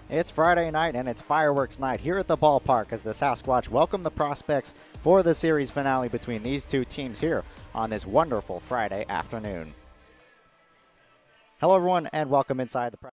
It's Friday night and it's fireworks night here at the ballpark as the Sasquatch welcome the prospects for the series finale between these two teams here on this wonderful Friday afternoon. Hello everyone and welcome inside the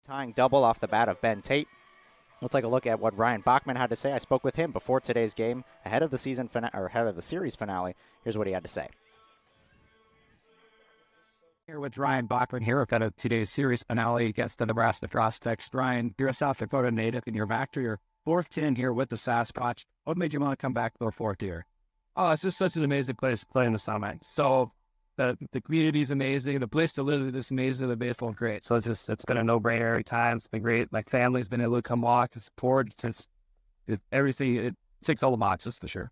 tying double off the bat of Ben Tate. We'll take a look at what Ryan Bachman had to say. I spoke with him before today's game, ahead of the series finale. Here's what he had to say. Here with Ryan Bachman here ahead of today's series finale against the Nebraska prospects. Ryan, you're a South Dakota native, and you're back to your fourth team here with the Sasquatch. What made you want to come back for a fourth year? Oh, it's just such an amazing place to play in the summer. So the community is amazing. The place to live is amazing. The baseball is great. So it's been a no-brainer every time. It's been great. My family's been able to come walk to support. Everything. It ticks all the boxes for sure.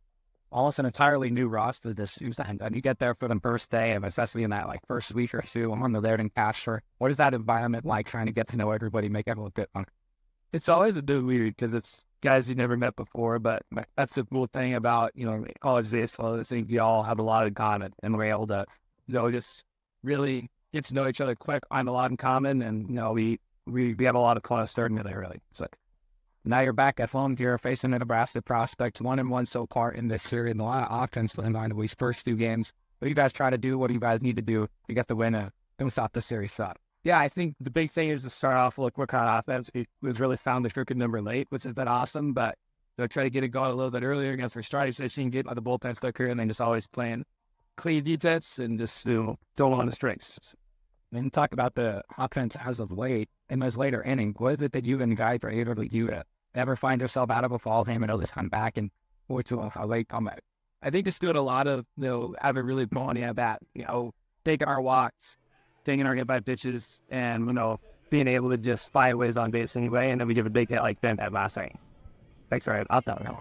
Almost an entirely new roster this season. And you get there for the first day, and especially in that first week or two on the there in Casper. What is that environment like, trying to get to know everybody, make everyone fit fun? It's always a bit weird because it's guys you never met before, but that's the cool thing about, college baseball. I think we all have a lot in common, and we're able to, just really get to know each other quick, find a lot in common, and, we have a lot of fun starting today, really. So now you're back at home here facing the Nebraska prospects, 1-1 so far in this series, and a lot of offense in mind of these first two games. What do you guys try to do? What do you guys need to do to get the win and stop the series up? Yeah, I think the big thing is to start off with what kind of offense. We've really found the crooked number late, which has been awesome, but try to get it going a little bit earlier against our starting position, get by the bullpen quicker, and then just always playing clean defense and just don't on the strengths. And talk about the offense as of late in those later innings. What is it that you and guys are able to do to ever find yourself out of a fall game and all this time back and forward to a late comeback? I think just doing a lot of, having really going at bat, taking our walks, taking our get-by pitches, and, being able to just find ways on base anyway, and then we give a big hit like Ben at last night. Thanks, Ryan. I'll tell you.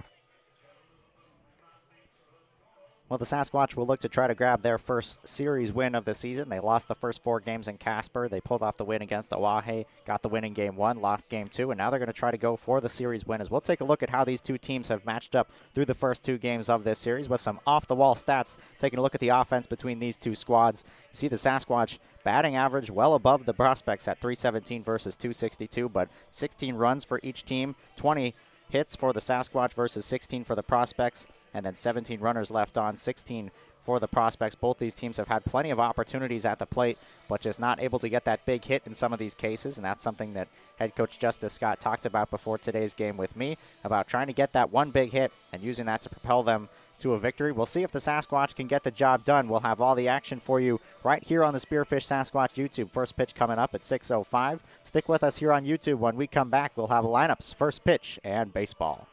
Well, the Sasquatch will look to try to grab their first series win of the season. They lost the first 4 games in Casper. They pulled off the win against Oahe, got the win in Game 1, lost Game 2, and now they're going to try to go for the series win. As we'll take a look at how these two teams have matched up through the first 2 games of this series with some off-the-wall stats. Taking a look at the offense between these two squads, you see the Sasquatch batting average well above the prospects at 317 versus 262, but 16 runs for each team, 20 hits for the Sasquatch versus 16 for the prospects, and then 17 runners left on, 16 for the prospects. Both these teams have had plenty of opportunities at the plate, but just not able to get that big hit in some of these cases, and that's something that head coach Justice Scott talked about before today's game with me, about trying to get that one big hit and using that to propel them to a victory. We'll see if the Sasquatch can get the job done. We'll have all the action for you right here on the Spearfish Sasquatch YouTube. First pitch coming up at 6:05. Stick with us here on YouTube. When we come back, we'll have lineups, first pitch, and baseball.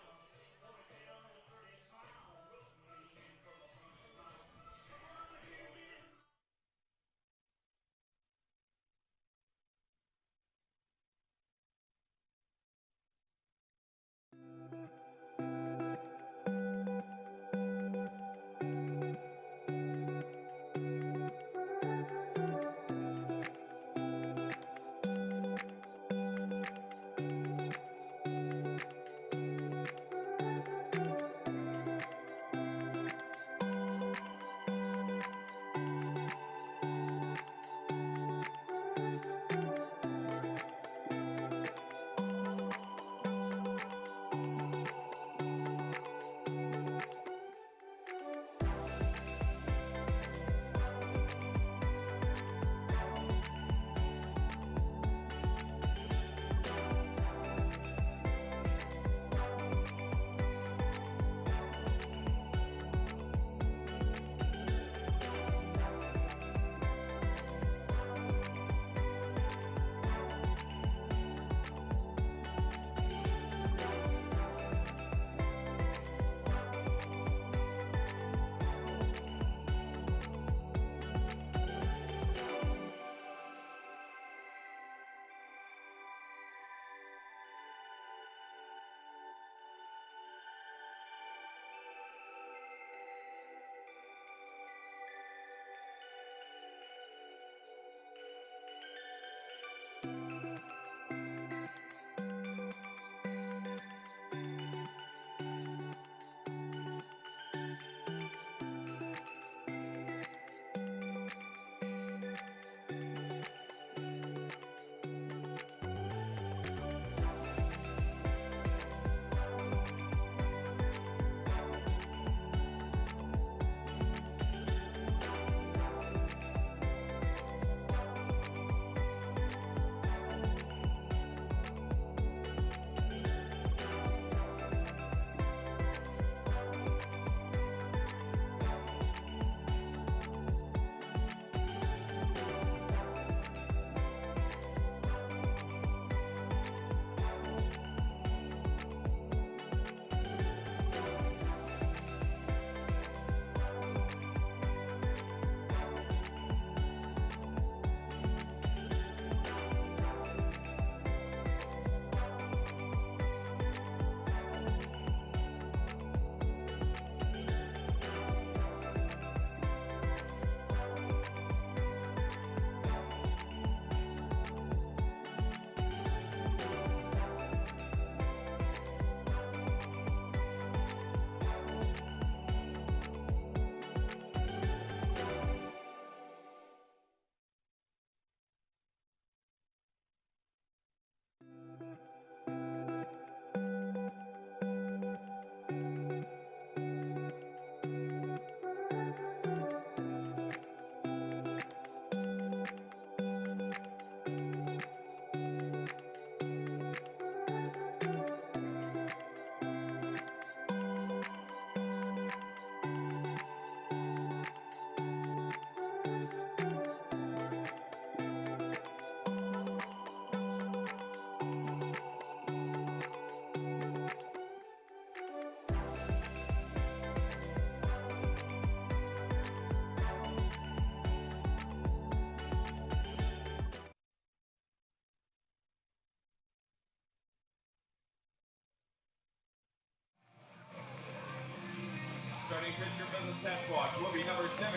Sasquatch will be number 17,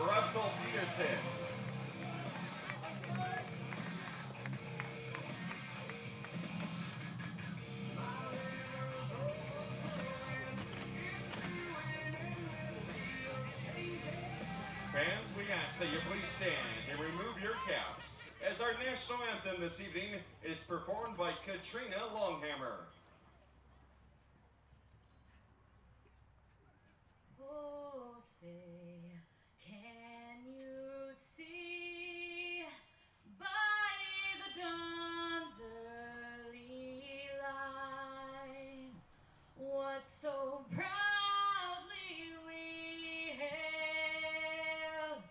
Russell Peterson. Fans, we ask that you please stand and remove your caps as our national anthem this evening is performed by Katrina Longhammer. Oh, say, can you see by the dawn's early light what so proudly we hailed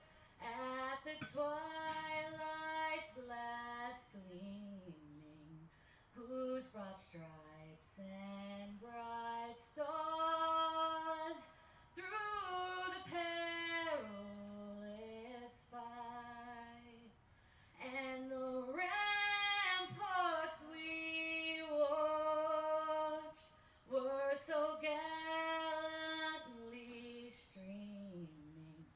at the twilight's last gleaming, whose broad stripes and bright stars through the perilous fight and the ramparts we watched were so gallantly streaming,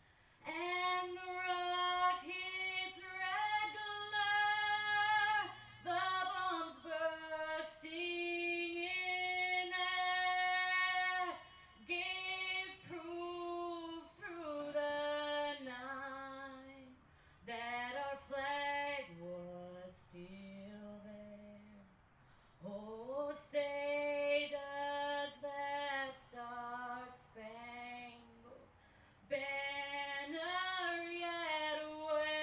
and the rocket's red glare, the bombs bursting in air, gave proof through the night that our flag was still there. Oh, say does that star-spangled banner yet wave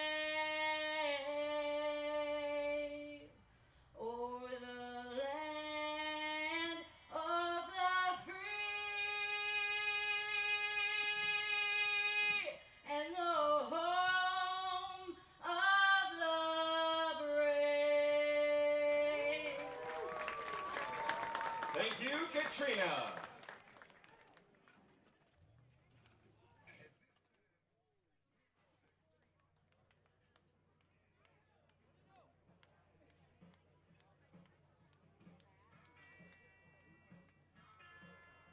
o'er the land of the free and the home of the brave. Thank you, Katrina.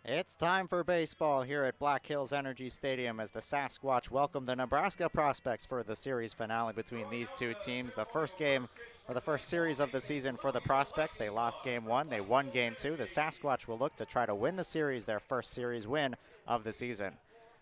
It's time for baseball here at Black Hills Energy Stadium as the Sasquatch welcome the Nebraska Prospects for the series finale between these two teams. The first game, or the first series of the season for the Prospects. They lost game one, they won game two. The Sasquatch will look to try to win the series, their first series win of the season.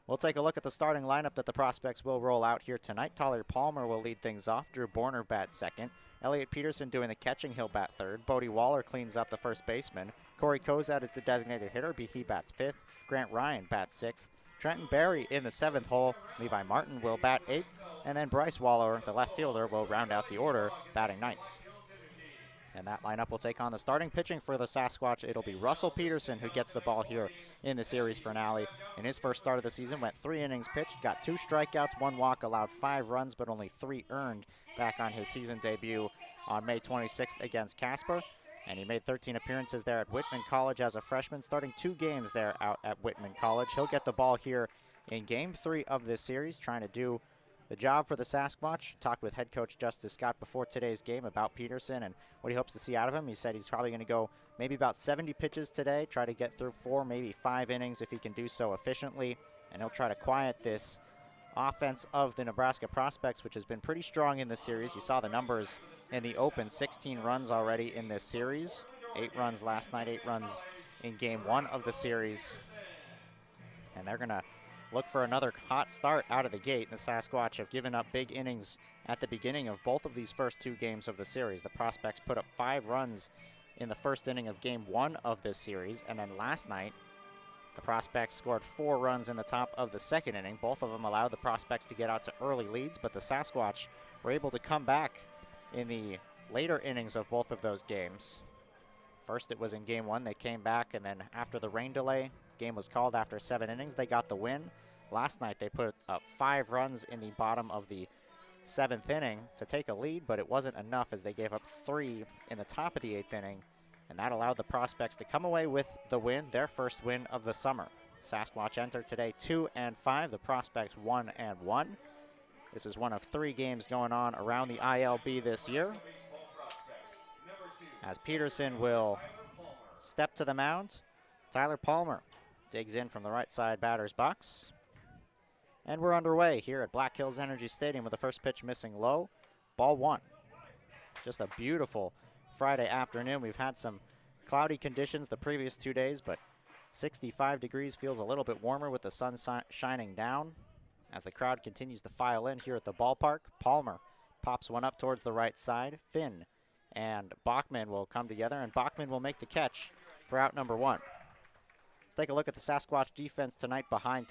We'll take a look at the starting lineup that the Prospects will roll out here tonight. Tyler Palmer will lead things off. Drew Borner bats second. Elliot Peterson doing the catching, he'll bat third. Bodie Waller cleans up the first baseman. Corey Kozad is the designated hitter, he bats fifth. Grant Ryan bats sixth. Trenton Berry in the seventh hole. Levi Martin will bat eighth. And then Bryce Waller, the left fielder, will round out the order, batting ninth. And that lineup will take on the starting pitching for the Sasquatch. It'll be Russell Peterson who gets the ball here in the series finale. In his first start of the season, went 3 innings pitched, got 2 strikeouts, 1 walk, allowed 5 runs, but only 3 earned back on his season debut on May 26th against Casper. And he made 13 appearances there at Whitman College as a freshman, starting 2 games there out at Whitman College. He'll get the ball here in Game 3 of this series, trying to do the job for the Sasquatch. Talked with head coach Justice Scott before today's game about Peterson and what he hopes to see out of him. He said he's probably going to go maybe about 70 pitches today, try to get through 4, maybe 5 innings if he can do so efficiently, and he'll try to quiet this offense of the Nebraska Prospects, which has been pretty strong in this series. You saw the numbers in the open, 16 runs already in this series, 8 runs last night, 8 runs in game 1 of the series, and they're going to look for another hot start out of the gate. The Sasquatch have given up big innings at the beginning of both of these first 2 games of the series. The Prospects put up 5 runs in the first inning of game 1 of this series, and then last night the Prospects scored 4 runs in the top of the second inning. Both of them allowed the Prospects to get out to early leads, but the Sasquatch were able to come back in the later innings of both of those games. First it was in game 1, they came back, and then after the rain delay, game was called after 7 innings, they got the win. Last night they put up 5 runs in the bottom of the 7th inning to take a lead, but it wasn't enough as they gave up 3 in the top of the 8th inning, and that allowed the Prospects to come away with the win, their first win of the summer. Sasquatch enter today 2-5, the Prospects 1-1. This is one of 3 games going on around the ILB this year, as Peterson will step to the mound. Tyler Palmer digs in from the right side batter's box. And we're underway here at Black Hills Energy Stadium with the first pitch missing low. Ball 1. Just a beautiful Friday afternoon. We've had some cloudy conditions the previous 2 days, but 65 degrees feels a little bit warmer with the sun shining down. As the crowd continues to file in here at the ballpark, Palmer pops one up towards the right side. Finn and Bachman will come together, and Bachman will make the catch for out number 1. Let's take a look at the Sasquatch defense tonight behind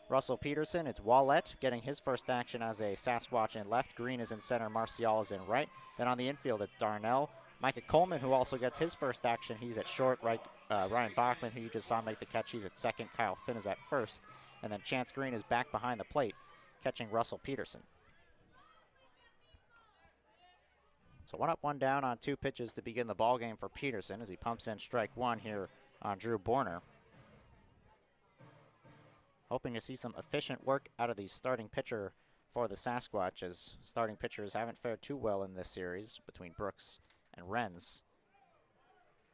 Russell Peterson. It's Wallett getting his first action as a Sasquatch in left. Green is in center. Marcial is in right. Then on the infield, it's Darnell. Micah Coleman, who also gets his first action. He's at short. Right. Ryan Bachman, who you just saw make the catch, he's at second. Kyle Finn is at first. And then Chance Green is back behind the plate, catching Russell Peterson. So 1 up, 1 down on 2 pitches to begin the ball game for Peterson as he pumps in strike 1 here on Drew Borner. Hoping to see some efficient work out of the starting pitcher for the Sasquatch, as starting pitchers haven't fared too well in this series between Brooks and Renz.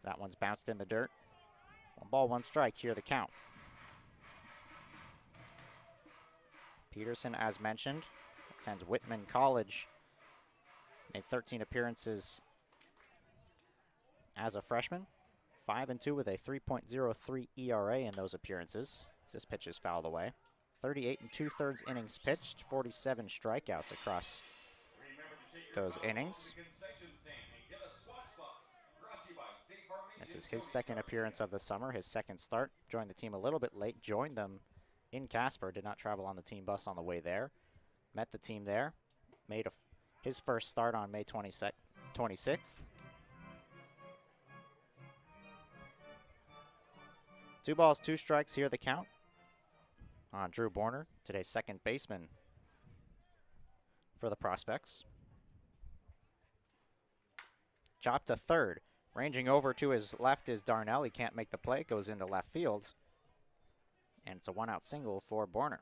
That one's bounced in the dirt. 1 ball, 1 strike, here the count. Peterson, as mentioned, attends Whitman College. Made 13 appearances as a freshman. 5-2 with a 3.03 ERA in those appearances. This pitch is fouled away. 38 2/3 innings pitched, 47 strikeouts across those innings. This is his second appearance of the summer, his second start. Joined the team a little bit late, joined them in Casper, did not travel on the team bus on the way there. Met the team there, made his first start on May 26th. 2 balls, 2 strikes, here the count on Drew Borner, today's second baseman for the Prospects. Chop to third. Ranging over to his left is Darnell. He can't make the play, goes into left field. And it's a 1-out single for Borner.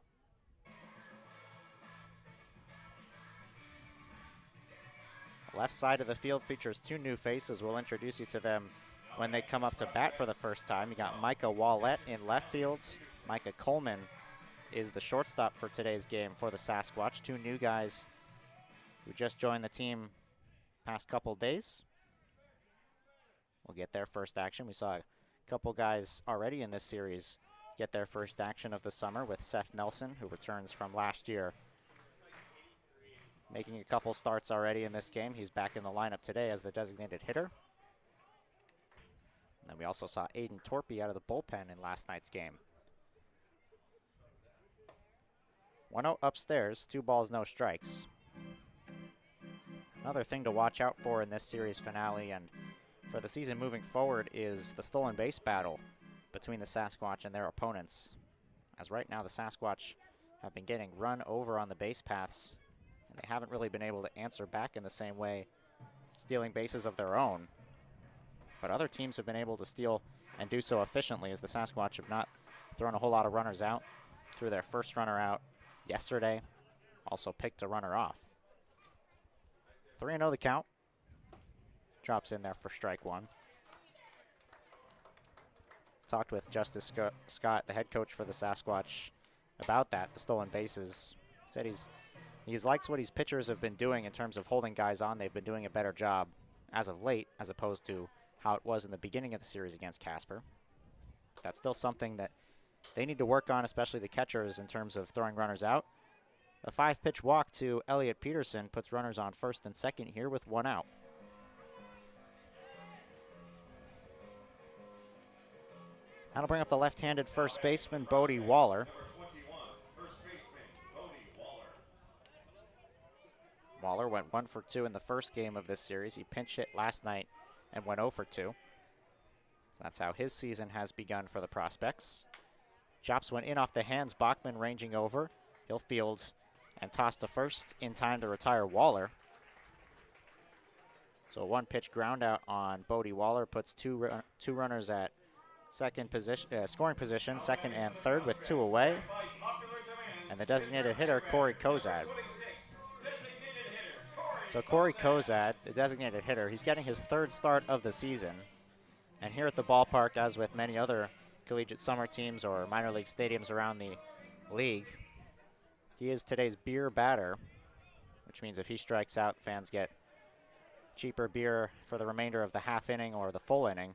Left side of the field features 2 new faces. We'll introduce you to them when they come up to bat for the first time. You got Micah Wallett in left field. Micah Coleman is the shortstop for today's game for the Sasquatch. 2 new guys who just joined the team past couple days. We'll get their first action. We saw a couple guys already in this series get their first action of the summer with Seth Nelson, who returns from last year, making a couple starts already in this game. He's back in the lineup today as the designated hitter. And then we also saw Aiden Torpy out of the bullpen in last night's game. 1-0 upstairs, 2 balls, no strikes. Another thing to watch out for in this series finale and for the season moving forward is the stolen base battle between the Sasquatch and their opponents. As right now the Sasquatch have been getting run over on the base paths, and they haven't really been able to answer back in the same way, stealing bases of their own. But other teams have been able to steal and do so efficiently, as the Sasquatch have not thrown a whole lot of runners out. Threw their first runner out yesterday, also picked a runner off. 3-0 the count. Drops in there for strike 1. Talked with Justice Scott, the head coach for the Sasquatch, about that, the stolen bases. Said he likes what his pitchers have been doing in terms of holding guys on. They've been doing a better job as of late, as opposed to how it was in the beginning of the series against Casper. That's still something that they need to work on, especially the catchers, in terms of throwing runners out. A 5-pitch walk to Elliott Peterson puts runners on first and second here with 1 out. That'll bring up the left-handed first baseman, Bodie Waller. Waller went 1 for 2 in the first game of this series. He pinch hit last night and went 0 for 2. That's how his season has begun for the Prospects. Chops went in off the hands. Bachman ranging over. He'll field and toss to first in time to retire Waller. So a 1-pitch ground out on Bodie Waller puts two runners at second position, scoring position, second and third with 2 away. And the designated hitter, Corey Kozad. So Corey Kozad, the designated hitter, he's getting his 3rd start of the season. And here at the ballpark, as with many other collegiate summer teams or minor league stadiums around the league. He is today's beer batter, which means if he strikes out, fans get cheaper beer for the remainder of the half inning or the full inning.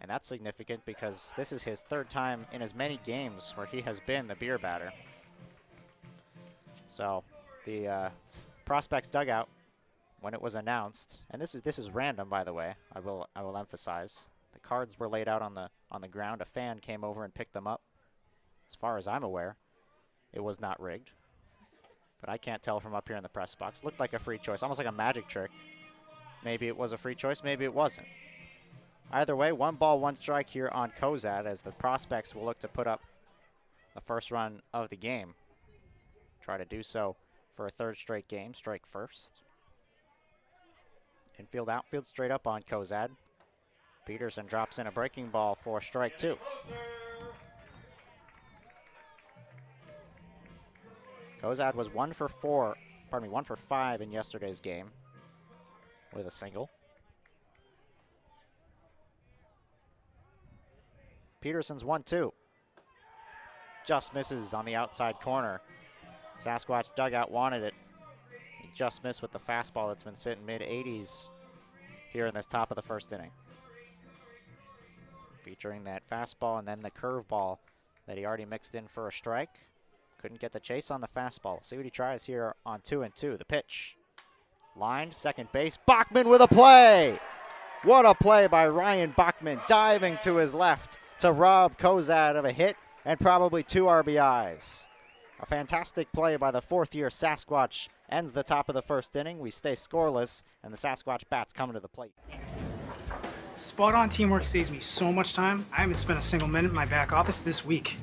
And that's significant because this is his third time in as many games where he has been the beer batter. So the prospects dugout, when it was announced, and this is random, by the way, I will emphasize. The cards were laid out on the ground. A fan came over and picked them up. As far as I'm aware, it was not rigged. But I can't tell from up here in the press box. Looked like a free choice, almost like a magic trick. Maybe it was a free choice, maybe it wasn't. Either way, 1 ball, 1 strike here on Kozad as the prospects will look to put up the first run of the game. Try to do so for a third straight game, strike first. Infield, outfield, straight up on Kozad. Peterson drops in a breaking ball for strike 2. Kozad was 1 for 5 in yesterday's game with a single. Peterson's 1-2. Just misses on the outside corner. Sasquatch dugout wanted it. He just missed with the fastball that's been sitting mid-80s here in this top of the first inning. Featuring that fastball and then the curveball that he already mixed in for a strike. Couldn't get the chase on the fastball. See what he tries here on 2-2. The pitch. Lined, second base. Bachman with a play! What a play by Ryan Bachman, diving to his left to rob Kozad of a hit and probably 2 RBIs. A fantastic play by the fourth-year Sasquatch ends the top of the first inning. We stay scoreless, and the Sasquatch bats coming to the plate. Spot-on teamwork saves me so much time. I haven't spent a single minute in my back office this week.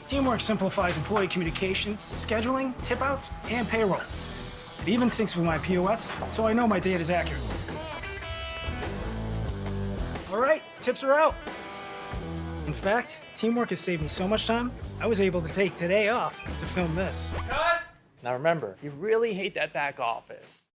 Teamwork simplifies employee communications, scheduling, tip-outs, and payroll. It even syncs with my POS, so I know my data is accurate. All right, tips are out. In fact, teamwork has saved me so much time, I was able to take today off to film this. Cut! Now remember, you really hate that back office.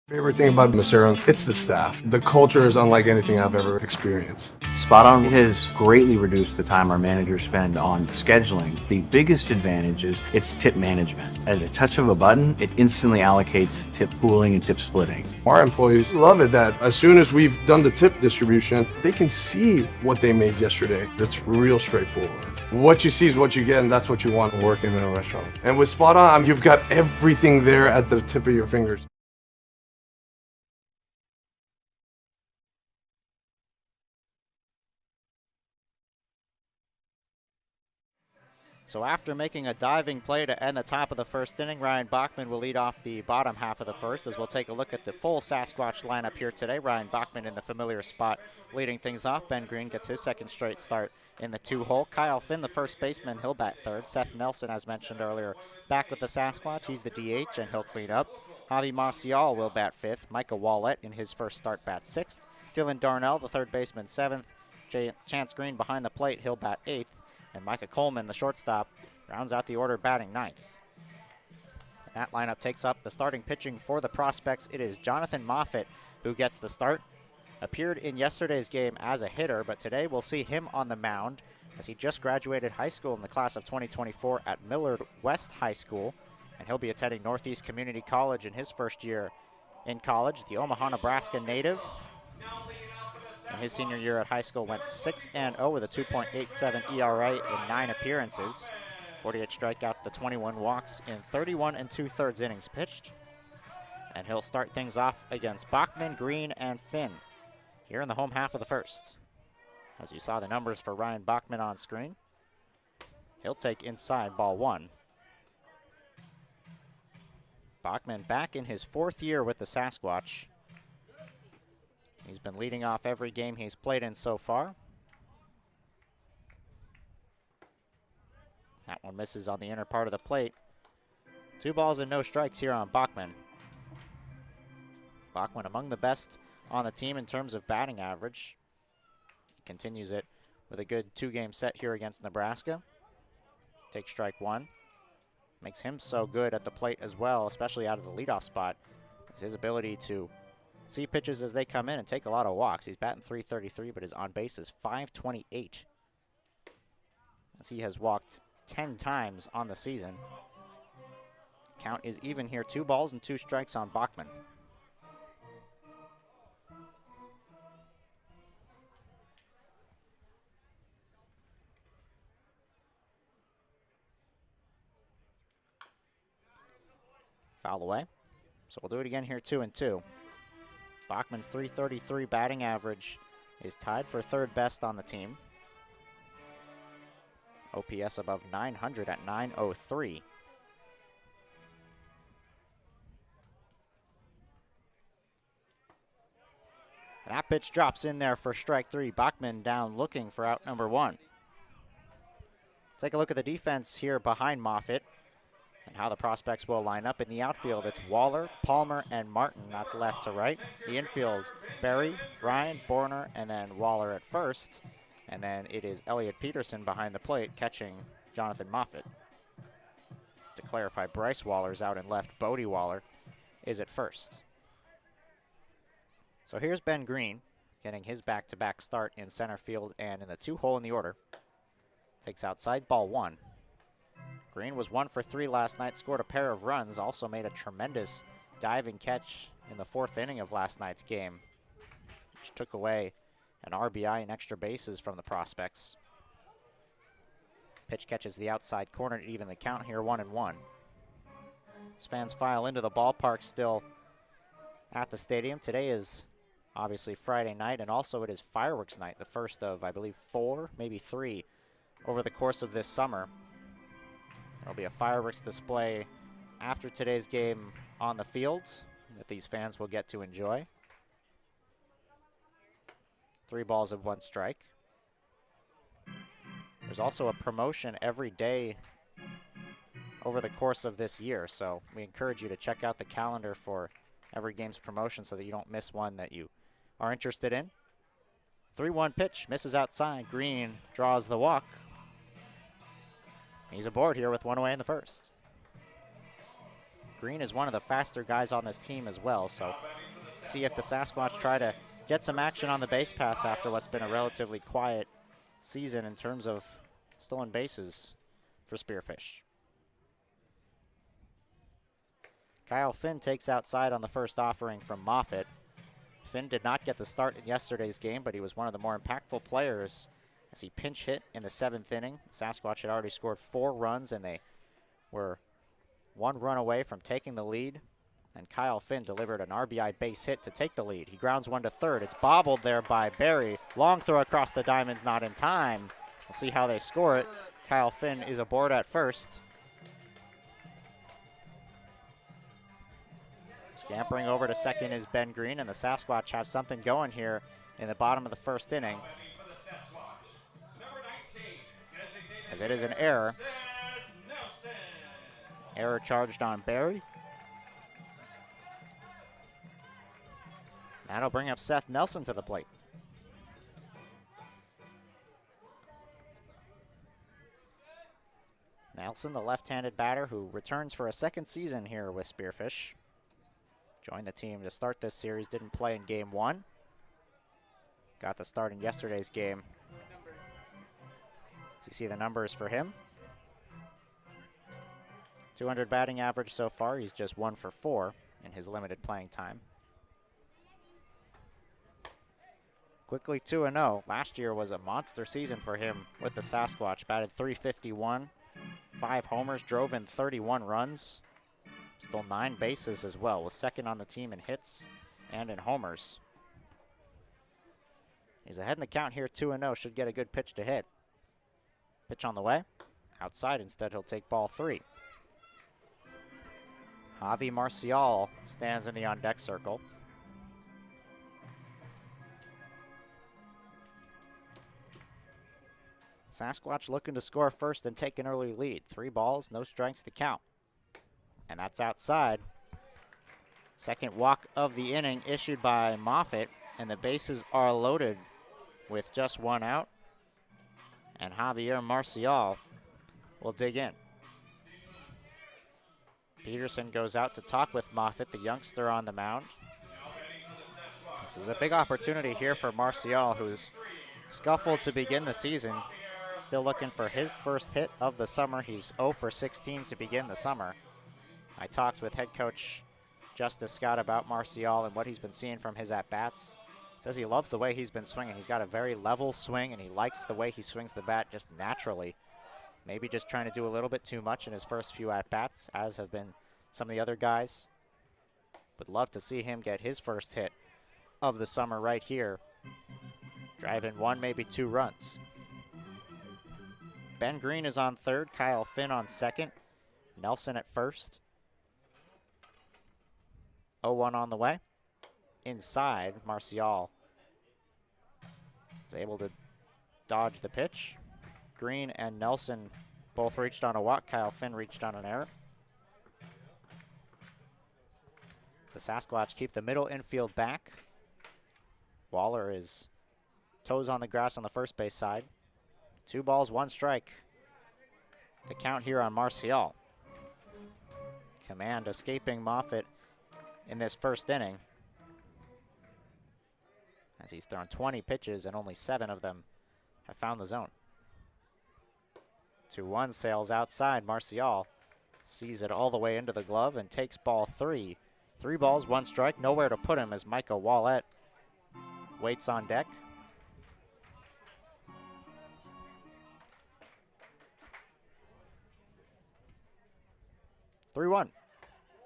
Favorite thing about Macero's, it's the staff. The culture is unlike anything I've ever experienced. Spot On has greatly reduced the time our managers spend on scheduling. The biggest advantage is its tip management. At a touch of a button, it instantly allocates tip pooling and tip splitting. Our employees love it that as soon as we've done the tip distribution, they can see what they made yesterday. It's real straightforward. What you see is what you get, and that's what you want working in a restaurant. And with Spot On, you've got everything there at the tip of your fingers. So after making a diving play to end the top of the first inning, Ryan Bachman will lead off the bottom half of the first as we'll take a look at the full Sasquatch lineup here today. Ryan Bachman in the familiar spot leading things off. Ben Green gets his second straight start in the 2-hole. Kyle Finn, the first baseman, he'll bat third. Seth Nelson, as mentioned earlier, back with the Sasquatch. He's the DH and he'll clean up. Javi Marcial will bat fifth. Micah Wallett in his first start bat sixth. Dylan Darnell, the third baseman, seventh. Chance Green behind the plate, he'll bat eighth. And Micah Coleman, the shortstop, rounds out the order batting ninth. And that lineup takes up the starting pitching for the prospects. It is Jonathan Moffitt who gets the start. Appeared in yesterday's game as a hitter, but today we'll see him on the mound as he just graduated high school in the class of 2024 at Millard West High School. And he'll be attending Northeast Community College in his first year in college. The Omaha, Nebraska native. In his senior year at high school, went 6-0 with a 2.87 ERA in 9 appearances. 48 strikeouts to 21 walks in 31 2/3 innings pitched. And he'll start things off against Bachman, Green, and Finn here in the home half of the first. As you saw the numbers for Ryan Bachman on screen, he'll take inside ball one. Bachman back in his fourth year with the Sasquatch. He's been leading off every game he's played in so far. That one misses on the inner part of the plate. 2 balls and no strikes here on Bachman. Bachman among the best on the team in terms of batting average. Continues it with a good 2-game set here against Nebraska. Takes strike one. Makes him so good at the plate as well, especially out of the leadoff spot. Is his ability to see pitches as they come in and take a lot of walks. He's batting .333, but his on base is .528. as he has walked 10 times on the season. Count is even here, 2 balls and 2 strikes on Bachman. Foul away. So we'll do it again here, 2-2. Bachman's .333 batting average is tied for 3rd best on the team. OPS above 900 at .903. And that pitch drops in there for strike 3. Bachman down looking for out number 1. Take a look at the defense here behind Moffitt and how the prospects will line up. In the outfield, it's Waller, Palmer, and Martin. That's left to right. The infield, Berry, Ryan, Borner, and then Waller at first. And then it is Elliot Peterson behind the plate catching Jonathan Moffitt. To clarify, Bryce Waller's out in left. Bodie Waller is at first. So here's Ben Green getting his back-to-back start in center field and in the 2-hole in the order. Takes outside, ball 1. Green was 1 for 3 last night, scored a pair of runs, also made a tremendous diving catch in the 4th inning of last night's game, which took away an RBI and extra bases from the prospects. Pitch catches the outside corner to even the count here, 1-1. As fans file into the ballpark still at the stadium. Today is obviously Friday night, and also it is fireworks night, the first of, I believe, 4, maybe 3 over the course of this summer. There'll be a fireworks display after today's game on the fields that these fans will get to enjoy. 3 balls and 1 strike. There's also a promotion every day over the course of this year, so we encourage you to check out the calendar for every game's promotion so that you don't miss one that you are interested in. 3-1 pitch, misses outside. Green draws the walk. He's aboard here with 1 away in the first. Green is one of the faster guys on this team as well, so see if the Sasquatch try to get some action on the base pass after what's been a relatively quiet season in terms of stolen bases for Spearfish. Kyle Finn takes outside on the first offering from Moffitt. Finn did not get the start in yesterday's game, but he was one of the more impactful players as he pinch hit in the 7th inning. Sasquatch had already scored 4 runs, and they were 1 run away from taking the lead. And Kyle Finn delivered an RBI base hit to take the lead. He grounds 1 to third. It's bobbled there by Berry. Long throw across the diamonds, not in time. We'll see how they score it. Kyle Finn is aboard at first. Scampering over to second is Ben Green, and the Sasquatch have something going here in the bottom of the 1st inning, as it is an error. Error charged on Berry. That'll bring up Seth Nelson to the plate. Nelson, the left-handed batter who returns for a 2nd season here with Spearfish. Joined the team to start this series, didn't play in game 1. Got the start in yesterday's game. So you see the numbers for him. 200 batting average so far. He's just 1 for 4 in his limited playing time. Quickly 2-0. Last year was a monster season for him with the Sasquatch. Batted .351, 5 homers, drove in 31 runs. Stole 9 bases as well. Was 2nd on the team in hits and in homers. He's ahead in the count here, 2-0. Should get a good pitch to hit. Pitch on the way. Outside instead, he'll take ball 3. Javi Marcial stands in the on-deck circle. Sasquatch looking to score first and take an early lead. 3 balls, no strikes to count. And that's outside. Second walk of the inning issued by Moffitt, and the bases are loaded with just 1 out. And Javier Marcial will dig in. Peterson goes out to talk with Moffitt, the youngster on the mound. This is a big opportunity here for Marcial, who's scuffled to begin the season. still looking for his first hit of the summer. He's 0 for 16 to begin the summer. I talked with head coach Justice Scott about Marcial and what he's been seeing from his at-bats. Says he loves the way he's been swinging. He's got a very level swing, and he likes the way he swings the bat just naturally. Maybe just trying to do a little bit too much in his first few at-bats, as have been some of the other guys. Would love to see him get his first hit of the summer right here. Drive in 1, maybe 2 runs. Ben Green is on third, Kyle Finn on second, Nelson at first. 0-1 on the way. Inside, Marcial is able to dodge the pitch. Green and Nelson both reached on a walk. Kyle Finn reached on an error. The Sasquatch keep the middle infield back. Waller is toes on the grass on the first base side. 2 balls, 1 strike. The count here on Marcial. Command escaping Moffitt in this first inning, as he's thrown 20 pitches and only 7 of them have found the zone. 2-1 sails outside. Marcial sees it all the way into the glove and takes ball 3. 3 balls, 1 strike, nowhere to put him as Micah Wallett waits on deck. (3-1)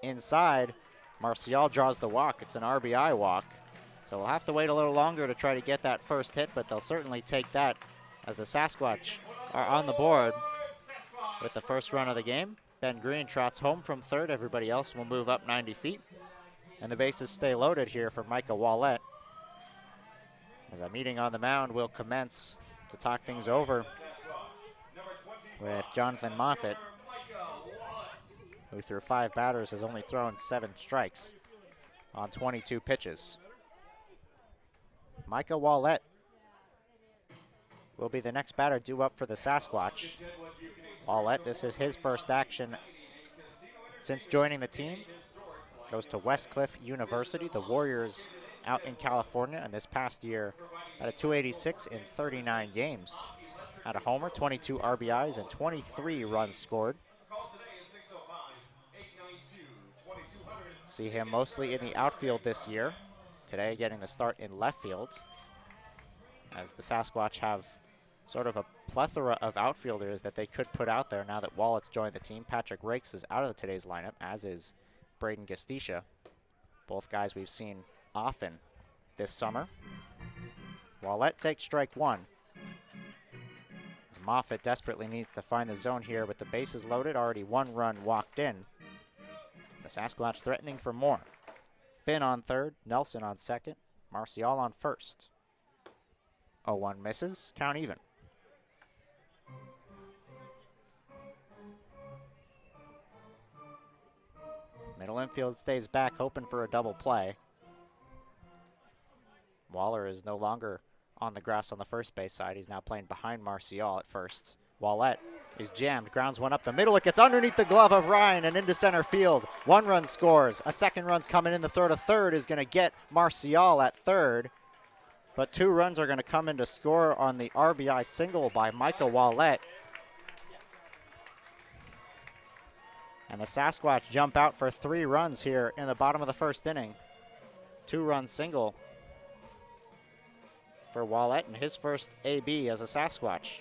inside. Marcial draws the walk. It's an RBI walk. So we'll have to wait a little longer to try to get that first hit, but they'll certainly take that as the Sasquatch are on the board with the first run of the game. Ben Green trots home from third. Everybody else will move up 90 feet. And the bases stay loaded here for Micah Wallett, as a meeting on the mound will commence to talk things over with Jonathan Moffitt, who through 5 batters has only thrown 7 strikes on 22 pitches. Micah Wallett will be the next batter due up for the Sasquatch. Wallett, this is his first action since joining the team. Goes to Westcliff University, the Warriors out in California, and this past year at a 286 in 39 games. Had a homer, 22 RBIs, and 23 runs scored. See him mostly in the outfield this year. Today getting the start in left field, as the Sasquatch have sort of a plethora of outfielders that they could put out there now that Wallett's joined the team. Patrick Rakes is out of today's lineup, as is Braden Gastisha. Both guys we've seen often this summer. Wallett takes strike 1. As Moffitt desperately needs to find the zone here with the bases loaded, already 1 run walked in. The Sasquatch threatening for more. Finn on third, Nelson on second, Marcial on first. 0-1 misses, count even. Middle infield stays back, hoping for a double play. Waller is no longer on the grass on the first base side. He's now playing behind Marcial at first. Wallett is jammed, grounds one up the middle. It gets underneath the glove of Ryan and into center field. 1 run scores. A second run's coming in. The throw to third is going to get Marcial at third. But 2 runs are going to come in to score on the RBI single by Micah Wallett. And the Sasquatch jump out for 3 runs here in the bottom of the first inning. 2-run single for Wallett and his first AB as a Sasquatch.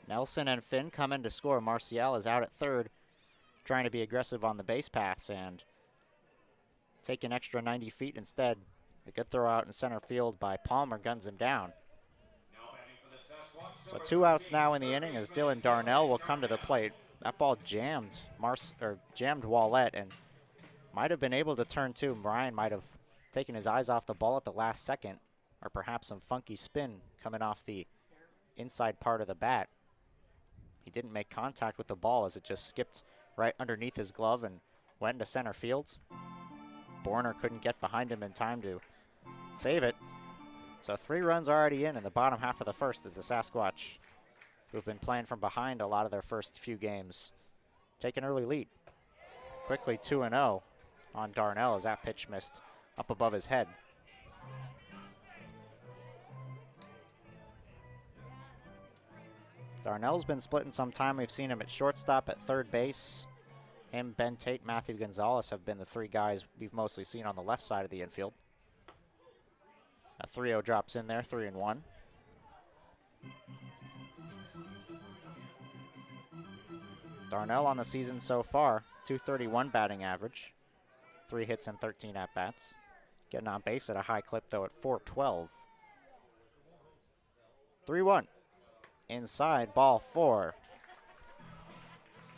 Nelson and Finn come in to score. Marcial is out at third, trying to be aggressive on the base paths and take an extra 90 feet instead. A good throw out in center field by Palmer guns him down. So 2 outs now in the inning as Dylan Darnell will come to the plate. That ball jammed Wallett and might have been able to turn 2. Brian might have taken his eyes off the ball at the last second, or perhaps some funky spin coming off the inside part of the bat. He didn't make contact with the ball as it just skipped right underneath his glove and went into center field. Borner couldn't get behind him in time to save it. So 3 runs already in the bottom half of the first as the Sasquatch, who've been playing from behind a lot of their first few games, take an early lead. Quickly 2-0 on Darnell as that pitch missed up above his head. Darnell's been splitting some time. We've seen him at shortstop, at third base. Him, Ben Tate, Matthew Gonzalez have been the three guys we've mostly seen on the left side of the infield. A 3-0 drops in there, 3-1. Darnell on the season so far, .231 batting average, 3 hits and 13 at-bats. Getting on base at a high clip, though, at .412. 3-1. Inside, ball 4.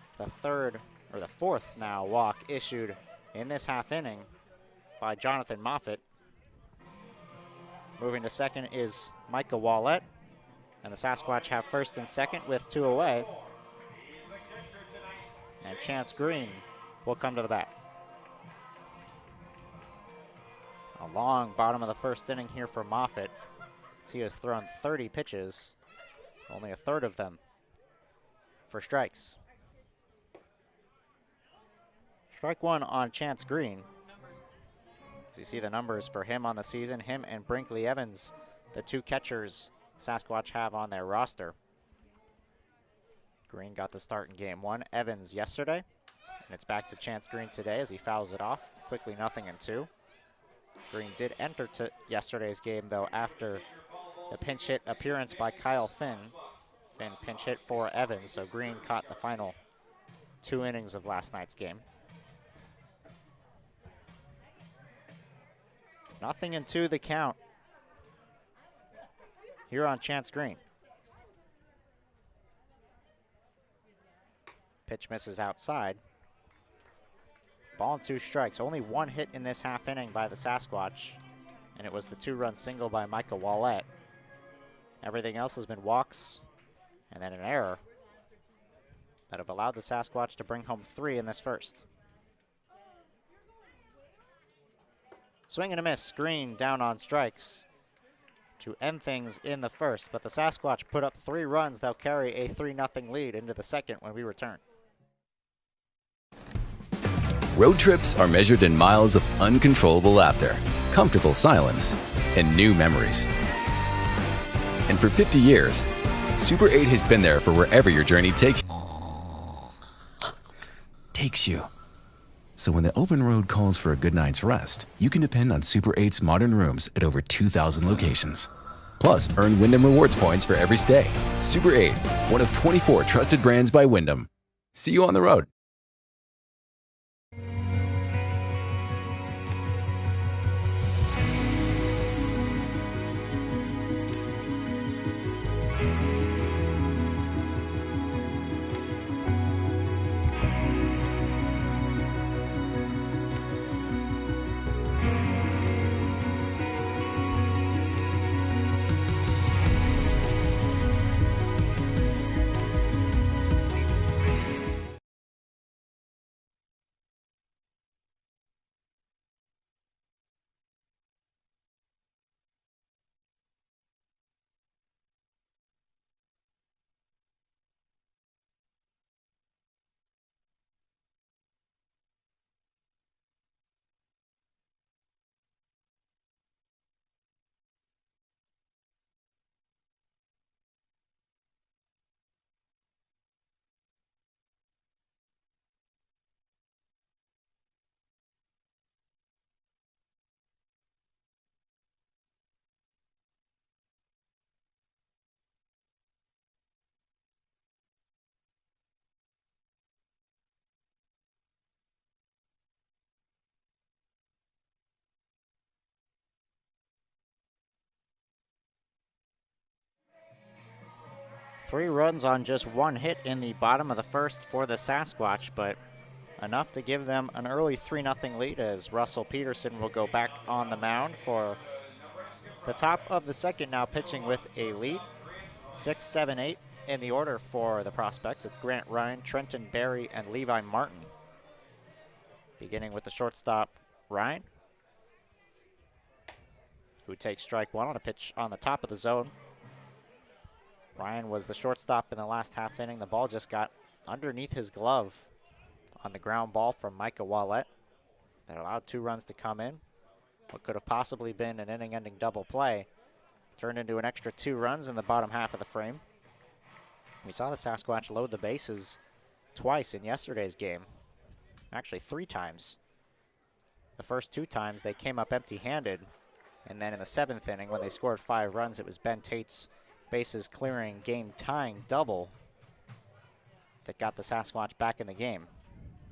It's the fourth now walk issued in this half inning by Jonathan Moffitt. Moving to second is Micah Wallett, and the Sasquatch have first and second with 2 away. And Chance Green will come to the bat. A long bottom of the first inning here for Moffitt. He has thrown 30 pitches, only a third of them for strikes. Strike one on Chance Green. As you see the numbers for him on the season, him and Brinkley Evans, the 2 catchers Sasquatch have on their roster. Green got the start in game 1, Evans yesterday, and it's back to Chance Green today as he fouls it off quickly, 0-2. Green did enter to yesterday's game, though, after the pinch hit appearance by Kyle Finn. Finn pinch hit for Evans, so Green caught the final 2 innings of last night's game. 0-2 the count here on Chance Green. Pitch misses outside. Ball and 2 strikes. Only 1 hit in this half inning by the Sasquatch, and it was the 2-run single by Micah Wallett. Everything else has been walks and then an error that have allowed the Sasquatch to bring home 3 in this first. Swing and a miss. Green down on strikes to end things in the first, but the Sasquatch put up 3 runs. They'll carry a 3-0 lead into the second when we return. Road trips are measured in miles of uncontrollable laughter, comfortable silence, and new memories. And for 50 years, Super 8 has been there for wherever your journey takes you. So when the open road calls for a good night's rest, you can depend on Super 8's modern rooms at over 2,000 locations. Plus, earn Wyndham Rewards points for every stay. Super 8, one of 24 trusted brands by Wyndham. See you on the road. Three runs on just 1 hit in the bottom of the first for the Sasquatch, but enough to give them an early 3-0 lead as Russell Peterson will go back on the mound for the top of the second, now pitching with a lead. 6, 7, 8 in the order for the prospects. It's Grant Ryan, Trenton Berry, and Levi Martin. Beginning with the shortstop, Ryan, who takes strike 1 on a pitch on the top of the zone. Ryan was the shortstop in the last half inning. The ball just got underneath his glove on the ground ball from Micah Wallett. That allowed 2 runs to come in. What could have possibly been an inning-ending double play turned into an extra 2 runs in the bottom half of the frame. We saw the Sasquatch load the bases twice in yesterday's game. Actually, 3 times. The first 2 times they came up empty-handed. And then in the 7th inning, when they scored 5 runs, it was Ben Tate's bases clearing, game-tying double that got the Sasquatch back in the game.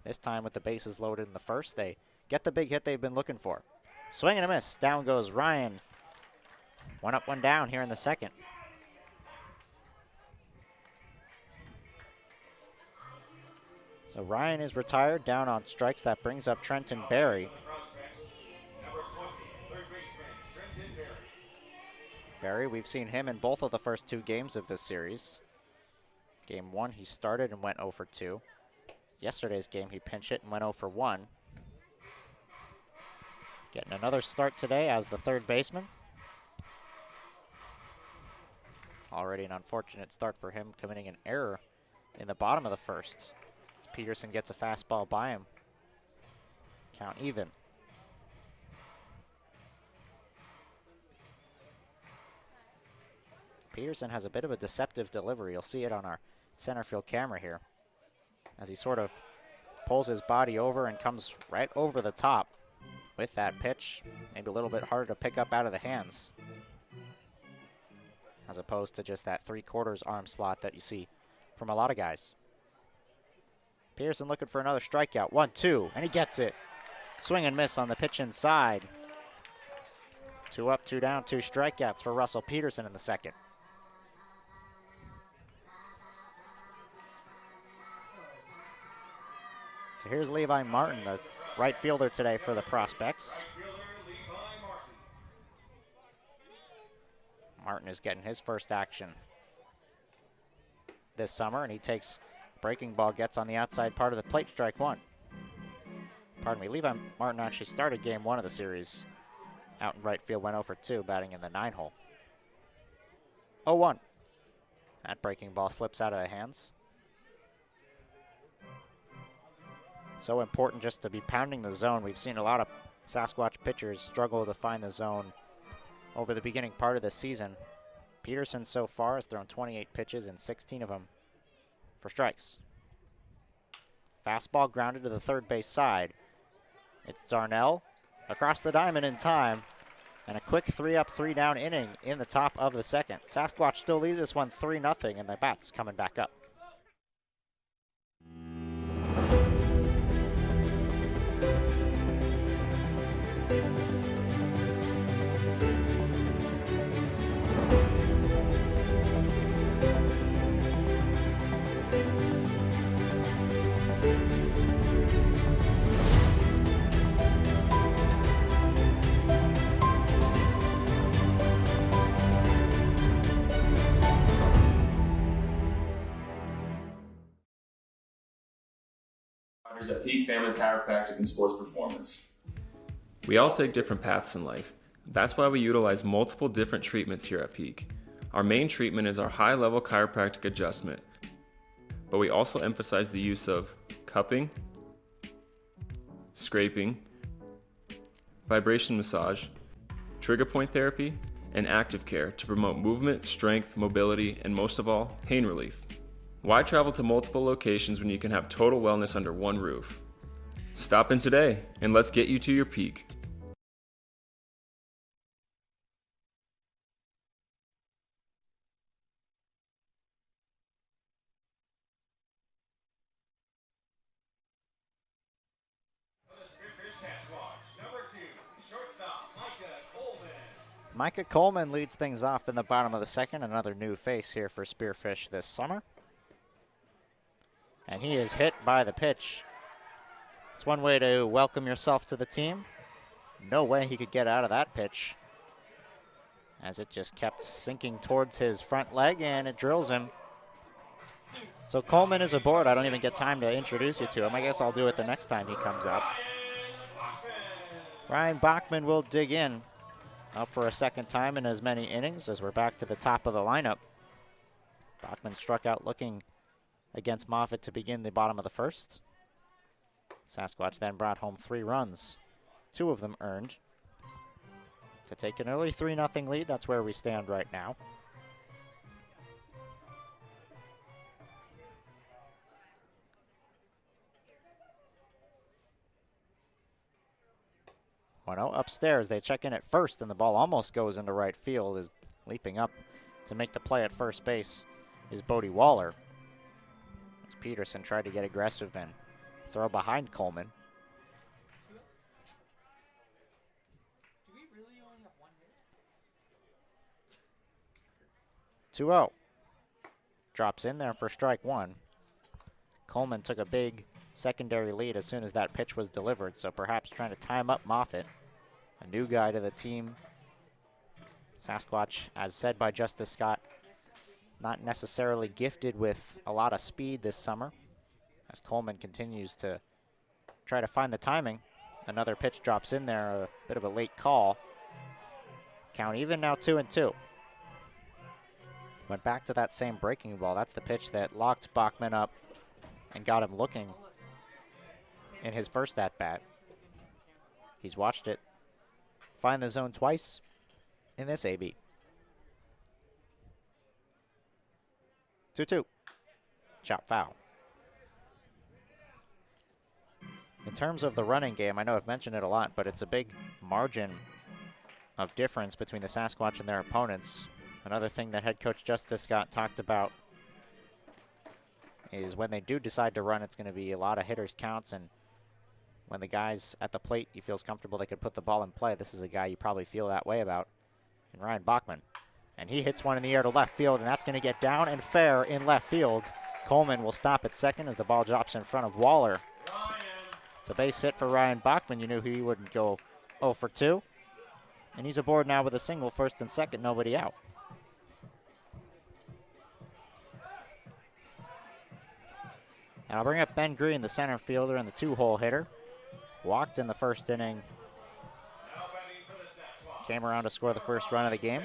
This time with the bases loaded in the first, they get the big hit they've been looking for. Swing and a miss. Down goes Ryan. 1 up, 1 down here in the second. So Ryan is retired, down on strikes. That brings up Trenton Berry. Berry, we've seen him in both of the first 2 games of this series. Game 1, he started and went 0 for 2. Yesterday's game, he pinch hit and went 0 for 1. Getting another start today as the third baseman. Already an unfortunate start for him, committing an error in the bottom of the first. Peterson gets a fastball by him. Count even. Peterson has a bit of a deceptive delivery. You'll see it on our center field camera here as he sort of pulls his body over and comes right over the top with that pitch. Maybe a little bit harder to pick up out of the hands as opposed to just that 3/4 arm slot that you see from a lot of guys. Peterson looking for another strikeout. 1-2, and he gets it. Swing and miss on the pitch inside. 2 up, 2 down, 2 strikeouts for Russell Peterson in the second. So here's Levi Martin, the right fielder today for the Prospects. Martin is getting his first action this summer, and he takes breaking ball, gets on the outside part of the plate, strike 1. Pardon me, Levi Martin actually started game 1 of the series out in right field, went 0 for 2, batting in the 9-hole. 0-1. That breaking ball slips out of the hands. So important just to be pounding the zone. We've seen a lot of Sasquatch pitchers struggle to find the zone over the beginning part of the season. Peterson so far has thrown 28 pitches and 16 of them for strikes. Fastball grounded to the third base side. It's Darnell across the diamond in time, and a quick 3 up, 3 down inning in the top of the second. Sasquatch still lead this one 3-0, and the bat's coming back up. At Peak Family Chiropractic and Sports Performance. We all take different paths in life. That's why we utilize multiple different treatments here at Peak. Our main treatment is our high-level chiropractic adjustment, but we also emphasize the use of cupping, scraping, vibration massage, trigger point therapy, and active care to promote movement, strength, mobility, and most of all, pain relief. Why travel to multiple locations when you can have total wellness under one roof? Stop in today and let's get you to your peak. Micah Coleman leads things off in the bottom of the second. Another new face here for Spearfish this summer. And he is hit by the pitch. It's one way to welcome yourself to the team. No way he could get out of that pitch, as it just kept sinking towards his front leg, and it drills him. So Coleman is aboard. I don't even get time to introduce you to him. I guess I'll do it the next time he comes up. Ryan Bachman will dig in, up for a second time in as many innings, as we're back to the top of the lineup. Bachman struck out looking against Moffitt to begin the bottom of the first. Sasquatch then brought home 3 runs, 2 of them earned, to take an early 3-0 lead. That's where we stand right now. 1-0 upstairs. They check in at first, and the ball almost goes into right field. Is leaping up to make the play at first base is Bodie Waller. As Peterson tried to get aggressive and throw behind Coleman. 2-0. Drops in there for strike one. Coleman took a big secondary lead as soon as that pitch was delivered, so perhaps trying to time up Moffitt, a new guy to the team. Sasquatch, as said by Justice Scott, not necessarily gifted with a lot of speed this summer, as Coleman continues to try to find the timing. Another pitch drops in there, a bit of a late call. Count even now, 2-2. Went back to that same breaking ball. That's the pitch that locked Bachman up and got him looking in his first at-bat. He's watched it find the zone twice in this AB. 2-2. Chop foul. In terms of the running game, I know I've mentioned it a lot, but it's a big margin of difference between the Sasquatch and their opponents. Another thing that head coach Justice Scott talked about is when they do decide to run, it's going to be a lot of hitters counts, and when the guys at the plate, he feels comfortable they could put the ball in play. This is a guy you probably feel that way about, and Ryan Bachman. And he hits one in the air to left field, and that's going to get down and fair in left field. Coleman will stop at second as the ball drops in front of Waller. It's a base hit for Ryan Bachman. You knew he wouldn't go 0 for 2. And he's aboard now with a single, first and second, nobody out. And I'll bring up Ben Green, the center fielder and the two-hole hitter. Walked in the first inning. Came around to score the first run of the game.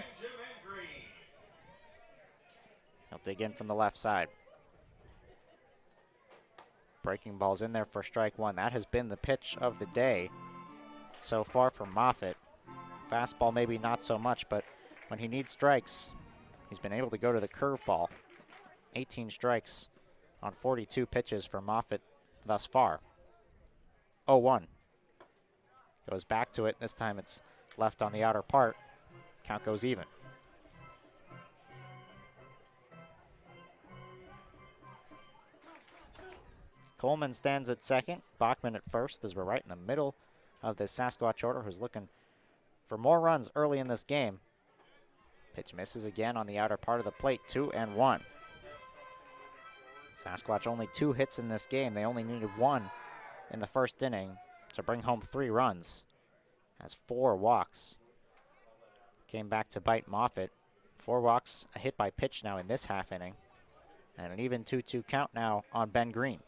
He'll dig in from the left side. Breaking ball's in there for strike one. That has been the pitch of the day so far for Moffitt. Fastball maybe not so much, but when he needs strikes, he's been able to go to the curveball. 18 strikes on 42 pitches for Moffitt thus far. 0-1. Goes back to it. This time it's left on the outer part. Count goes even. Coleman stands at second. Bachman at first, as we're right in the middle of this Sasquatch order, who's looking for more runs early in this game. Pitch misses again on the outer part of the plate. 2-1. Sasquatch only 2 hits in this game. They only needed 1 in the first inning to bring home 3 runs. Has 4 walks. Came back to bite Moffitt. 4 walks, a hit by pitch now in this half inning. And an even 2-2 count now on Ben Green.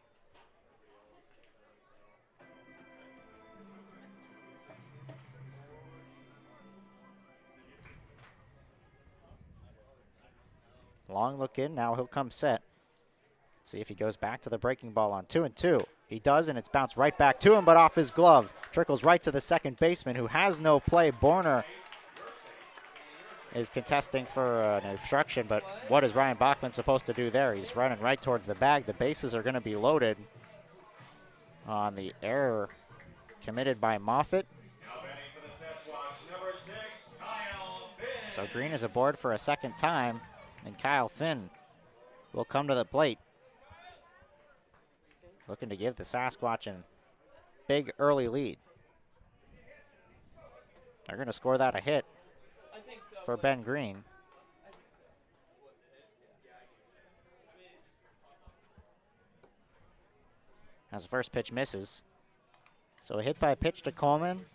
Long look in, now he'll come set. See if he goes back to the breaking ball on 2-2. He does, and it's bounced right back to him, but off his glove. Trickles right to the second baseman, who has no play. Borner is contesting for an obstruction, but what is Ryan Bachman supposed to do there? He's running right towards the bag. The bases are going to be loaded on the error committed by Moffitt. So Green is aboard for a second time, and Kyle Finn will come to the plate. Looking to give the Sasquatch a big early lead. They're going to score that a hit for Ben Green. As the first pitch misses. So a hit by pitch to Coleman.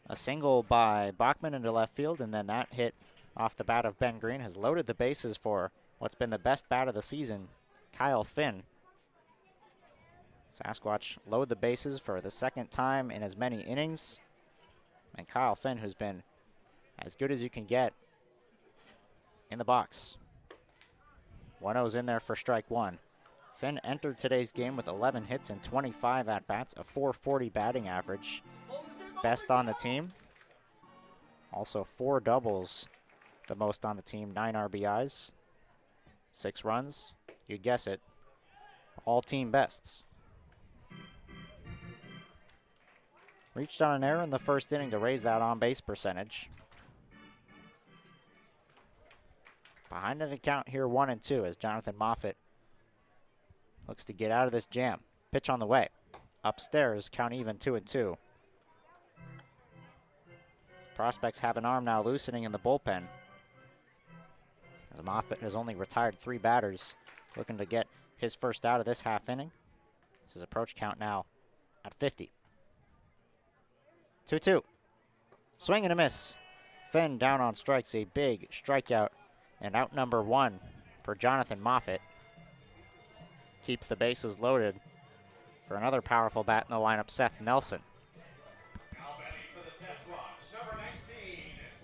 A single by Bachman into left field, and then that hit off the bat of Ben Green has loaded the bases for what's been the best bat of the season, Kyle Finn. Sasquatch load the bases for the second time in as many innings. And Kyle Finn, who's been as good as you can get in the box. 1-0's in there for strike one. Finn entered today's game with 11 hits and 25 at-bats, a .440 batting average. Best on the team. Also 4 doubles, the most on the team, 9 RBIs, 6 runs. You'd guess it. All team bests. Reached on an error in the first inning to raise that on-base percentage. Behind in the count here, 1-2, as Jonathan Moffitt looks to get out of this jam. Pitch on the way. Upstairs, count even, 2-2. Prospects have an arm now loosening in the bullpen, as Moffitt has only retired 3 batters, looking to get his first out of this half inning. This is approach count now at 50. 2-2. Swing and a miss. Finn down on strikes, a big strikeout, and out number 1 for Jonathan Moffitt. Keeps the bases loaded for another powerful bat in the lineup, Seth Nelson. Now batting for the Sasquatch, number 19,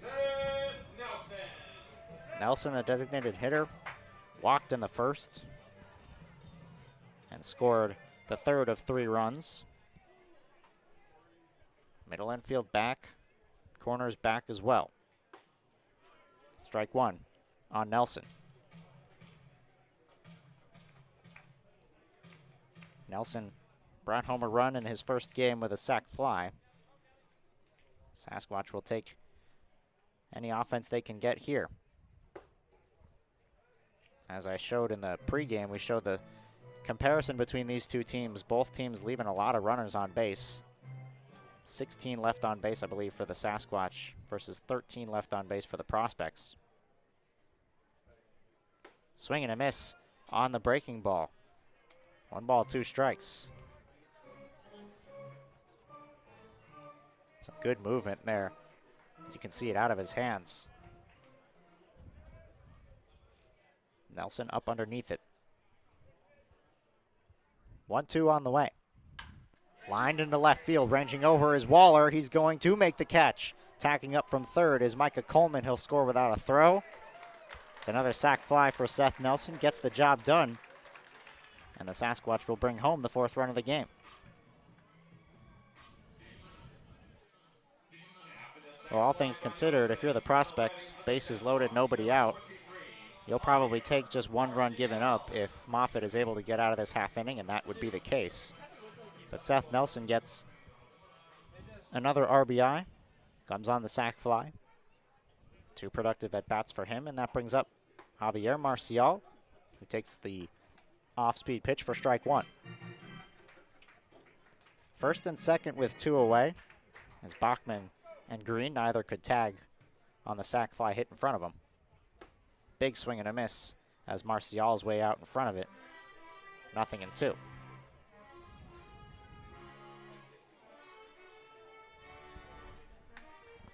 Seth Nelson. Nelson, the designated hitter, walked in the first and scored the third of 3 runs. Middle infield back, corners back as well. Strike 1 on Nelson. Nelson brought home a run in his first game with a sac fly. Sasquatch will take any offense they can get here. As I showed in the pregame, we showed the comparison between these two teams. Both teams leaving a lot of runners on base. 16 left on base, I believe, for the Sasquatch versus 13 left on base for the Prospects. Swing and a miss on the breaking ball. 1 ball, 2 strikes. Some good movement there. You can see it out of his hands. Nelson up underneath it. 1-2 on the way. Lined into left field, ranging over is Waller. He's going to make the catch. Tacking up from third is Micah Coleman. He'll score without a throw. It's another sac fly for Seth Nelson. Gets the job done. And the Sasquatch will bring home the 4th run of the game. Well, all things considered, if you're the Prospects, bases loaded, nobody out, you'll probably take just 1 run given up if Moffitt is able to get out of this half inning, and that would be the case. But Seth Nelson gets another RBI, comes on the sac fly. 2 productive at-bats for him, and that brings up Javier Marcial, who takes the off-speed pitch for strike 1. First and second with 2 away, as Bachman and Green neither could tag on the sac fly hit in front of him. Big swing and a miss as Marcial's way out in front of it. 0-2.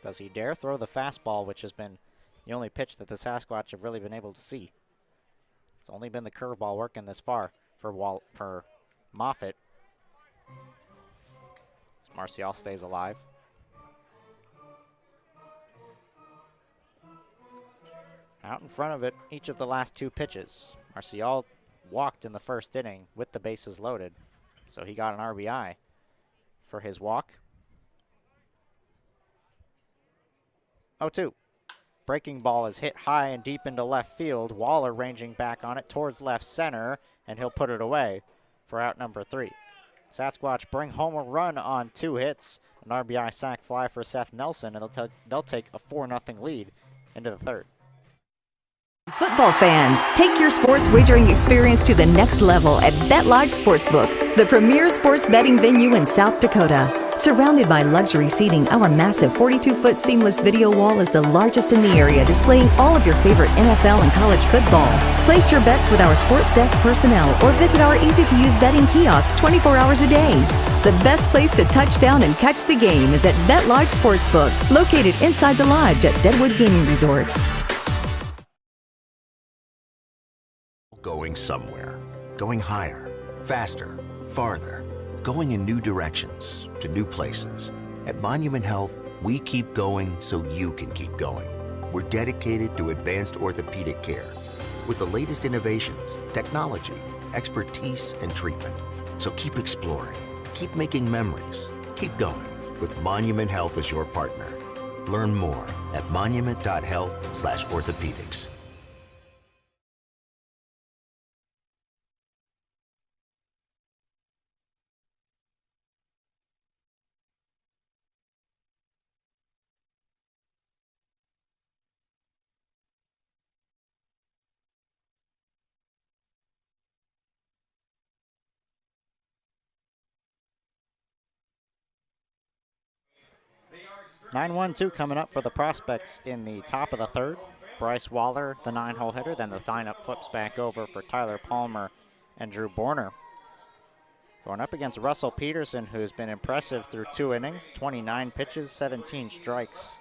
Does he dare throw the fastball, which has been the only pitch that the Sasquatch have really been able to see? It's only been the curveball working this far for Moffitt. As Marcial stays alive. Out in front of it, each of the last 2 pitches. Marcial walked in the first inning with the bases loaded, so he got an RBI for his walk. 0-2. Breaking ball is hit high and deep into left field. Waller ranging back on it towards left center, and he'll put it away for out number 3. Sasquatch bring home a run on 2 hits, an RBI sac fly for Seth Nelson, and they'll take a 4-0 lead into the 3rd. Football fans, take your sports wagering experience to the next level at BetLodge Sportsbook, the premier sports betting venue in South Dakota. Surrounded by luxury seating, our massive 42-foot seamless video wall is the largest in the area, displaying all of your favorite NFL and college football. Place your bets with our sports desk personnel or visit our easy-to-use betting kiosk 24 hours a day. The best place to touch down and catch the game is at BetLodge Sportsbook, located inside the lodge at Deadwood Gaming Resort. Going somewhere, going higher, faster, farther, going in new directions, to new places. At Monument Health, we keep going so you can keep going. We're dedicated to advanced orthopedic care with the latest innovations, technology, expertise, and treatment. So keep exploring, keep making memories, keep going with Monument Health as your partner. Learn more at monument.health/orthopedics. 9-1-2 coming up for the Prospects in the top of the third. Bryce Waller, the 9-hole hitter. Then the lineup flips back over for Tyler Palmer and Drew Borner. Going up against Russell Peterson, who's been impressive through 2 innings, 29 pitches, 17 strikes,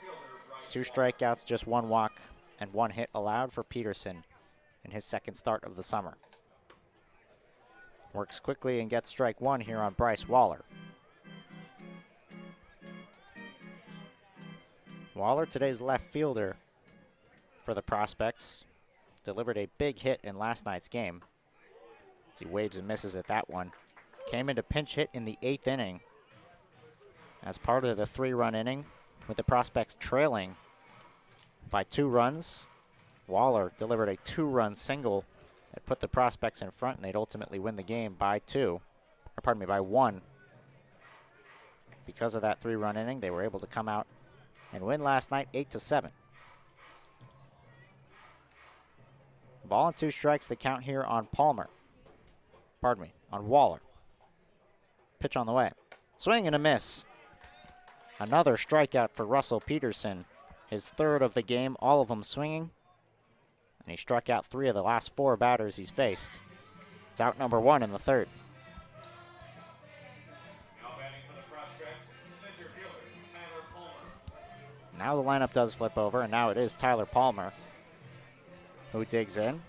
2 strikeouts, just 1 walk, and 1 hit allowed for Peterson in his second start of the summer. Works quickly and gets strike 1 here on Bryce Waller. Waller, today's left fielder for the Prospects, delivered a big hit in last night's game. As he waves and misses at that one. Came into pinch hit in the 8th inning as part of the 3-run inning with the Prospects trailing by 2 runs. Waller delivered a 2-run single that put the Prospects in front, and they'd ultimately win the game by 1. Because of that 3-run inning, they were able to come out and win last night 8-7. Ball and 2 strikes, the count here on on Waller. Pitch on the way. Swing and a miss. Another strikeout for Russell Peterson. His 3rd of the game, all of them swinging. And he struck out 3 of the last 4 batters he's faced. It's out number 1 in the 3rd. Now the lineup does flip over, and now it is Tyler Palmer who digs in.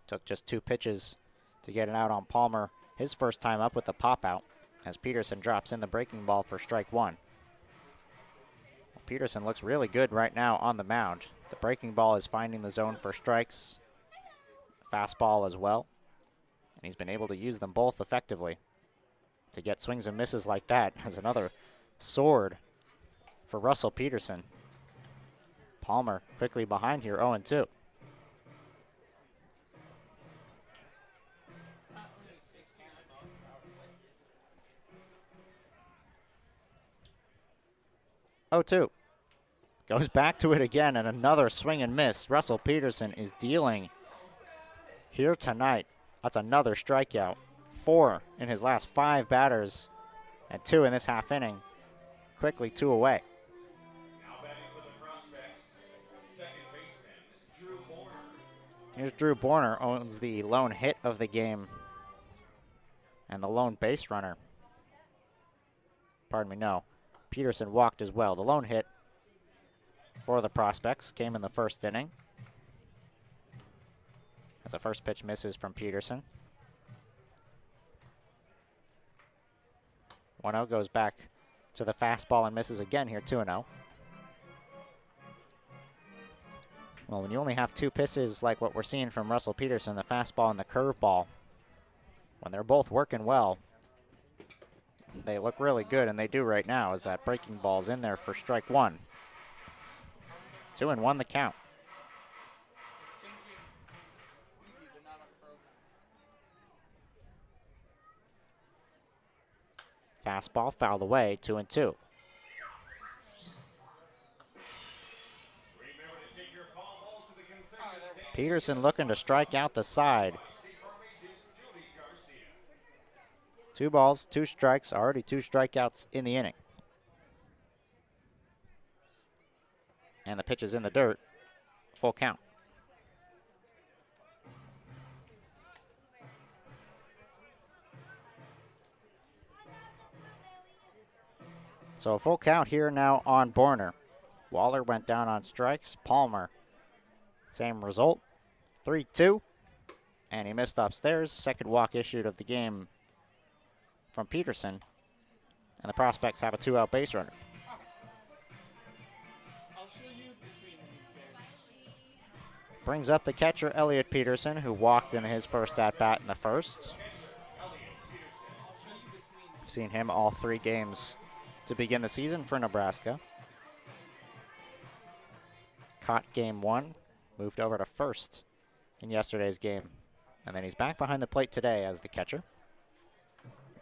Took just 2 pitches to get it out on Palmer. His first time up with the pop out as Peterson drops in the breaking ball for strike 1. Peterson looks really good right now on the mound. The breaking ball is finding the zone for strikes. Fastball as well. And he's been able to use them both effectively to get swings and misses like that as another sword for Russell Peterson. Palmer quickly behind here, 0-2. Goes back to it again, and another swing and miss. Russell Peterson is dealing here tonight. That's another strikeout. 4 in his last 5 batters, and 2 in this half inning. Quickly 2 away. Here's Drew Borner, owns the lone hit of the game and the lone base runner. No. Peterson walked as well. The lone hit for the Prospects came in the 1st inning as the first pitch misses from Peterson. 1-0 goes back to the fastball and misses again here, 2-0. Well, when you only have 2 pitches like what we're seeing from Russell Peterson, the fastball and the curveball, when they're both working well, they look really good, and they do right now as that breaking ball's in there for strike 1. 2-1 the count. Fastball fouled away, 2-2. Peterson looking to strike out the side. 2 balls, 2 strikes, already 2 strikeouts in the inning. And the pitch is in the dirt, full count. So a full count here now on Borner. Waller went down on strikes. Palmer, same result, 3-2. And he missed upstairs. Second walk issued of the game from Peterson. And the Prospects have a 2-out base runner. Brings up the catcher, Elliot Peterson, who walked in his first at-bat in the 1st. We've seen him all 3 games to begin the season for Nebraska. Caught game 1, moved over to 1st in yesterday's game. And then he's back behind the plate today as the catcher.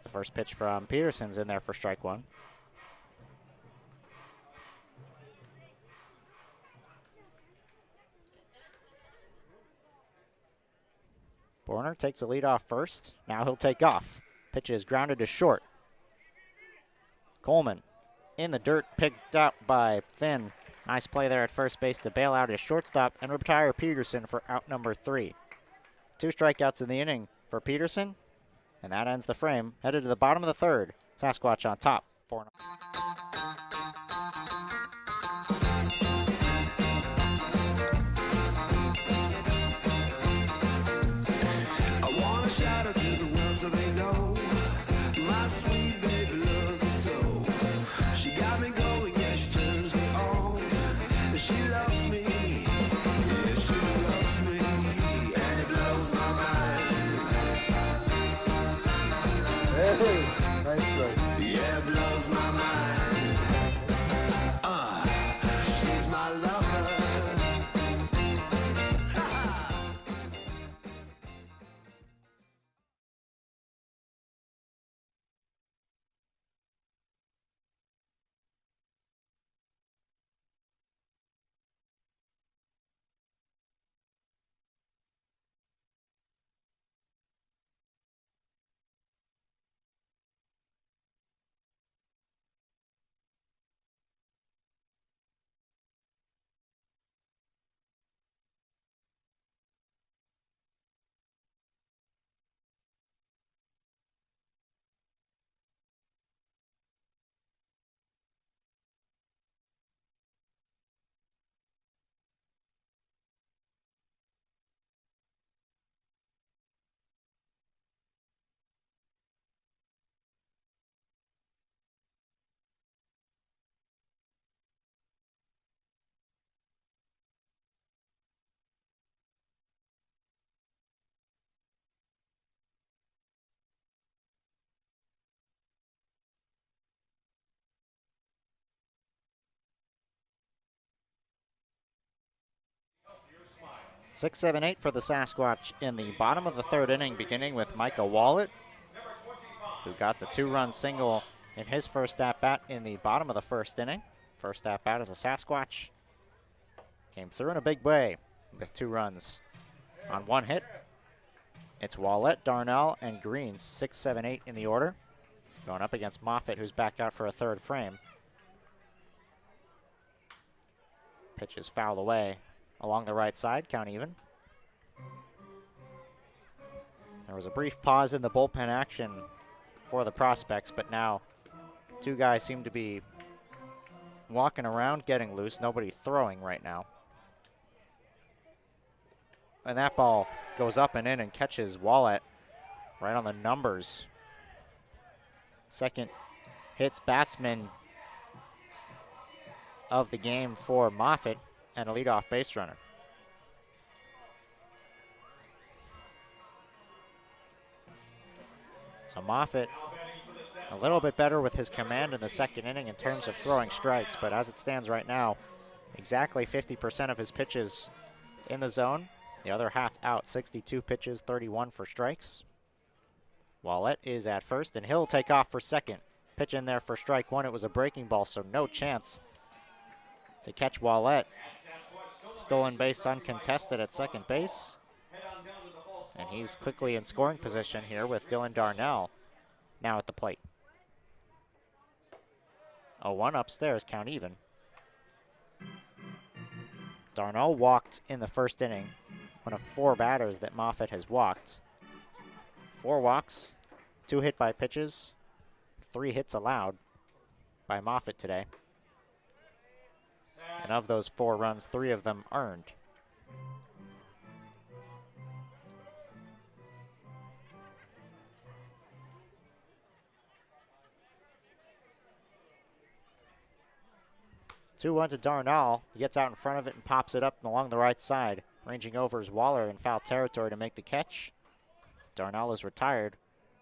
The first pitch from Peterson's in there for strike 1. Borner takes the lead off first. Now he'll take off. Pitch is grounded to short. Coleman in the dirt, picked up by Finn. Nice play there at first base to bail out his shortstop and retire Peterson for out number 3. 2 strikeouts in the inning for Peterson, and that ends the frame. Headed to the bottom of the 3rd. Sasquatch on top. 4-0. I want to shout out to the world so they know my sweet baby loves me so. She got me going, yeah, she turns me on. She loves me, yeah, she loves me, and it blows my mind. Hey, nice try. Yeah, it blows my mind. She's my lover. 6-7-8 for the Sasquatch in the bottom of the 3rd inning, beginning with Micah Wallet, who got the 2-run single in his first at-bat in the bottom of the 1st inning. First at-bat as a Sasquatch. Came through in a big way with 2 runs on 1 hit. It's Wallet, Darnell, and Green, 6-7-8 in the order. Going up against Moffitt, who's back out for a 3rd frame. Pitch is fouled away along the right side, count even. There was a brief pause in the bullpen action for the prospects, but now 2 guys seem to be walking around, getting loose. Nobody throwing right now. And that ball goes up and in and catches Wallet right on the numbers. Second hits batsman of the game for Moffitt, and a leadoff base runner. So Moffitt a little bit better with his command in the 2nd inning in terms of throwing strikes, but as it stands right now, exactly 50% of his pitches in the zone, the other half out, 62 pitches, 31 for strikes. Wallet is at first, and he'll take off for second. Pitch in there for strike 1. It was a breaking ball, so no chance to catch Wallet. Stolen base uncontested at second base. And he's quickly in scoring position here with Dylan Darnell now at the plate. 0-1 upstairs, count even. Darnell walked in the 1st inning, one of 4 batters that Moffitt has walked. 4 walks, 2 hit by pitches, 3 hits allowed by Moffitt today. And of those 4 runs, 3 of them earned. Two one to Darnell. He gets out in front of it and pops it up along the right side. Ranging over is Waller in foul territory to make the catch. Darnell is retired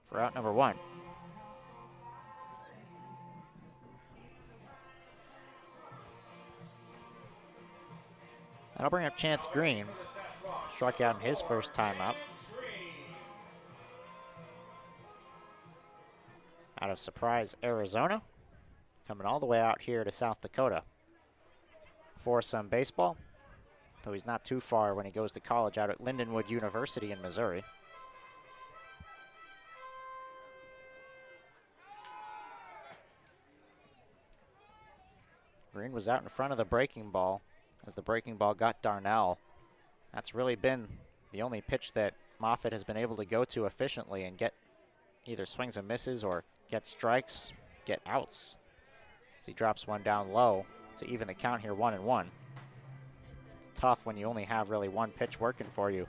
for out number 1. That'll bring up Chance Green. Struck out in his first time up. Out of Surprise, Arizona. Coming all the way out here to South Dakota for some baseball. Though he's not too far when he goes to college out at Lindenwood University in Missouri. Green was out in front of the breaking ball as the breaking ball got Darnell. That's really been the only pitch that Moffitt has been able to go to efficiently and get either swings and misses or get strikes, get outs. As he drops one down low to even the count here, 1-1. It's tough when you only have really one pitch working for you.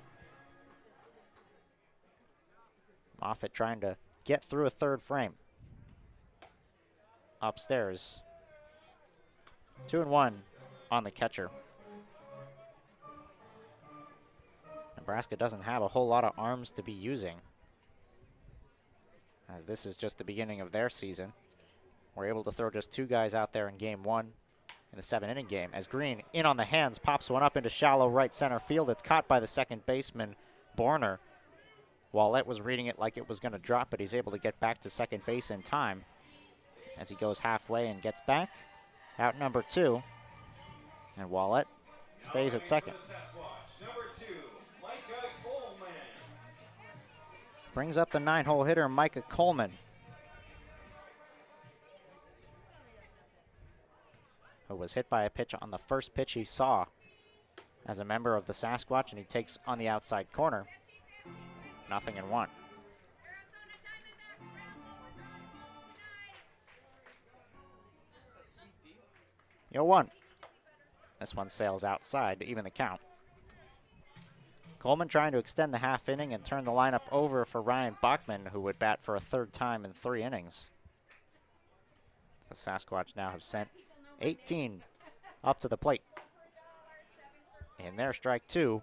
Moffitt trying to get through a third frame. Upstairs. 2-1 on the catcher. Nebraska doesn't have a whole lot of arms to be using, as this is just the beginning of their season. We're able to throw just 2 guys out there in game 1 in the 7-inning game, as Green in on the hands, pops one up into shallow right center field. It's caught by the second baseman, Borner. Wallett was reading it like it was going to drop, but he's able to get back to second base in time as he goes halfway and gets back. Out number 2, and Wallett stays at second. Brings up the 9-hole hitter, Micah Coleman, who was hit by a pitch on the first pitch he saw as a member of the Sasquatch, and he takes on the outside corner. 0-1. Yo, 1. This one sails outside to even the count. Coleman trying to extend the half inning and turn the lineup over for Ryan Bachman, who would bat for a 3rd time in 3 innings. The Sasquatch now have sent 18 up to the plate. In their strike 2,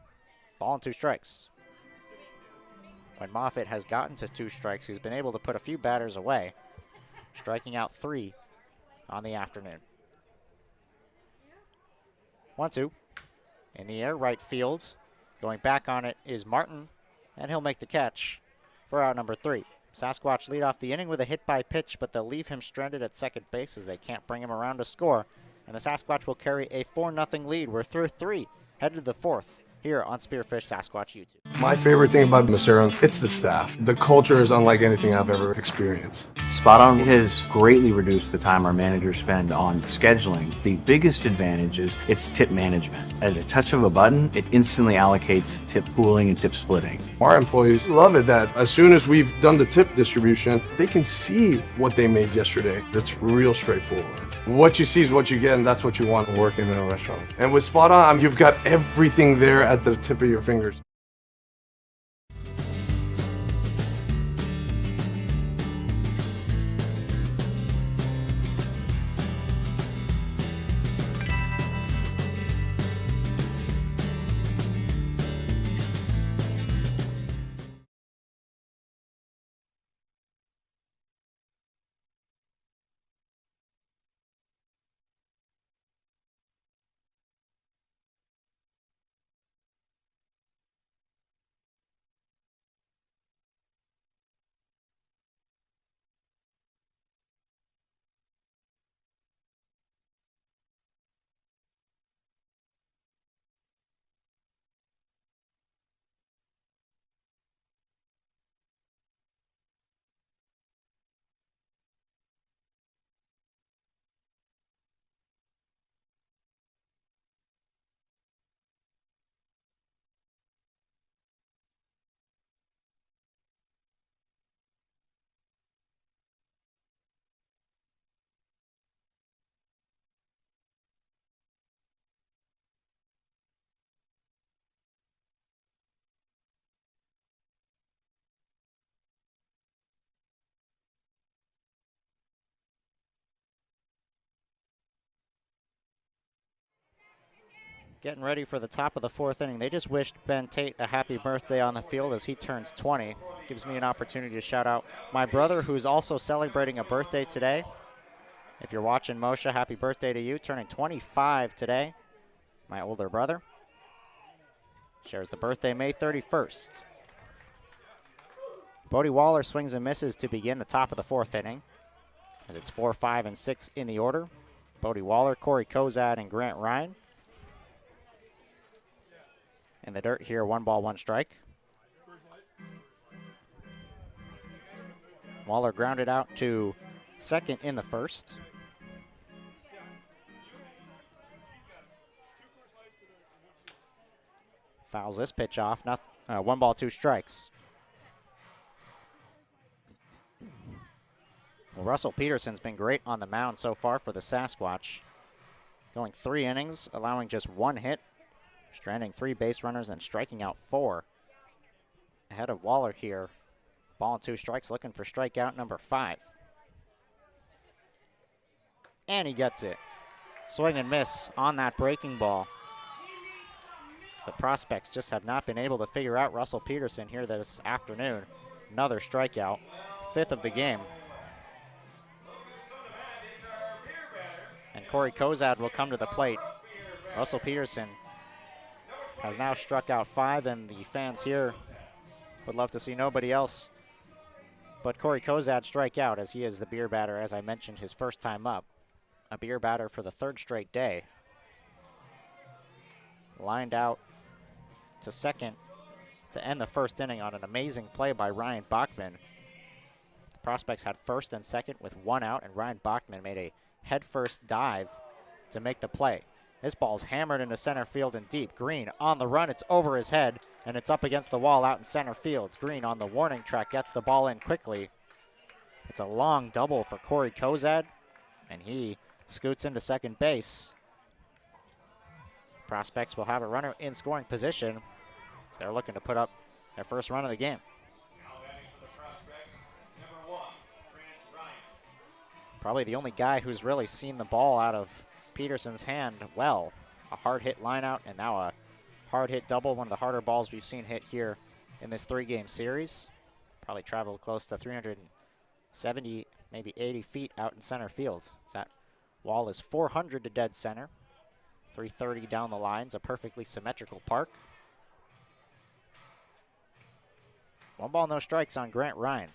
ball and 2 strikes. When Moffitt has gotten to 2 strikes, he's been able to put a few batters away, striking out 3 on the afternoon. 1-2. In the air, right field. Going back on it is Martin, and he'll make the catch for out number 3. Sasquatch lead off the inning with a hit by pitch, but they'll leave him stranded at second base as they can't bring him around to score. And the Sasquatch will carry a 4-0 lead. We're through 3, headed to the 4th here on Spearfish Sasquatch YouTube. My favorite thing about Macero's, it's the staff. The culture is unlike anything I've ever experienced. Spot On has greatly reduced the time our managers spend on scheduling. The biggest advantage is its tip management. At a touch of a button, it instantly allocates tip pooling and tip splitting. Our employees love it that as soon as we've done the tip distribution, they can see what they made yesterday. It's real straightforward. What you see is what you get, and that's what you want working in a restaurant. And with Spot On, you've got everything there at the tip of your fingers. Getting ready for the top of the 4th inning. They just wished Ben Tate a happy birthday on the field as he turns 20. Gives me an opportunity to shout out my brother, who's also celebrating a birthday today. If you're watching, Moshe, happy birthday to you. Turning 25 today. My older brother shares the birthday May 31st. Bodie Waller swings and misses to begin the top of the 4th inning, as it's 4, 5, and 6 in the order. Bodie Waller, Corey Kozad, and Grant Ryan. In the dirt here, 1 ball, 1 strike. Waller grounded out to second in the 1st. Fouls this pitch off. 1 ball, 2 strikes. Well, Russell Peterson's been great on the mound so far for the Sasquatch. Going 3 innings, allowing just 1 hit, stranding 3 base runners and striking out 4. Ahead of Waller here. Ball and 2 strikes, looking for strikeout number 5. And he gets it. Swing and miss on that breaking ball. The prospects just have not been able to figure out Russell Peterson here this afternoon. Another strikeout, 5th of the game. And Corey Kozad will come to the plate. Russell Peterson has now struck out 5, and the fans here would love to see nobody else but Corey Kozad strike out, as he is the beer batter, as I mentioned, his first time up. A beer batter for the 3rd straight day. Lined out to second to end the 1st inning on an amazing play by Ryan Bachman. The prospects had 1st and 2nd with 1 out, and Ryan Bachman made a head-first dive to make the play. This ball's hammered into center field and deep. Green on the run. It's over his head, and it's up against the wall out in center field. Green on the warning track gets the ball in quickly. It's a long double for Corey Kozad, and he scoots into second base. Prospects will have a runner in scoring position, so they're looking to put up their first run of the game. Probably the only guy who's really seen the ball out of Peterson's hand well. A hard hit line out, and now a hard hit double, one of the harder balls we've seen hit here in this 3-game series. Probably traveled close to 370, maybe 80 feet out in center field. That wall is 400 to dead center. 330 down the lines, a perfectly symmetrical park. 1 ball, no strikes on Grant Ryan.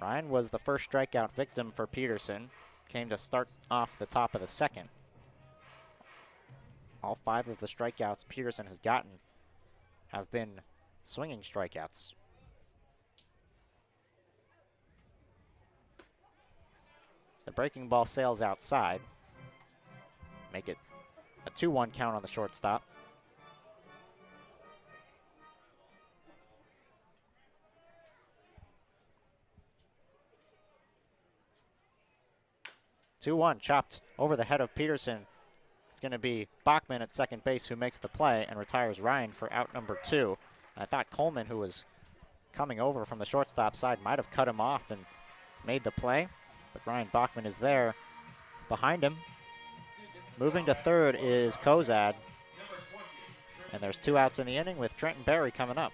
Ryan was the first strikeout victim for Peterson. Came to start off the top of the 2nd. All 5 of the strikeouts Peterson has gotten have been swinging strikeouts. The breaking ball sails outside. Make it a 2-1 count on the shortstop. Two-1 chopped over the head of Peterson. It's going to be Bachman at second base who makes the play and retires Ryan for out number 2. I thought Coleman, who was coming over from the shortstop side, might have cut him off and made the play, but Ryan Bachman is there behind him. Moving to third is Kozad, and there's 2 outs in the inning with Trenton Berry coming up.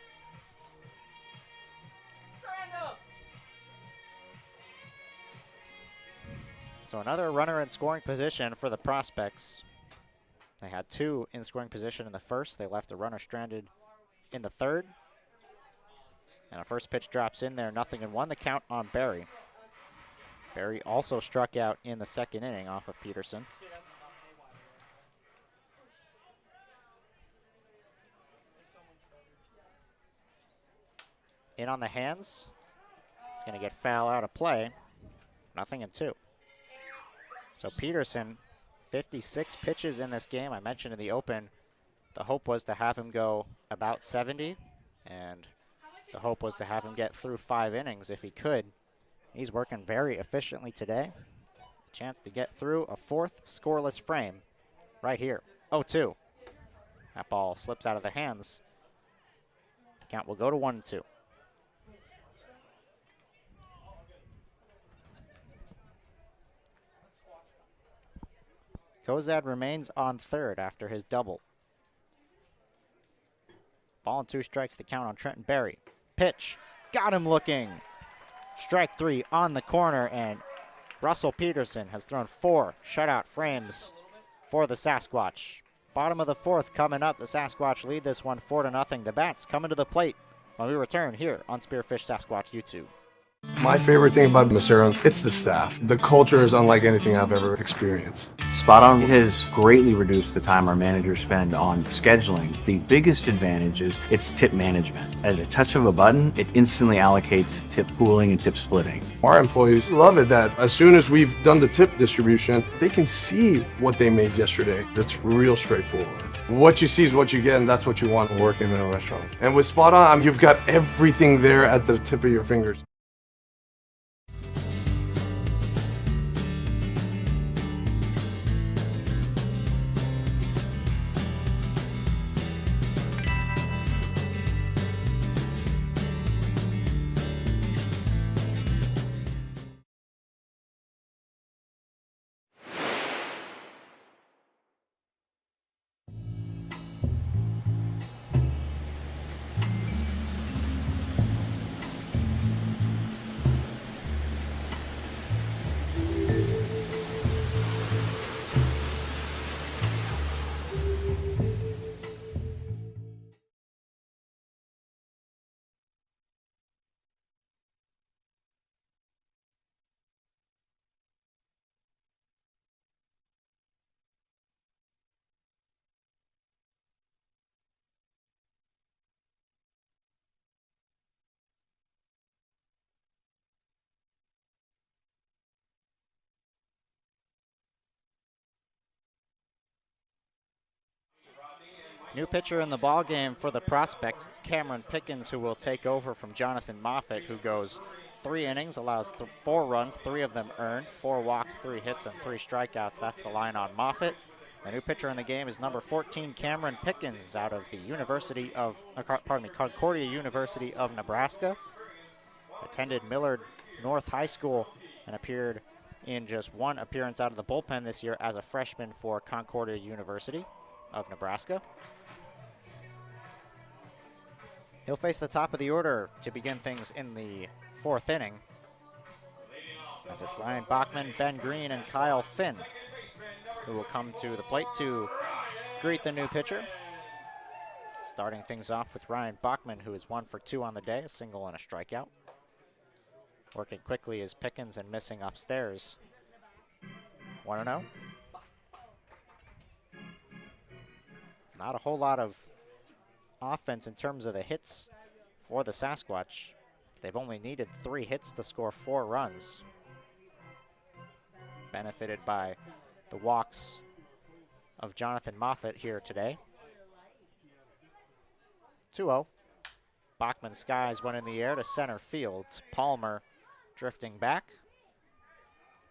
So another runner in scoring position for the prospects. They had 2 in scoring position in the 1st. They left a runner stranded in the 3rd. And a first pitch drops in there, 0-1 the count on Berry. Berry also struck out in the 2nd inning off of Peterson. In on the hands. It's going to get foul out of play. 0-2. So Peterson, 56 pitches in this game. I mentioned in the open, the hope was to have him go about 70, and the hope was to have him get through 5 innings if he could. He's working very efficiently today. A chance to get through a 4th scoreless frame right here. 0-2. That ball slips out of the hands. Count will go to 1-2. Kozad remains on third after his double. Ball and 2 strikes to count on Trenton Berry. Pitch, got him looking. Strike 3 on the corner, and Russell Peterson has thrown 4 shutout frames for the Sasquatch. Bottom of the 4th coming up. The Sasquatch lead this one 4-0. The Bats coming to the plate when we return here on Spearfish Sasquatch YouTube. My favorite thing about Macero's, it's the staff. The culture is unlike anything I've ever experienced. Spot On has greatly reduced the time our managers spend on scheduling. The biggest advantage is its tip management. At a touch of a button, it instantly allocates tip pooling and tip splitting. Our employees love it that as soon as we've done the tip distribution, they can see what they made yesterday. It's real straightforward. What you see is what you get, and that's what you want working in a restaurant. And with Spot On, you've got everything there at the tip of your fingers. New pitcher in the ball game for the Prospects. It's Cameron Pickens, who will take over from Jonathan Moffett, who goes 3 innings, allows 4 runs, 3 of them earned, 4 walks, 3 hits, and 3 strikeouts. That's the line on Moffett. The new pitcher in the game is number 14, Cameron Pickens, out of the Concordia University of Nebraska. Attended Millard North High School and appeared in just 1 appearance out of the bullpen this year as a freshman for Concordia University of Nebraska. He'll face the top of the order to begin things in the 4th inning, as it's Ryan Bachman, Ben Green, and Kyle Finn who will come to the plate to greet the new pitcher. Starting things off with Ryan Bachman, who is 1 for 2 on the day, a single and a strikeout. Working quickly is Pickens and missing upstairs. 1-0. Not a whole lot of offense in terms of the hits for the Sasquatch. They've only needed 3 hits to score 4 runs. Benefited by the walks of Jonathan Moffett here today. 2-0. Bachman skies one in the air to center field. Palmer drifting back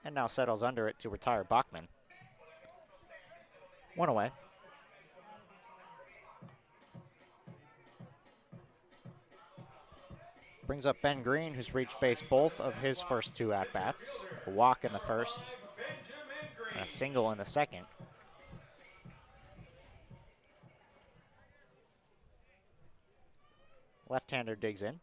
and now settles under it to retire Bachman. 1 away. Brings up Ben Green, who's reached base both of his first 2 at-bats. A walk in the first and a single in the second. Left-hander digs in.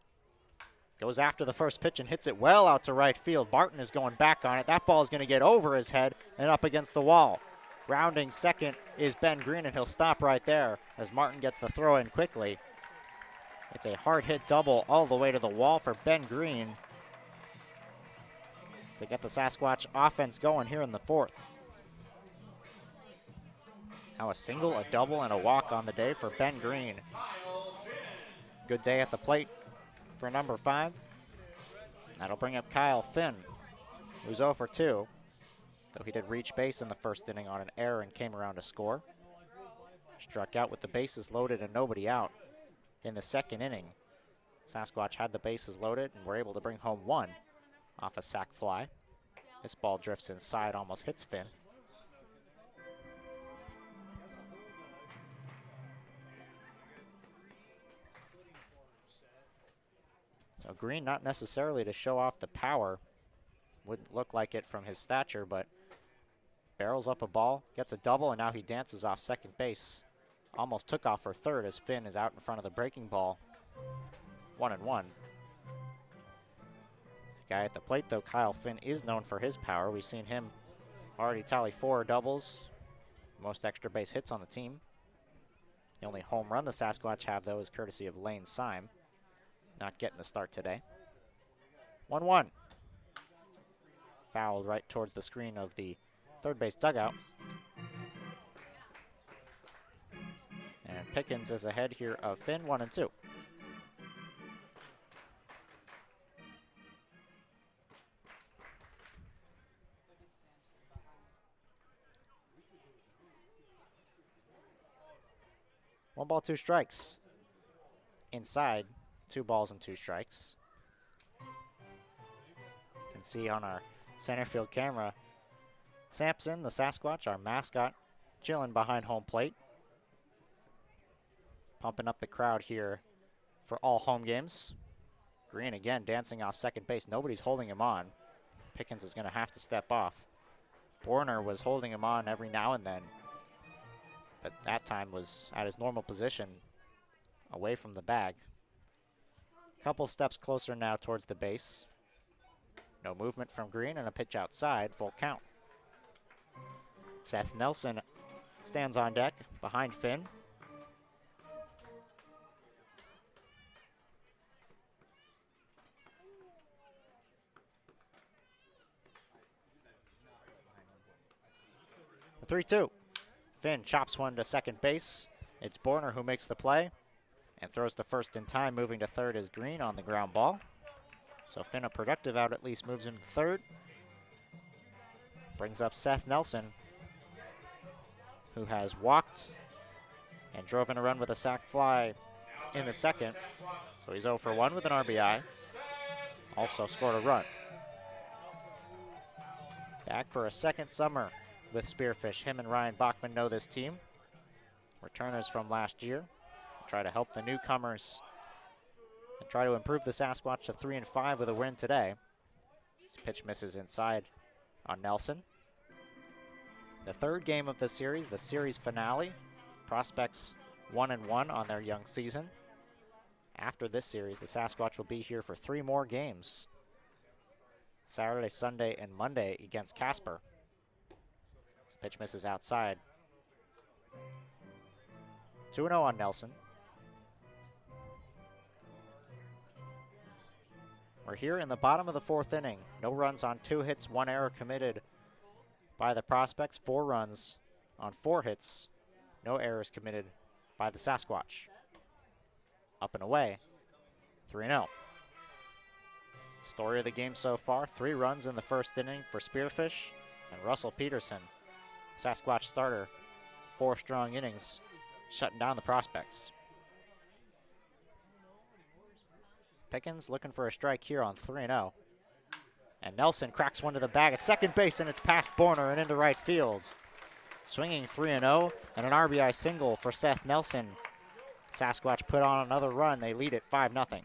Goes after the first pitch and hits it well out to right field. Barton is going back on it. That ball is going to get over his head and up against the wall. Rounding second is Ben Green, and he'll stop right there as Martin gets the throw in quickly. It's a hard hit double all the way to the wall for Ben Green to get the Sasquatch offense going here in the 4th. Now a single, a double, and a walk on the day for Ben Green. Good day at the plate for number 5. That'll bring up Kyle Finn, who's 0 for 2, though he did reach base in the 1st inning on an error and came around to score. Struck out with the bases loaded and nobody out. In the 2nd inning, Sasquatch had the bases loaded and were able to bring home 1 off a sac fly. This ball drifts inside, almost hits Finn. So Green, not necessarily to show off the power, wouldn't look like it from his stature, but barrels up a ball, gets a double, and now he dances off second base. Almost took off for third as Finn is out in front of the breaking ball. 1-1. Guy at the plate, though, Kyle Finn, is known for his power. We've seen him already tally 4 doubles, most extra base hits on the team. The only home run the Sasquatch have, though, is courtesy of Lane Syme, not getting the start today. 1-1. Fouled right towards the screen of the third base dugout. And Pickens is ahead here of Finn, 1-2. One ball, two strikes. Inside, 2 balls and 2 strikes. You can see on our center field camera, Sampson, the Sasquatch, our mascot, chilling behind home plate. Pumping up the crowd here for all home games. Green again dancing off second base. Nobody's holding him on. Pickens is going to have to step off. Borner was holding him on every now and then, but that time was at his normal position, away from the bag. Couple steps closer now towards the base. No movement from Green and a pitch outside, full count. Seth Nelson stands on deck behind Finn. The 3-2. Finn chops one to second base. It's Borner who makes the play and throws to first in time. Moving to third is Green on the ground ball. So Finn, a productive out, at least moves him to third. Brings up Seth Nelson, who has walked and drove in a run with a sac fly in the second. So he's 0 for 1 with an RBI. Also scored a run. Back for a second summer with Spearfish. Him and Ryan Bachman know this team. Returners from last year. Try to help the newcomers and try to improve the Sasquatch to 3-5 with a win today. This pitch misses inside on Nelson. The third game of the series finale. Prospects 1-1 on their young season. After this series, the Sasquatch will be here for 3 more games. Saturday, Sunday, and Monday against Casper. This pitch misses outside. 2-0 on Nelson. We're here in the bottom of the 4th inning. No runs on 2 hits, 1 error committed by the Prospects. 4 runs on 4 hits. No errors committed by the Sasquatch. Up and away, 3-0. Story of the game so far, 3 runs in the 1st inning for Spearfish and Russell Peterson, Sasquatch starter, 4 strong innings, shutting down the Prospects. Pickens looking for a strike here on 3-0. And Nelson cracks one to the bag at second base, and it's past Borner and into right field. Swinging 3-0 and an RBI single for Seth Nelson. Sasquatch put on another run. They lead it 5-0.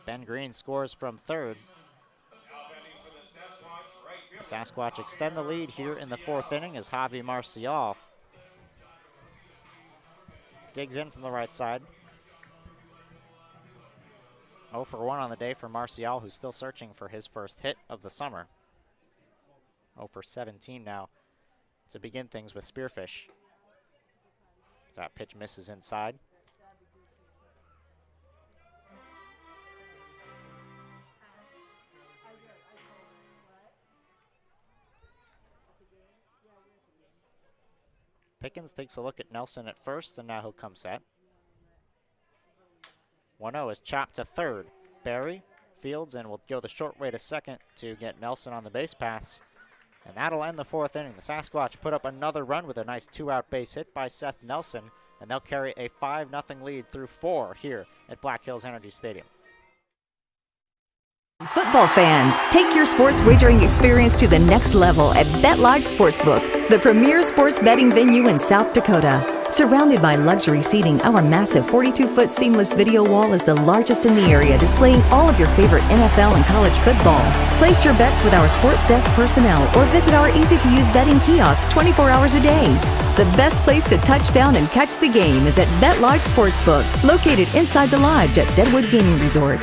Ben Green scores from third. The Sasquatch extend the lead here in the 4th inning as Javi Marcial digs in from the right side. 0 for 1 on the day for Marcial, who's still searching for his first hit of the summer. 0 for 17 now to begin things with Spearfish. That pitch misses inside. Pickens takes a look at Nelson at first, and now he'll come set. 1-0 is chopped to third. Barry fields and will go the short way to second to get Nelson on the base pass. And that'll end the 4th inning. The Sasquatch put up another run with a nice 2-out base hit by Seth Nelson, and they'll carry a 5-0 lead through 4 here at Black Hills Energy Stadium. Football fans, take your sports wagering experience to the next level at BetLodge Sportsbook, the premier sports betting venue in South Dakota. Surrounded by luxury seating, our massive 42-foot seamless video wall is the largest in the area, displaying all of your favorite NFL and college football. Place your bets with our sports desk personnel or visit our easy-to-use betting kiosk 24 hours a day. The best place to touch down and catch the game is at BetLodge Sportsbook, located inside the lodge at Deadwood Gaming Resort.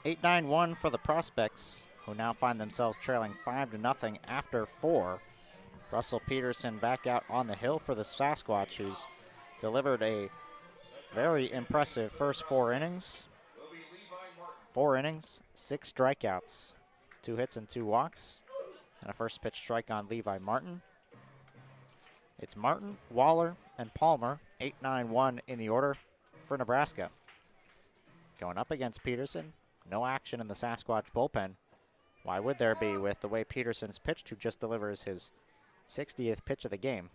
8-9-1 for the Prospects, who now find themselves trailing 5-0 after 4. Russell Peterson back out on the hill for the Sasquatch, who's delivered a very impressive first 4 innings. 4 innings, 6 strikeouts, 2 hits and 2 walks, and a first pitch strike on Levi Martin. It's Martin, Waller, and Palmer, 8-9-1 in the order for Nebraska. Going up against Peterson, no action in the Sasquatch bullpen. Why would there be with the way Peterson's pitched, who just delivers his 60th pitch of the game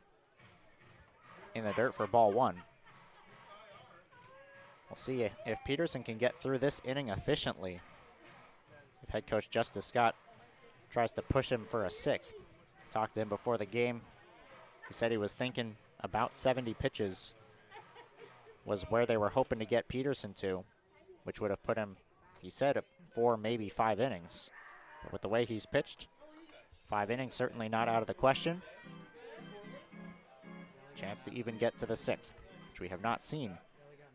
in the dirt for ball 1. We'll see if Peterson can get through this inning efficiently. If head coach Justice Scott tries to push him for a 6th. Talked to him before the game. He said he was thinking about 70 pitches was where they were hoping to get Peterson to, which would have put him, he said, 4, maybe 5 innings. But with the way he's pitched, 5 innings certainly not out of the question. Chance to even get to the 6th, which we have not seen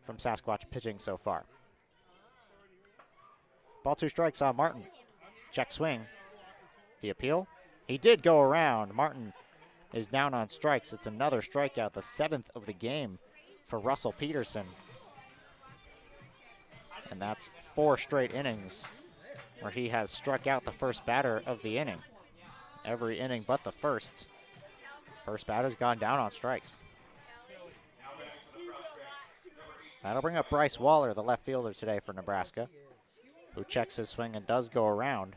from Sasquatch pitching so far. Ball 2 strikes on Martin. Check swing. The appeal. He did go around. Martin is down on strikes. It's another strikeout, the 7th of the game for Russell Peterson. And that's 4 straight innings where he has struck out the first batter of the inning. Every inning but the first. First batter's gone down on strikes. That'll bring up Bryce Waller, the left fielder today for Nebraska, who checks his swing and does go around.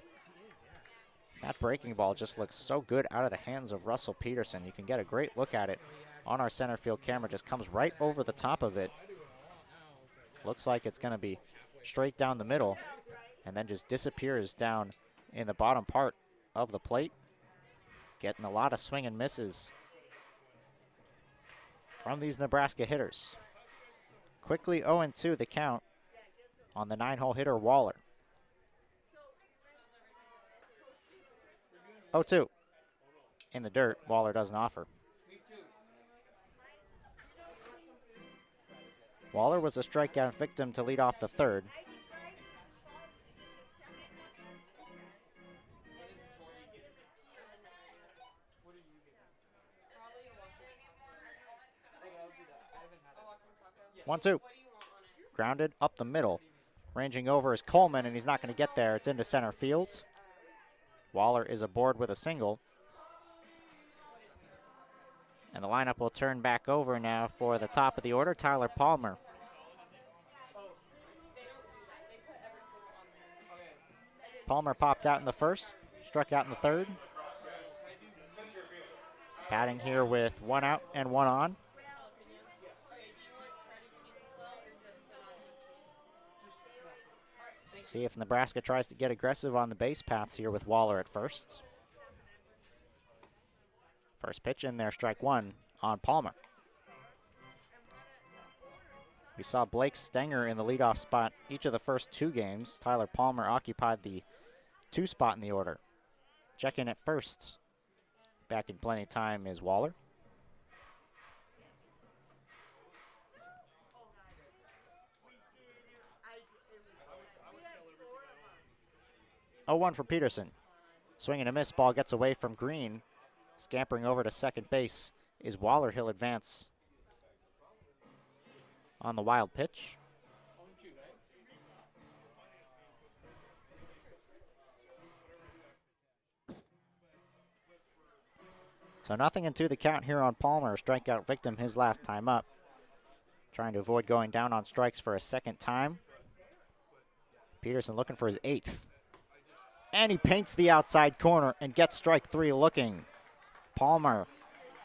That breaking ball just looks so good out of the hands of Russell Peterson. You can get a great look at it on our center field camera. Just comes right over the top of it. Looks like it's going to be straight down the middle and then just disappears down in the bottom part of the plate. Getting a lot of swing and misses from these Nebraska hitters. Quickly 0-2 the count on the 9-hole hitter Waller. 0-2 in the dirt. Waller doesn't offer. Waller was a strikeout victim to lead off the 3rd. One, 2. Grounded up the middle. Ranging over is Coleman, and he's not going to get there. It's into center field. Waller is aboard with a single. And the lineup will turn back over now for the top of the order, Tyler Palmer. Palmer popped out in the 1st, struck out in the 3rd. Batting here with 1 out and 1 on. See if Nebraska tries to get aggressive on the base paths here with Waller at first. First pitch in there, strike 1 on Palmer. We saw Blake Stenger in the leadoff spot each of the first 2 games. Tyler Palmer occupied the 2 spot in the order. Checking at first, back in plenty of time, is Waller. Oh, 1 for Peterson. Swing and a miss, ball gets away from Green. Scampering over to second base is Waller. He'll advance on the wild pitch. So 0-2 the count here on Palmer. Strikeout victim his last time up. Trying to avoid going down on strikes for a 2nd time. Peterson looking for his 8th. And he paints the outside corner and gets strike 3 looking. Palmer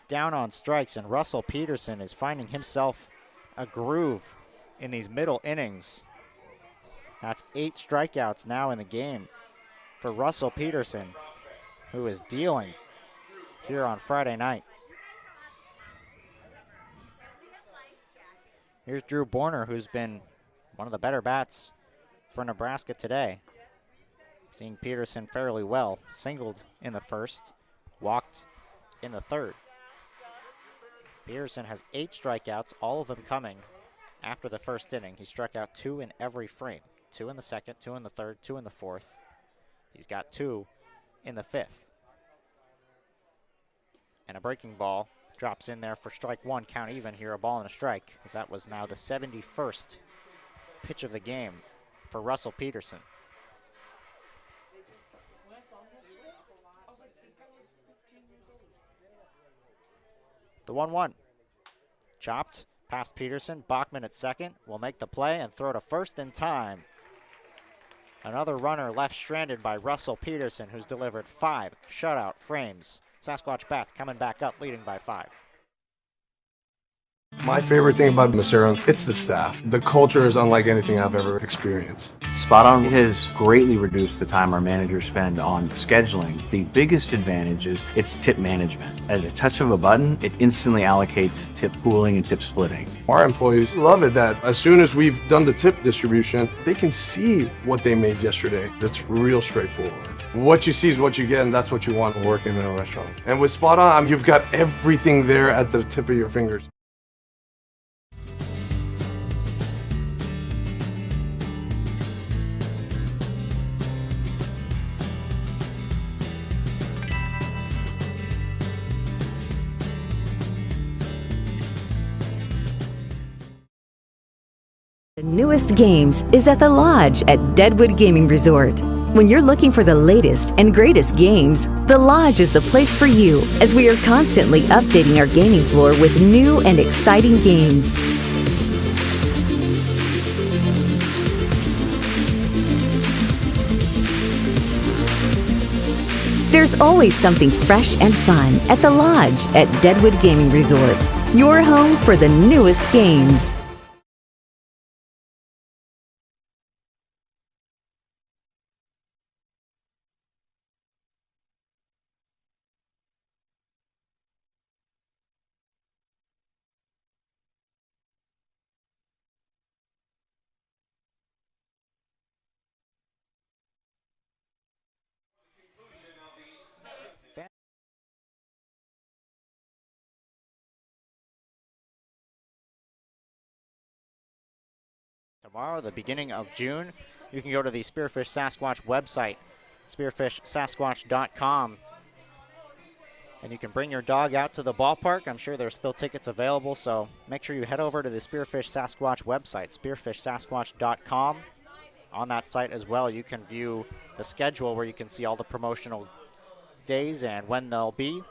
down on strikes, and Russell Peterson is finding himself a groove in these middle innings. That's 8 strikeouts now in the game for Russell Peterson, who is dealing here on Friday night. Here's Drew Borner, who's been one of the better bats for Nebraska today. Seeing Peterson fairly well. Singled in the 1st, walked in the 3rd. Peterson has 8 strikeouts, all of them coming after the 1st inning. He struck out 2 in every frame. 2 in the second, 2 in the third, 2 in the fourth. He's got 2 in the fifth. And a breaking ball drops in there for strike 1, count even here, a ball and a strike, as that was now the 71st pitch of the game for Russell Peterson. The 1-1. Chopped past Peterson. Bachman at second will make the play and throw to first in time. Another runner left stranded by Russell Peterson, who's delivered 5 shutout frames. Sasquatch bats coming back up, leading by 5. My favorite thing about Macero's, it's the staff. The culture is unlike anything I've ever experienced. Spot On has greatly reduced the time our managers spend on scheduling. The biggest advantage is its tip management. At a touch of a button, it instantly allocates tip pooling and tip splitting. Our employees love it that as soon as we've done the tip distribution, they can see what they made yesterday. It's real straightforward. What you see is what you get, and that's what you want working in a restaurant. And with Spot On, you've got everything there at the tip of your fingers. The newest games is at the Lodge at Deadwood Gaming Resort. When you're looking for the latest and greatest games, the Lodge is the place for you, as we are constantly updating our gaming floor with new and exciting games. There's always something fresh and fun at the Lodge at Deadwood Gaming Resort, your home for the newest games. Tomorrow, the beginning of June, you can go to the Spearfish Sasquatch website, spearfishsasquatch.com, and you can bring your dog out to the ballpark. I'm sure there's still tickets available, so make sure you head over to the Spearfish Sasquatch website, spearfishsasquatch.com. On that site as well, you can view the schedule where you can see all the promotional days and when they'll be,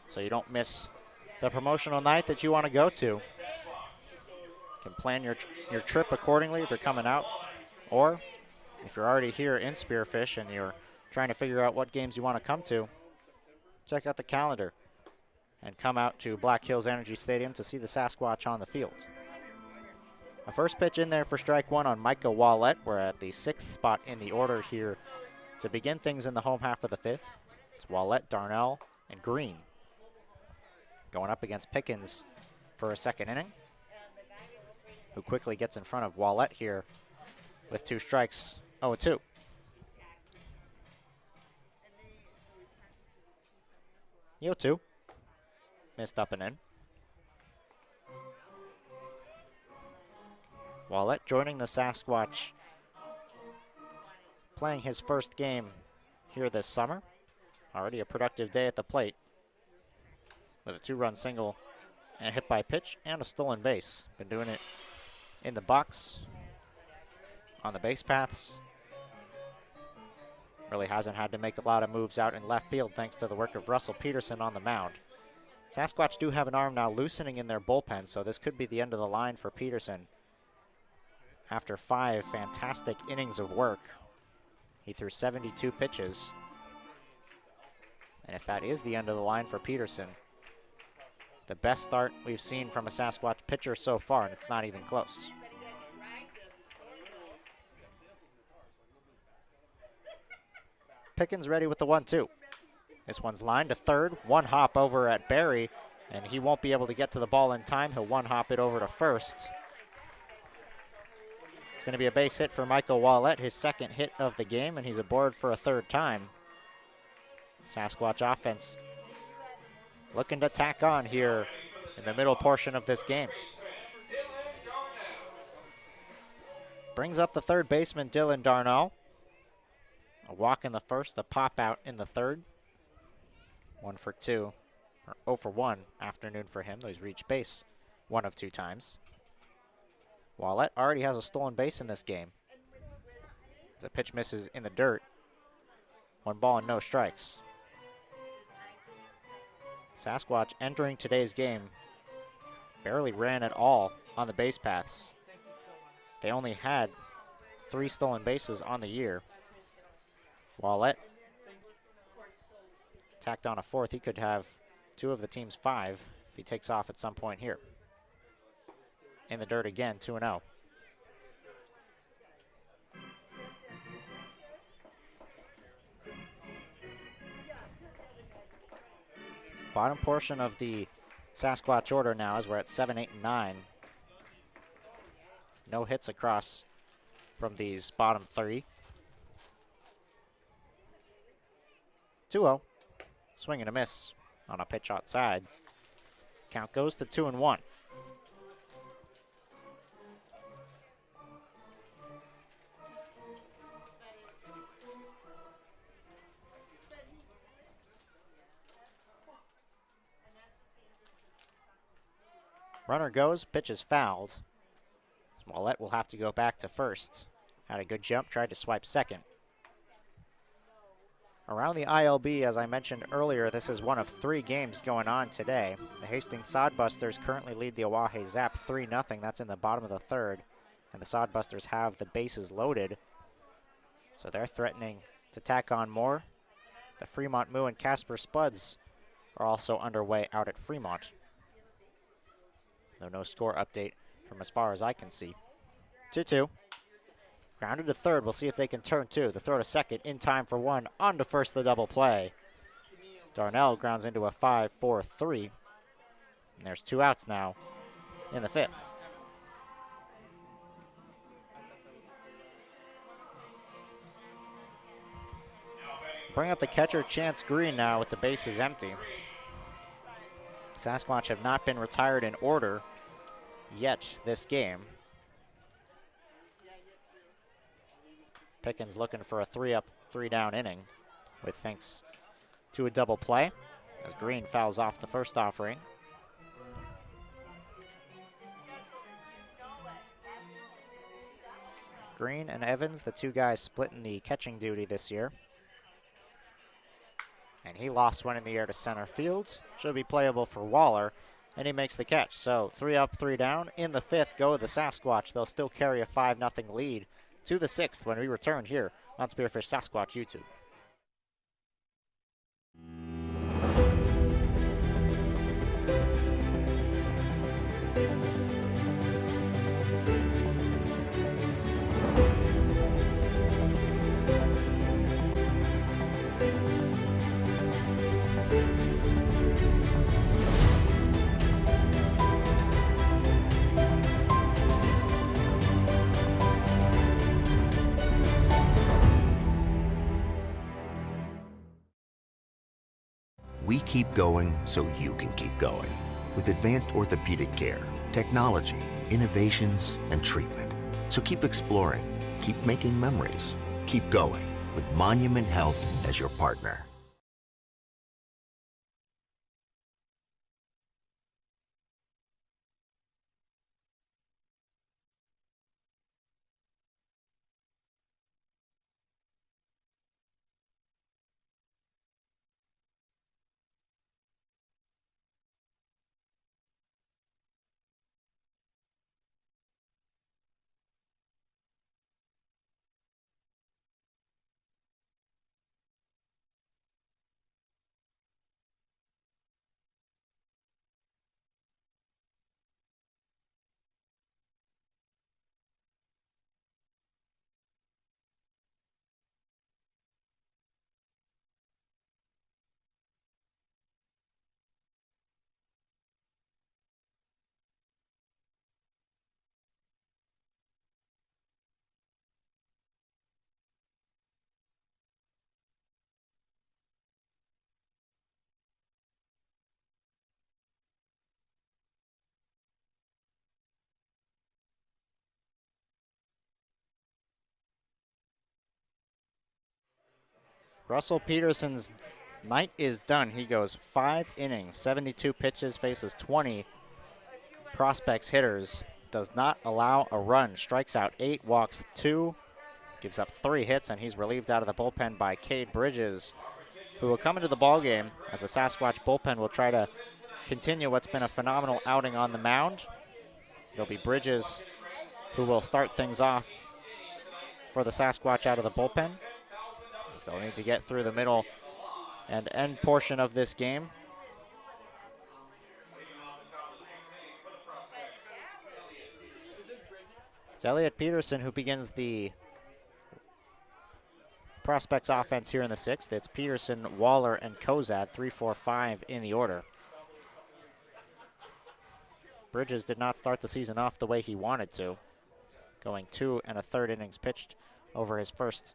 so you don't miss the promotional night that you want to go to. You can plan your trip accordingly if you're coming out, or if you're already here in Spearfish and you're trying to figure out what games you want to come to, check out the calendar and come out to Black Hills Energy Stadium to see the Sasquatch on the field. A first pitch in there for strike 1 on Micah Wallett. We're at the 6th spot in the order here to begin things in the home half of the 5th. It's Wallett, Darnell, and Green going up against Pickens for a second inning, who quickly gets in front of Wallett here with 2 strikes, 0-2. Yo-2. Missed up and in. Wallett joining the Sasquatch, playing his first game here this summer. Already a productive day at the plate with a 2-run single and a hit by pitch and a stolen base. Been doing it in the box, on the base paths. Really hasn't had to make a lot of moves out in left field thanks to the work of Russell Peterson on the mound. Sasquatch do have an arm now loosening in their bullpen, so this could be the end of the line for Peterson. After 5 fantastic innings of work, he threw 72 pitches. And if that is the end of the line for Peterson, the best start we've seen from a Sasquatch pitcher so far, and it's not even close. Pickens ready with the 1-2. This one's lined to third, 1 hop over at Barry, and he won't be able to get to the ball in time. He'll 1 hop it over to first. It's going to be a base hit for Michael Wallett, his 2nd hit of the game, and he's aboard for a 3rd time. Sasquatch offense looking to tack on here in the middle portion of this game. Brings up the third baseman, Dylan Darnall. A walk in the first, a pop out in the third. 1 for 2, or 0 for 1 afternoon for him, though he's reached base 1 of 2 times. Wallette already has a stolen base in this game. The pitch misses in the dirt. 1 ball and no strikes. Sasquatch entering today's game barely ran at all on the base paths. They only had 3 stolen bases on the year. Wallette tacked on a 4th. He could have 2 of the team's 5 if he takes off at some point here. In the dirt again, 2-0. Bottom portion of the Sasquatch order now as we're at 7, 8, and 9. No hits across from these bottom 3. 2-0. Swing and a miss on a pitch outside. Count goes to 2-1. Runner goes, pitch is fouled. Smollett will have to go back to first. Had a good jump, tried to swipe second. Around the ILB, as I mentioned earlier, this is one of 3 games going on today. The Hastings Sodbusters currently lead the Oahe Zap 3-0. That's in the bottom of the 3rd. And the Sodbusters have the bases loaded. So they're threatening to tack on more. The Fremont Moo and Casper Spuds are also underway out at Fremont. Though no score update from as far as I can see. 2-2. Grounded to third. We'll see if they can turn 2. The throw to second in time for 1. On to first, the double play. Darnell grounds into a 5-4-3. And there's 2 outs now in the 5th. Bring up the catcher, Chance Green, now with the bases empty. Sasquatch have not been retired in order yet this game. Pickens looking for a 3-up, 3-down inning with thanks to a double play as Green fouls off the first offering. Green and Evans, the 2 guys splitting the catching duty this year. And he lost one in the air to center field. Should be playable for Waller, and he makes the catch. So 3 up, 3 down. In the 5th, go the Sasquatch. They'll still carry a 5-0 lead to the 6th when we return here on Spearfish Sasquatch YouTube. We keep going so you can keep going. With advanced orthopedic care, technology, innovations, and treatment. So keep exploring, keep making memories, keep going with Monument Health as your partner. Russell Peterson's night is done. He goes 5 innings, 72 pitches, faces 20 prospects hitters, does not allow a run, strikes out 8, walks 2, gives up 3 hits, and he's relieved out of the bullpen by Cade Bridges, who will come into the ballgame as the Sasquatch bullpen will try to continue what's been a phenomenal outing on the mound. It'll be Bridges who will start things off for the Sasquatch out of the bullpen. They'll need to get through the middle and end portion of this game. It's Elliott Peterson who begins the prospects offense here in the 6th. It's Peterson, Waller, and Kozad, 3, 4, 5 in the order. Bridges did not start the season off the way he wanted to, going 2 1/3 innings pitched over his first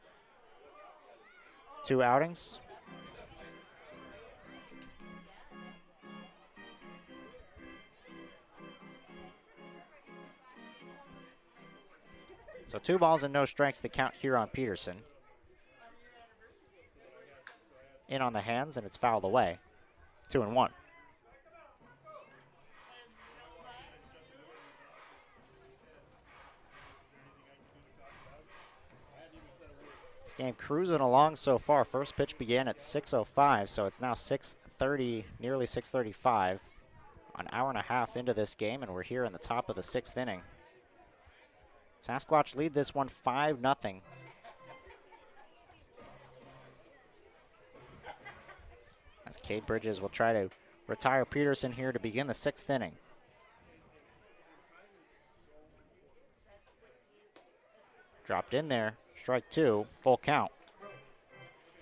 2 outings. So 2 balls and no strikes to count here on Peterson. In on the hands, and it's fouled away. 2-1. This game cruising along so far. First pitch began at 6:05, so it's now 6:30, nearly 6:35. An hour and a half into this game, and we're here in the top of the 6th inning. Sasquatch lead this one 5-0. As Cade Bridges will try to retire Peterson here to begin the 6th inning. Dropped in there, strike 2, full count.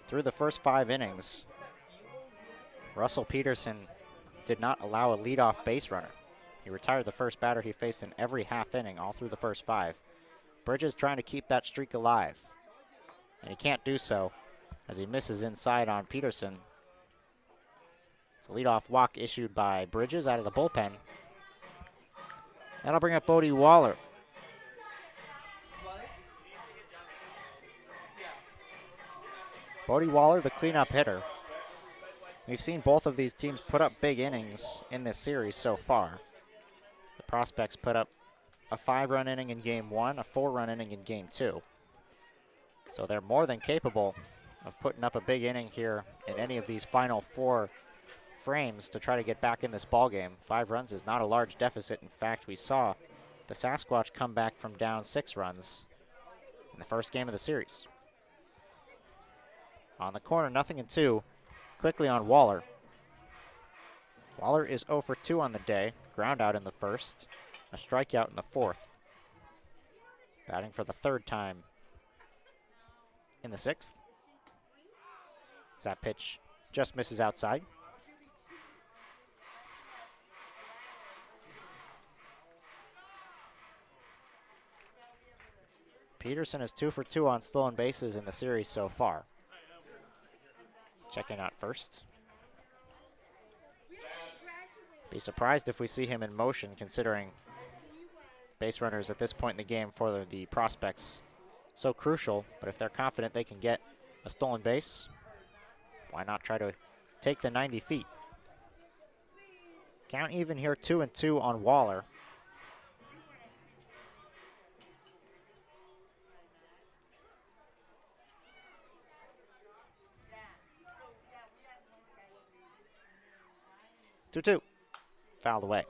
Through the first 5 innings, Russell Peterson did not allow a leadoff base runner. He retired the first batter he faced in every half inning, all through the first 5. Bridges trying to keep that streak alive, and he can't do so as he misses inside on Peterson. It's a leadoff walk issued by Bridges out of the bullpen. That'll bring up Bodie Waller. Bodie Waller, the cleanup hitter. We've seen both of these teams put up big innings in this series so far. The Prospects put up a 5-run inning in game 1, a 4-run inning in game 2. So they're more than capable of putting up a big inning here in any of these final 4 frames to try to get back in this ball game. 5 runs is not a large deficit. In fact, we saw the Sasquatch come back from down 6 runs in the first game of the series. On the corner, 0-2. Quickly on Waller. Waller is 0 for 2 on the day. Ground out in the first. A strikeout in the 4th. Batting for the 3rd time in the 6th. That pitch just misses outside. Peterson is 2 for 2 on stolen bases in the series so far. Checking out first. Be surprised if we see him in motion, considering base runners at this point in the game for the Prospects so crucial. But if they're confident they can get a stolen base, why not try to take the 90 feet? Count even here, 2-2 on Waller. Two. Fouled away.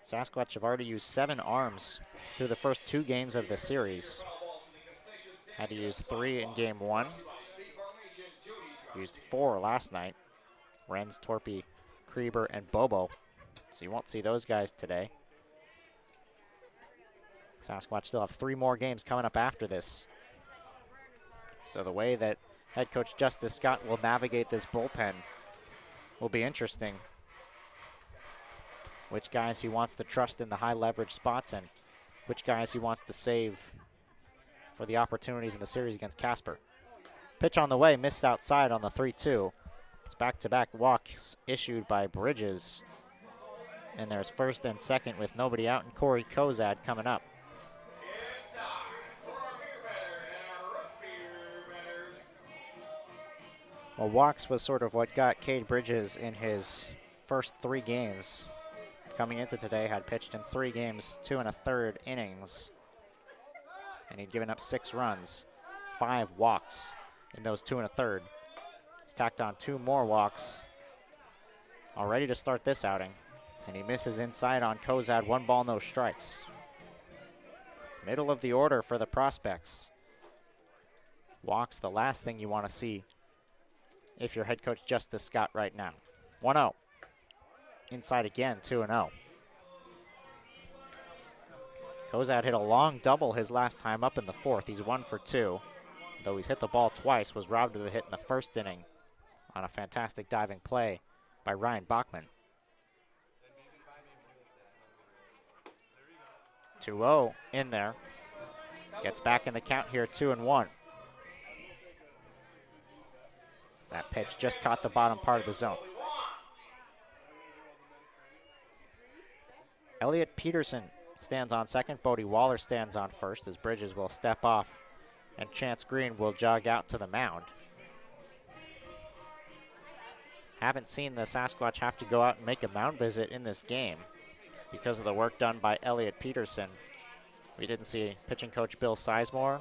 Sasquatch have already used 7 arms through the first 2 games of the series. Had to use 3 in game 1. Used 4 last night. Renz, Torpy, Krieber, and Bobo. So you won't see those guys today. Sasquatch still have 3 more games coming up after this. So the way that head coach Justice Scott will navigate this bullpen will be interesting. Which guys he wants to trust in the high leverage spots and which guys he wants to save for the opportunities in the series against Casper. Pitch on the way, missed outside on the 3-2. It's back-to-back walks issued by Bridges. And there's first and second with nobody out, and Corey Kozad coming up. Well, walks was sort of what got Cade Bridges in his first 3 games. Coming into today, had pitched in 3 games, 2 1/3 innings, and he'd given up 6 runs, 5 walks in those 2 1/3. He's tacked on 2 more walks already to start this outing, and he misses inside on Kozad. 1 ball, no strikes. Middle of the order for the prospects. Walks, the last thing you want to see if you're head coach Justice Scott right now. 1-0. Inside again, 2-0. Kozad hit a long double his last time up in the 4th. He's 1 for 2. Though he's hit the ball twice, was robbed of a hit in the 1st inning on a fantastic diving play by Ryan Bachman. 2-0 in there. Gets back in the count here, 2-1. That pitch just caught the bottom part of the zone. Elliot Peterson stands on second. Bodie Waller stands on first as Bridges will step off and Chance Green will jog out to the mound. Haven't seen the Sasquatch have to go out and make a mound visit in this game because of the work done by Elliot Peterson. We didn't see pitching coach Bill Sizemore.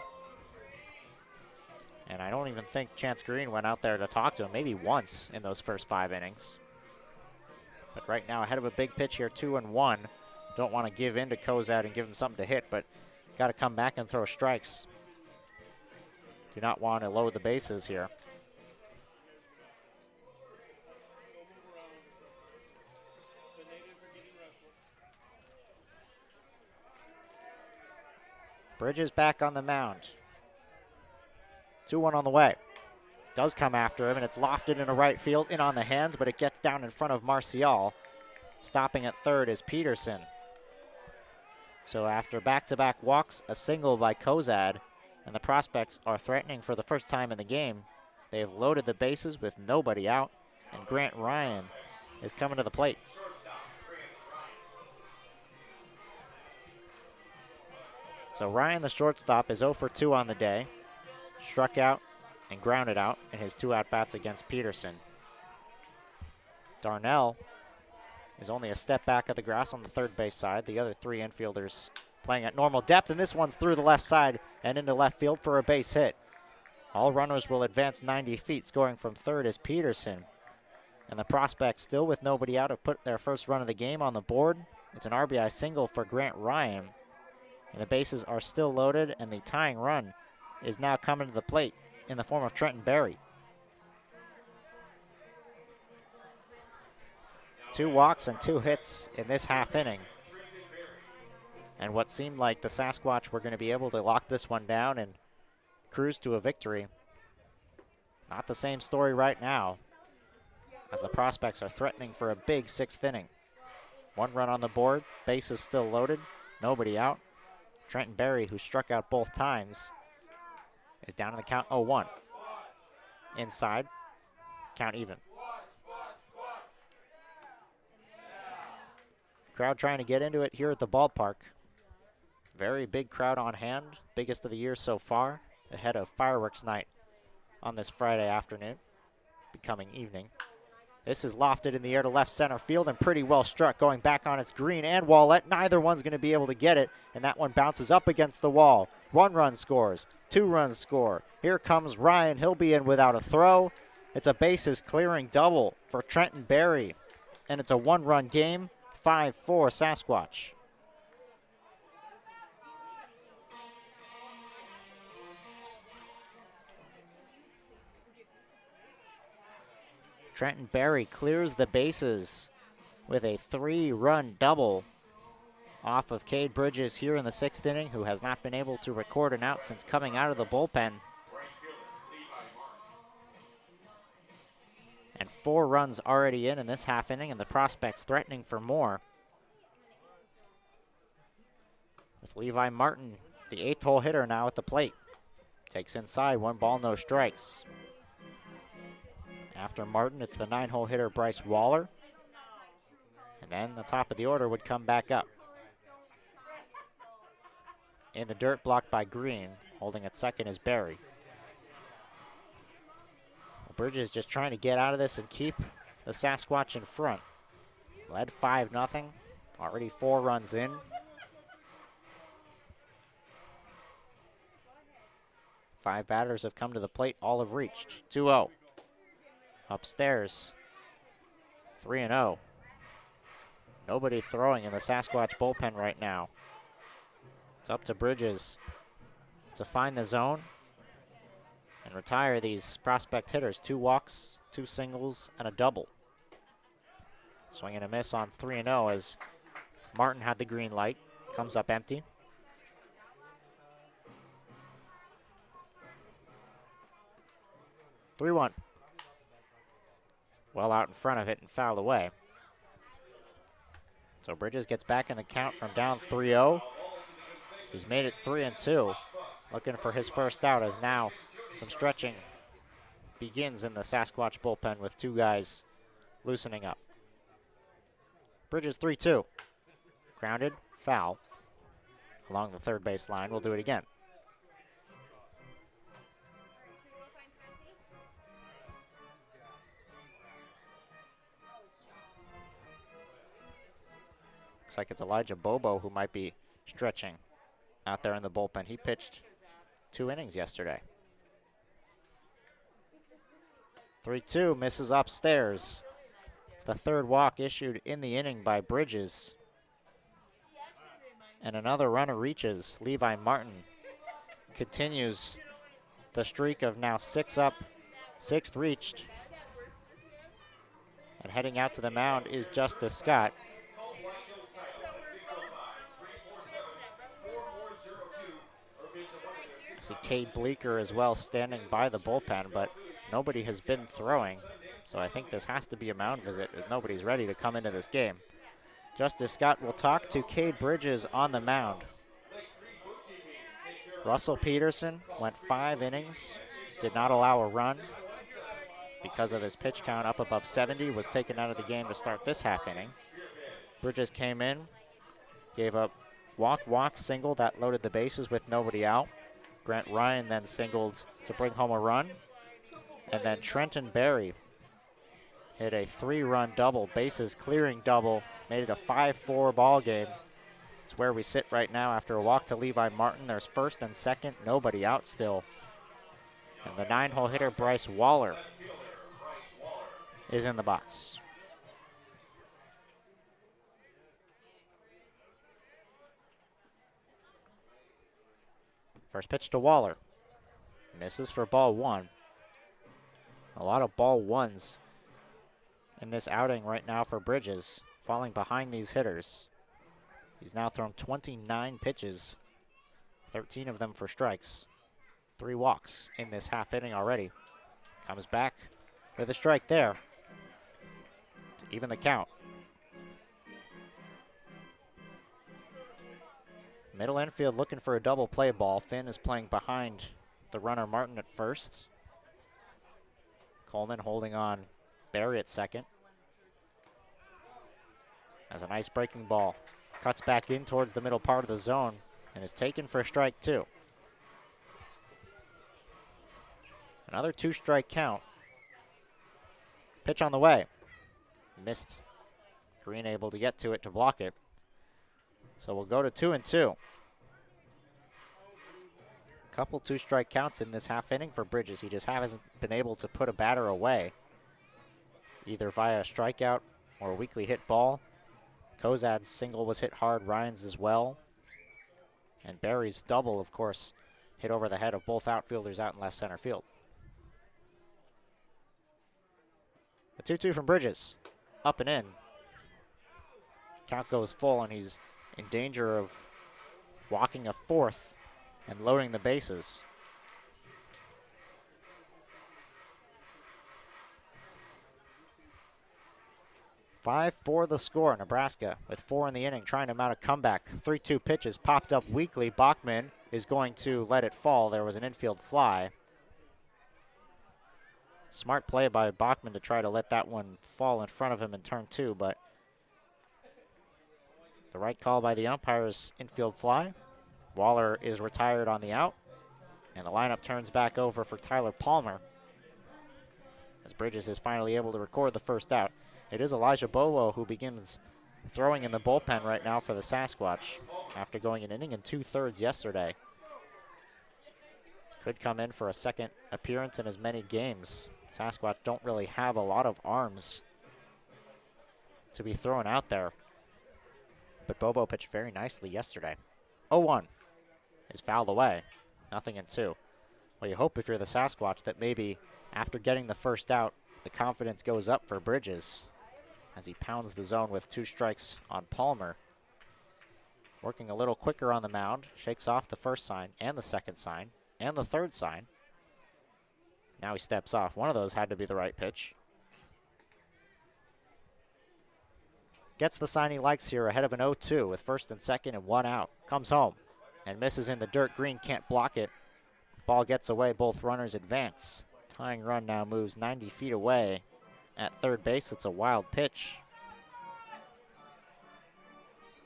And I don't even think Chance Green went out there to talk to him, maybe once in those first 5 innings. But right now, ahead of a big pitch here, 2-1. Don't want to give in to Kozad and give him something to hit, but got to come back and throw strikes. Do not want to load the bases here. Bridges back on the mound. 2-1 on the way. Does come after him, and it's lofted into right field, in on the hands, but it gets down in front of Marcial. Stopping at third is Peterson. So after back-to-back walks, a single by Kozad, and the prospects are threatening for the first time in the game. They have loaded the bases with nobody out, and Grant Ryan is coming to the plate. So Ryan, the shortstop, is 0 for 2 on the day. Struck out and grounded out in his 2 at-bats against Peterson. Darnell is only a step back of the grass on the third base side. The other 3 infielders playing at normal depth, and this one's through the left side and into left field for a base hit. All runners will advance 90 feet. Scoring from third is Peterson. And the prospects, still with nobody out, have put their first run of the game on the board. It's an RBI single for Grant Ryan. And the bases are still loaded, and the tying run is now coming to the plate in the form of Trenton Berry. 2 walks and 2 hits in this half inning. And what seemed like the Sasquatch were going to be able to lock this one down and cruise to a victory. Not the same story right now, as the prospects are threatening for a big 6th inning. 1 run on the board, bases still loaded, nobody out. Trenton Berry, who struck out both times, is down in the count 0-1. Inside, count even. Crowd trying to get into it here at the ballpark. Very big crowd on hand, biggest of the year so far, ahead of fireworks night on this Friday afternoon, becoming evening. This is lofted in the air to left center field and pretty well struck, going back on its Green and Wallett. Neither one's going to be able to get it, and that one bounces up against the wall. 1 run scores, 2 runs score. Here comes Ryan. He'll be in without a throw. It's a bases clearing double for Trenton Berry, and it's a 1-run game, 5-4 Sasquatch. Trenton Berry clears the bases with a 3-run double off of Cade Bridges here in the 6th inning, who has not been able to record an out since coming out of the bullpen. And 4 runs already in this half inning, and the prospects threatening for more. With Levi Martin, the 8th hole hitter, now at the plate. Takes inside, 1 ball, no strikes. After Martin, it's the 9-hole hitter Bryce Waller. And then the top of the order would come back up. In the dirt, blocked by Green. Holding at second is Berry. We'll Bridges just trying to get out of this and keep the Sasquatch in front. Led 5-0, already 4 runs in. Five batters have come to the plate, all have reached. 2-0. Upstairs, 3-0. Nobody throwing in the Sasquatch bullpen right now. It's up to Bridges to find the zone and retire these prospect hitters. 2 walks, 2 singles, and a double. Swing and a miss on 3-0 as Martin had the green light. Comes up empty. (3-1). Well out in front of it and fouled away. So Bridges gets back in the count from down 3-0. He's made it 3-2. Looking for his first out as now some stretching begins in the Sasquatch bullpen with 2 guys loosening up. Bridges 3-2. Grounded, foul. Along the third base line, we'll do it again. Looks like it's Elijah Bobo who might be stretching out there in the bullpen. He pitched 2 innings yesterday. 3-2, misses upstairs. It's the 3rd walk issued in the inning by Bridges. And another runner reaches. Levi Martin continues the streak of now 6 up, 6th reached. And heading out to the mound is Justice Scott. I see Cade Bleeker as well standing by the bullpen, but nobody has been throwing. So I think this has to be a mound visit as nobody's ready to come into this game. Justice Scott will talk to Cade Bridges on the mound. Russell Peterson went 5 innings, did not allow a run because of his pitch count up above 70, was taken out of the game to start this half inning. Bridges came in, gave up walk, single that loaded the bases with nobody out. Grant Ryan then singled to bring home a run. And then Trenton Berry hit a 3-run double, bases clearing double, made it a 5-4 ball game. It's where we sit right now after a walk to Levi Martin. There's first and second, nobody out still. And the 9-hole hitter Bryce Waller is in the box. First pitch to Waller. Misses for ball 1. A lot of ball 1s in this outing right now for Bridges, falling behind these hitters. He's now thrown 29 pitches, 13 of them for strikes. 3 walks in this half inning already. Comes back with a strike there to even the count. Middle infield looking for a double play ball. Finn is playing behind the runner Martin at first. Coleman holding on Barry at second. Has a nice breaking ball. Cuts back in towards the middle part of the zone and is taken for strike 2. Another 2-strike count. Pitch on the way. Missed. Green able to get to it to block it. So we'll go to 2-2. Couple 2-strike counts in this half inning for Bridges. He just hasn't been able to put a batter away, either via a strikeout or a weakly hit ball. Kozad's single was hit hard, Ryan's as well. And Barry's double, of course, hit over the head of both outfielders out in left center field. The 2-2 from Bridges. Up and in. Count goes full, and he's in danger of walking a 4th and loading the bases. Five for the score. Nebraska with 4 in the inning, trying to mount a comeback. 3-2 pitches popped up weakly. Bachman is going to let it fall. There was an infield fly. Smart play by Bachman to try to let that one fall in front of him in turn 2, but the right call by the umpires, infield fly. Waller is retired on the out, and the lineup turns back over for Tyler Palmer. as Bridges is finally able to record the first out. It is Elijah Bowo who begins throwing in the bullpen right now for the Sasquatch after going an inning and 2/3 yesterday. Could come in for a second appearance in as many games. Sasquatch don't really have a lot of arms to be thrown out there. But Bobo pitched very nicely yesterday. 0-1 is fouled away. 0-2. Well, you hope if you're the Sasquatch that maybe after getting the first out, the confidence goes up for Bridges as he pounds the zone with 2 strikes on Palmer. Working a little quicker on the mound, shakes off the first sign and the second sign and the third sign. Now he steps off. One of those had to be the right pitch. Gets the sign he likes here ahead of an 0-2 with first and second and 1 out. Comes home and misses in the dirt. Green can't block it. Ball gets away. Both runners advance. Tying run now moves 90 feet away at third base. It's a wild pitch.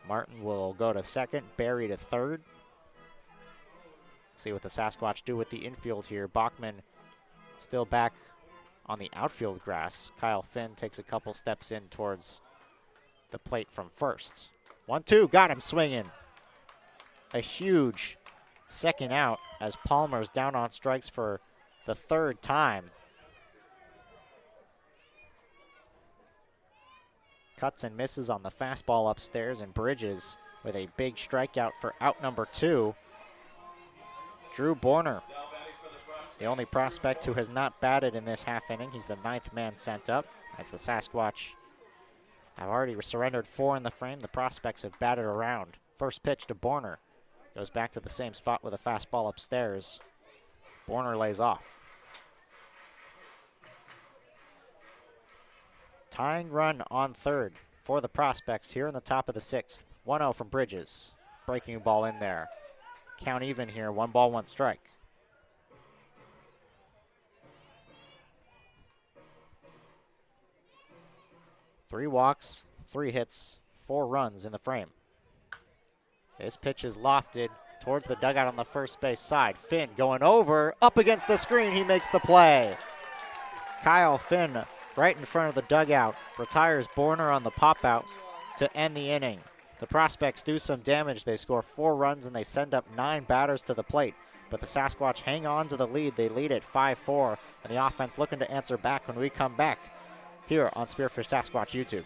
Martin will go to second. Barry to third. See what the Sasquatch do with the infield here. Bachman still back on the outfield grass. Kyle Finn takes a couple steps in towards the plate from first. 1-2, got him swinging. A huge second out as Palmer's down on strikes for the 3rd time. Cuts and misses on the fastball upstairs, and Bridges with a big strikeout for out number 2. Drew Borner, the only prospect who has not batted in this half inning. He's the 9th man sent up as the Sasquatch have already surrendered 4 in the frame. The prospects have batted around. First pitch to Borner. Goes back to the same spot with a fastball upstairs. Borner lays off. Tying run on third for the prospects here in the top of the 6th. 1-0 from Bridges. Breaking ball in there. Count even here, 1 ball, 1 strike. Three walks, 3 hits, 4 runs in the frame. This pitch is lofted towards the dugout on the first base side. Finn going over, up against the screen, he makes the play. Kyle Finn right in front of the dugout, retires Borner on the pop out to end the inning. The prospects do some damage. They score 4 runs and they send up 9 batters to the plate. But the Sasquatch hang on to the lead. They lead at 5-4, and the offense looking to answer back when we come back here on Spearfish Sasquatch YouTube.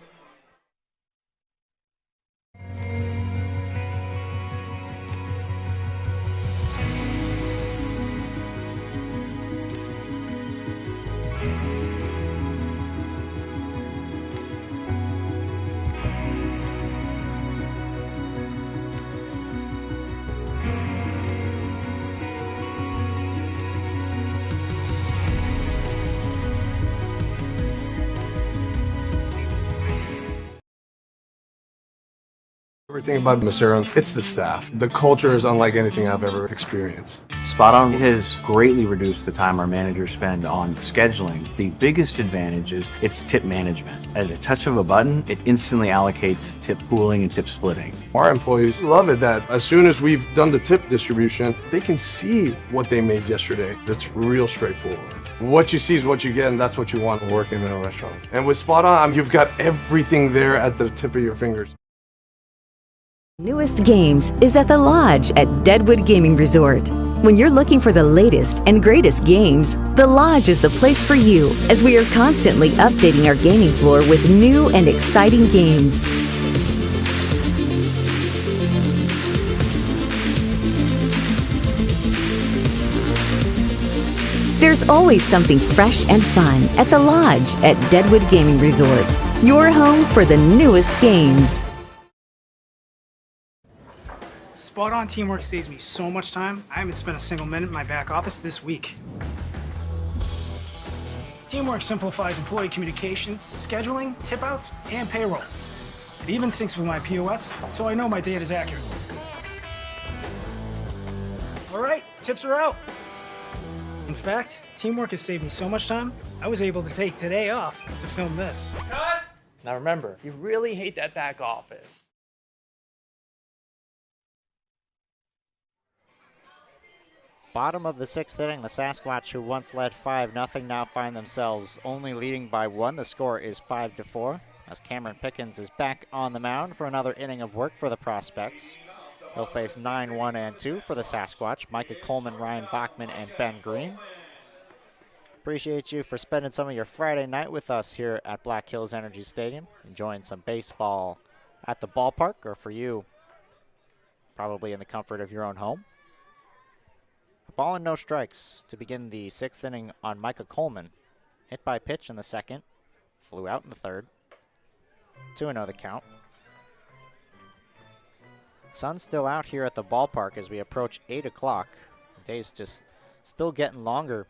Everything about Macero's, it's the staff. The culture is unlike anything I've ever experienced. Spot on. It has greatly reduced the time our managers spend on scheduling. The biggest advantage is its tip management. At a touch of a button, it instantly allocates tip pooling and tip splitting. Our employees love it that as soon as we've done the tip distribution, they can see what they made yesterday. It's real straightforward. What you see is what you get, and that's what you want working in a restaurant. And with Spot On, you've got everything there at the tip of your fingers. Newest Games is at the Lodge at Deadwood Gaming Resort. When you're looking for the latest and greatest games, the Lodge is the place for you, as we are constantly updating our gaming floor with new and exciting games. There's always something fresh and fun at the Lodge at Deadwood Gaming Resort, your home for the newest games. Spot On teamwork saves me so much time. I haven't spent a single minute in my back office this week. Teamwork simplifies employee communications, scheduling, tip outs, and payroll. It even syncs with my POS, so I know my data is accurate. All right, tips are out. In fact, teamwork has saved me so much time, I was able to take today off to film this. Cut! Now remember, you really hate that back office. Bottom of the 6th inning, the Sasquatch, who once led 5-0, now find themselves only leading by 1. The score is 5-4, as Cameron Pickens is back on the mound for another inning of work for the Prospects. They'll face 9-1-2 for the Sasquatch, Micah Coleman, Ryan Bachman, and Ben Green. Appreciate you for spending some of your Friday night with us here at Black Hills Energy Stadium, enjoying some baseball at the ballpark, or for you, probably in the comfort of your own home. A ball and no strikes to begin the 6th inning on Micah Coleman. Hit by pitch in the 2nd, flew out in the 3rd. 2-0 the count. Sun's still out here at the ballpark as we approach 8 o'clock. The day's just still getting longer.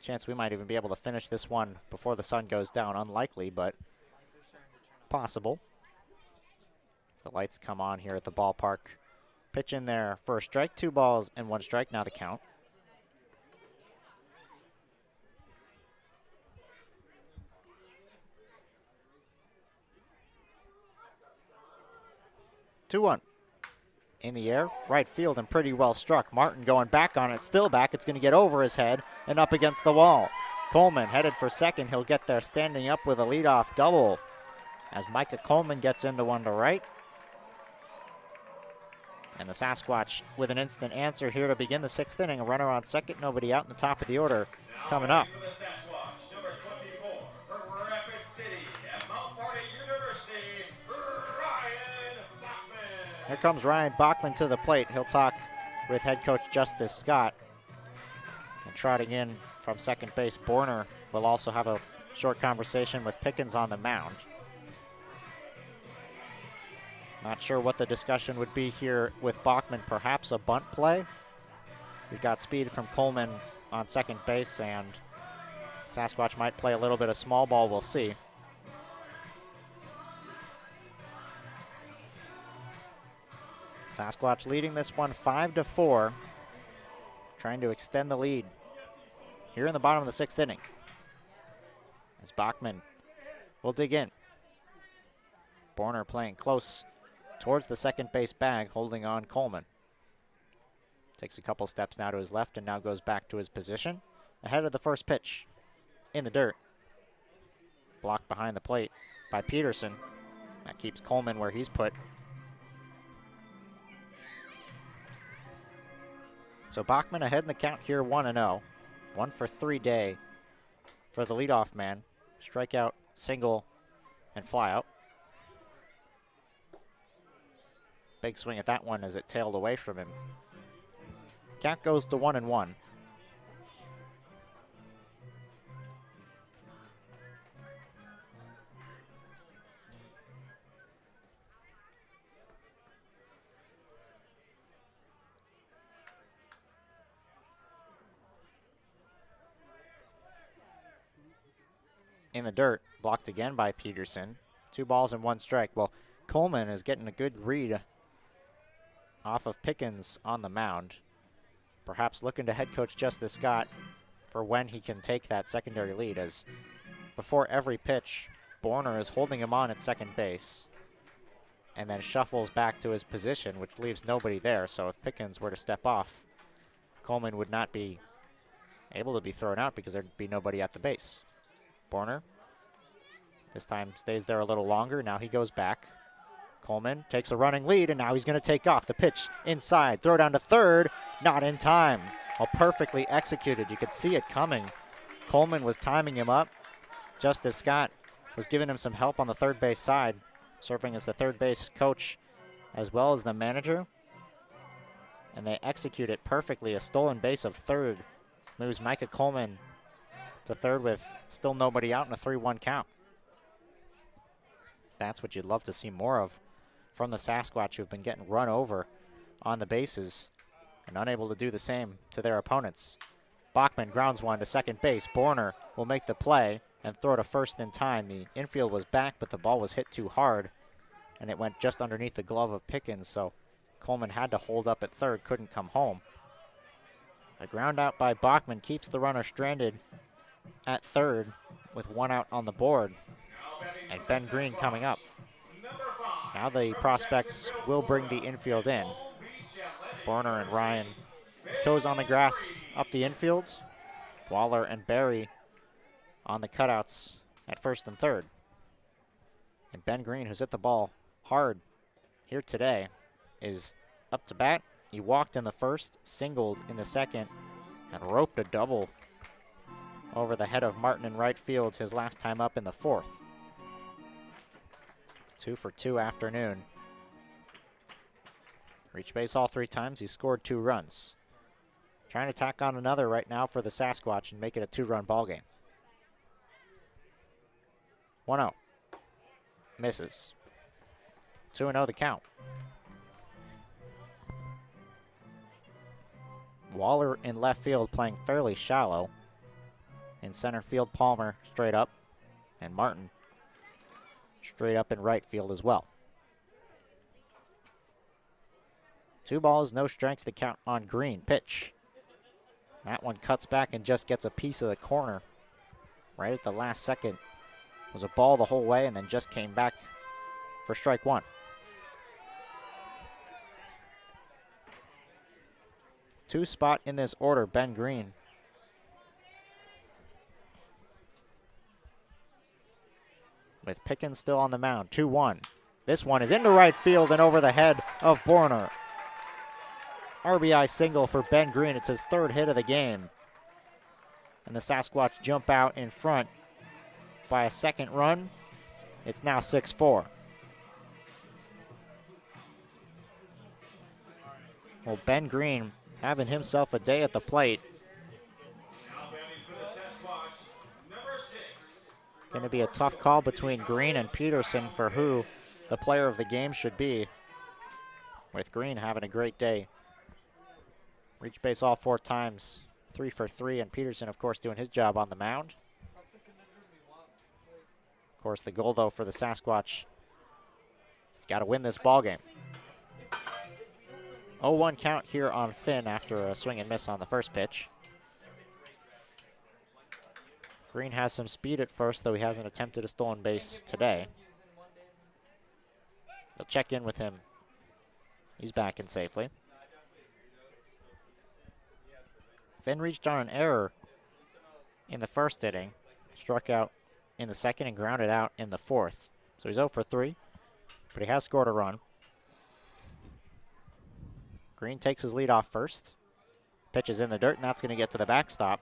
Chance we might even be able to finish this one before the sun goes down. Unlikely, but possible. The lights come on here at the ballpark. Pitch in there, first strike, 2 balls and 1 strike, now the count. Two-1. In the air, right field, and pretty well struck. Martin going back on it, still back. It's going to get over his head and up against the wall. Coleman headed for second. He'll get there standing up with a leadoff double as Micah Coleman gets into one to right. And the Sasquatch with an instant answer here to begin the 6th inning. A runner on second, nobody out in the top of the order coming up. Here comes Ryan Bachman to the plate. He'll talk with head coach Justice Scott. And trotting in from second base, Borner will also have a short conversation with Pickens on the mound. Not sure what the discussion would be here with Bachman. Perhaps a bunt play. We've got speed from Coleman on second base, and Sasquatch might play a little bit of small ball. We'll see. Sasquatch leading this one 5-4, trying to extend the lead here in the bottom of the 6th inning. As Bachman will dig in. Borner playing close towards the second base bag, holding on Coleman. Takes a couple steps now to his left and now goes back to his position. Ahead of the first pitch in the dirt. Blocked behind the plate by Peterson. That keeps Coleman where he's put. So Bachman ahead in the count here, 1-0. 1 for 3 day for the leadoff man. Strikeout, single, and flyout. Big swing at that one as it tailed away from him. Count goes to 1-1. In the dirt, blocked again by Peterson. 2 balls and 1 strike. Well, Coleman is getting a good read off of Pickens on the mound. Perhaps looking to head coach Justice Scott for when he can take that secondary lead, as before every pitch, Borner is holding him on at second base and then shuffles back to his position, which leaves nobody there. So if Pickens were to step off, Coleman would not be able to be thrown out because there'd be nobody at the base. Borner this time stays there a little longer. Now he goes back. Coleman takes a running lead, and now he's going to take off. The pitch inside, throw down to third, not in time. Well, perfectly executed. You could see it coming. Coleman was timing him up. Justice Scott was giving him some help on the third base side, serving as the third base coach as well as the manager. And they execute it perfectly. A stolen base of third moves Micah Coleman to third with still nobody out in a 3-1 count. That's what you'd love to see more of from the Sasquatch, who've been getting run over on the bases and unable to do the same to their opponents. Bachman grounds one to second base. Borner will make the play and throw to first in time. The infield was back, but the ball was hit too hard, and it went just underneath the glove of Pickens, so Coleman had to hold up at third, couldn't come home. A ground out by Bachman keeps the runner stranded at third with 1 out on the board. And Ben Green coming up. Now the Prospects will bring the infield in. Borner and Ryan Toes on the grass up the infield. Waller and Barry on the cutouts at first and third. And Ben Green, who's hit the ball hard here today, is up to bat. He walked in the first, singled in the second, and roped a double over the head of Martin in right field his last time up in the fourth. 2 for 2 afternoon. Reached base all 3 times. He scored 2 runs. Trying to tack on another right now for the Sasquatch and make it a 2-run ball game. 1-0. Misses. 2-0 the count. Waller in left field playing fairly shallow. In center field, Palmer straight up. And Martin straight up in right field as well. 2 balls, no strikes to count on Green. Pitch. That one cuts back and just gets a piece of the corner right at the last second. It was a ball the whole way and then just came back for strike 1. 2 spot in this order, Ben Green. With Pickens still on the mound, 2-1. This one is into right field and over the head of Borner. RBI single for Ben Green. It's his 3rd hit of the game. And the Sasquatch jump out in front by a 2nd run. It's now 6-4. Well, Ben Green having himself a day at the plate. Going to be a tough call between Green and Peterson for who the player of the game should be. With Green having a great day. Reached base all 4 times, 3 for 3, and Peterson, of course, doing his job on the mound. Of course, the goal, though, for the Sasquatch, he's got to win this ball game. 0-1 count here on Finn after a swing and miss on the first pitch. Green has some speed at first, though he hasn't attempted a stolen base today. They'll check in with him. He's back in safely. Finn reached on an error in the first inning, struck out in the second and grounded out in the fourth. So he's 0 for 3, but he has scored a run. Green takes his lead off first. Pitch is in the dirt, and that's going to get to the backstop.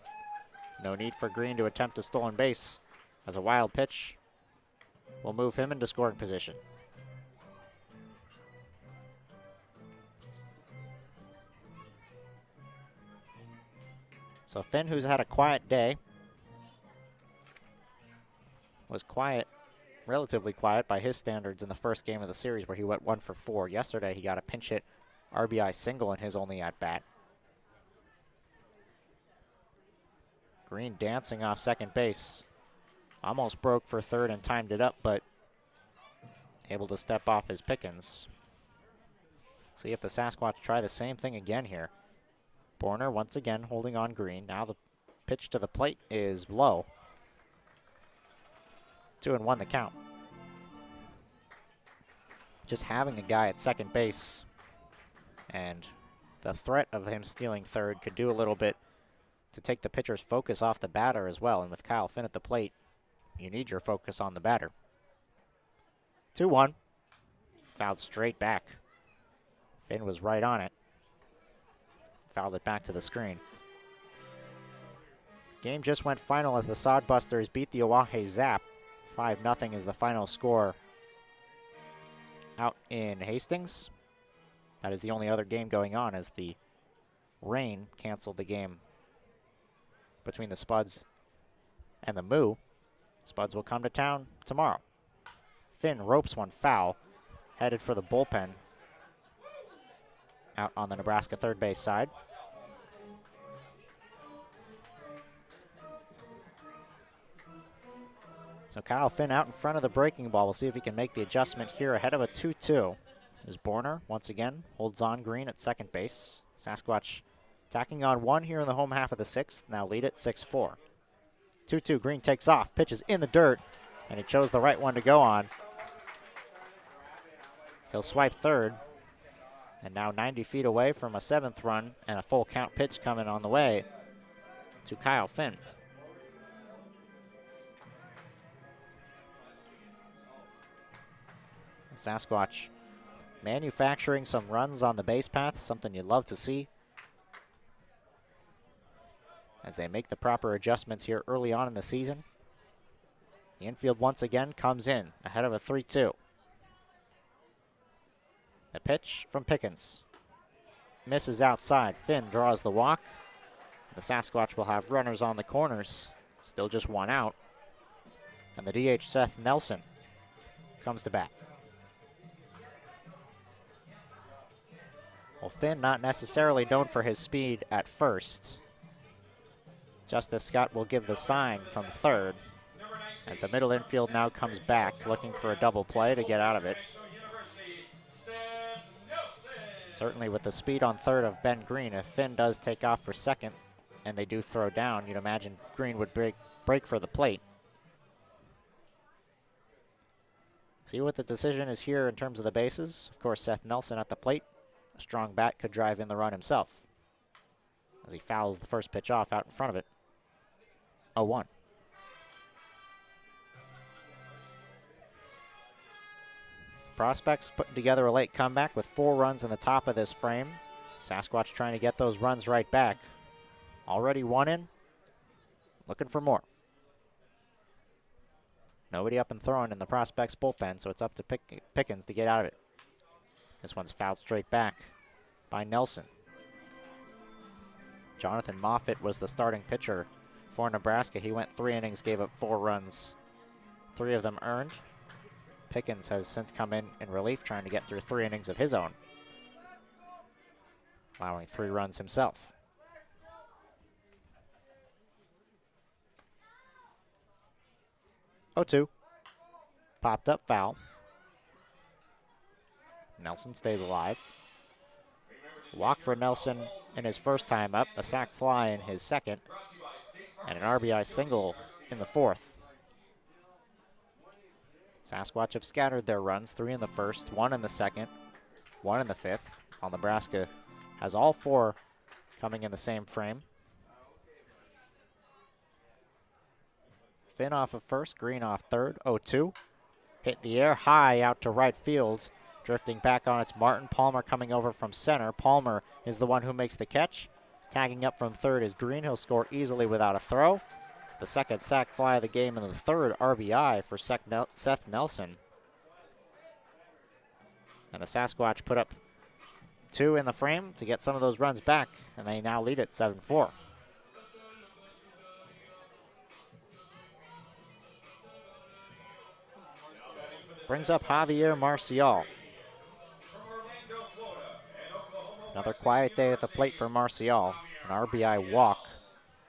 No need for Green to attempt a stolen base, as a wild pitch will move him into scoring position. So Finn, who's had a quiet day, was quiet, relatively quiet by his standards in the first game of the series where he went 1 for 4. Yesterday he got a pinch hit RBI single in his only at-bat. Green dancing off second base. Almost broke for third and timed it up, but able to step off his Pickens. See if the Sasquatch try the same thing again here. Borner once again holding on Green. Now the pitch to the plate is low. 2-1 the count. Just having a guy at second base and the threat of him stealing third could do a little bit to take the pitcher's focus off the batter as well. And with Kyle Finn at the plate, you need your focus on the batter. 2-1. Fouled straight back. Finn was right on it. Fouled it back to the screen. Game just went final as the Sodbusters beat the Oahe Zap. 5-0 is the final score out in Hastings. That is the only other game going on as the rain canceled the game between the Spuds and the Moo. Spuds will come to town tomorrow. Finn ropes one foul, headed for the bullpen out on the Nebraska third base side. So Kyle Finn out in front of the breaking ball. We'll see if he can make the adjustment here ahead of a 2-2. As Borner once again holds on Green at second base. Sasquatch tacking on one here in the home half of the sixth. Now lead it 6-4. 2-2, Green takes off, pitches in the dirt, and he chose the right one to go on. He'll swipe third. And now 90 feet away from a 7th run and a full count pitch coming on the way to Kyle Finn. Sasquatch manufacturing some runs on the base path, something you'd love to see as they make the proper adjustments here early on in the season. The infield once again comes in ahead of a 3-2. The pitch from Pickens. Misses outside. Finn draws the walk. The Sasquatch will have runners on the corners. Still just one out. And the DH, Seth Nelson, comes to bat. Well, Finn not necessarily known for his speed at first. Justice Scott will give the sign from third as the middle infield now comes back looking for a double play to get out of it. Certainly with the speed on third of Ben Green, if Finn does take off for second and they do throw down, you'd imagine Green would break for the plate. See what the decision is here in terms of the bases. Of course, Seth Nelson at the plate. A strong bat could drive in the run himself as he fouls the first pitch off out in front of it. 0-1. Prospects putting together a late comeback with 4 runs in the top of this frame. Sasquatch trying to get those runs right back. Already 1 in. Looking for more. Nobody up and throwing in the Prospects bullpen, so it's up to Pickens to get out of it. This one's fouled straight back by Nelson. Jonathan Moffitt was the starting pitcher for Nebraska. He went 3 innings, gave up 4 runs. 3 of them earned. Pickens has since come in relief, trying to get through 3 innings of his own, allowing 3 runs himself. Oh, 2. Popped up foul. Nelson stays alive. Walk for Nelson in his first time up, a sac fly in his second, and an RBI single in the 4th. Sasquatch have scattered their runs, 3 in the first, 1 in the second, 1 in the 5th, while Nebraska has all 4 coming in the same frame. Finn off of first, Green off third, 0-2. Hit the air high out to right field. Drifting back on it's Martin Palmer coming over from center. Palmer is the one who makes the catch. Tagging up from third is Green. He'll score easily without a throw. It's the second sac fly of the game and the 3rd RBI for Seth Nelson. And the Sasquatch put up 2 in the frame to get some of those runs back, and they now lead it 7-4. Brings up Javier Marcial. Another quiet day at the plate for Marcial. An RBI walk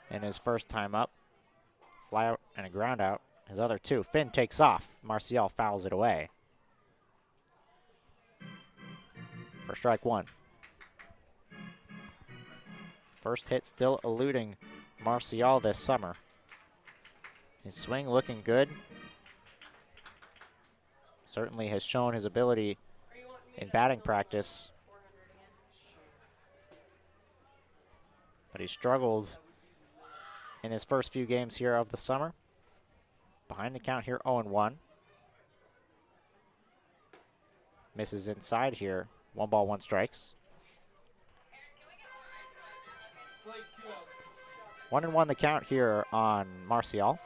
in his first time up. Fly out and a ground out. His other 2. Finn takes off. Marcial fouls it away for strike 1. First hit still eluding Marcial this summer. His swing looking good. Certainly has shown his ability in batting practice. But he struggled in his first few games here of the summer. Behind the count here, 0-1. Misses inside here. 1 ball, 1 strikes. 1-1 the count here on Marcial.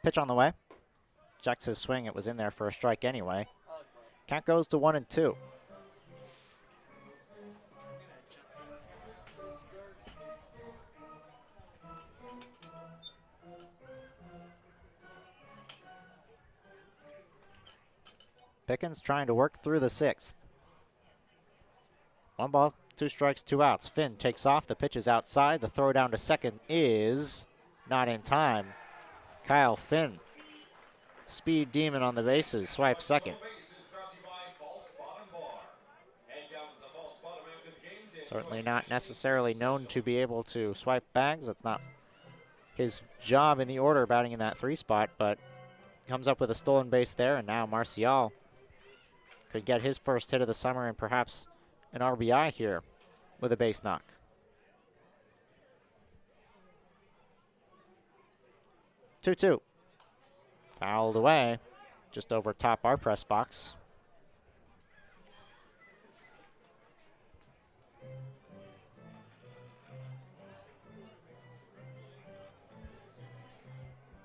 Pitch on the way. Checks his swing. It was in there for a strike anyway. Count goes to 1-2. Pickens trying to work through the 6th. 1 ball, 2 strikes, 2 outs. Finn takes off. The pitch is outside. The throw down to second is not in time. Kyle Finn, speed demon on the bases, swipe second. Certainly not necessarily known to be able to swipe bags. That's not his job in the order batting in that 3 spot, but comes up with a stolen base there, and now Marcial could get his first hit of the summer and perhaps an RBI here with a base knock. Two. Fouled away, just over top our press box.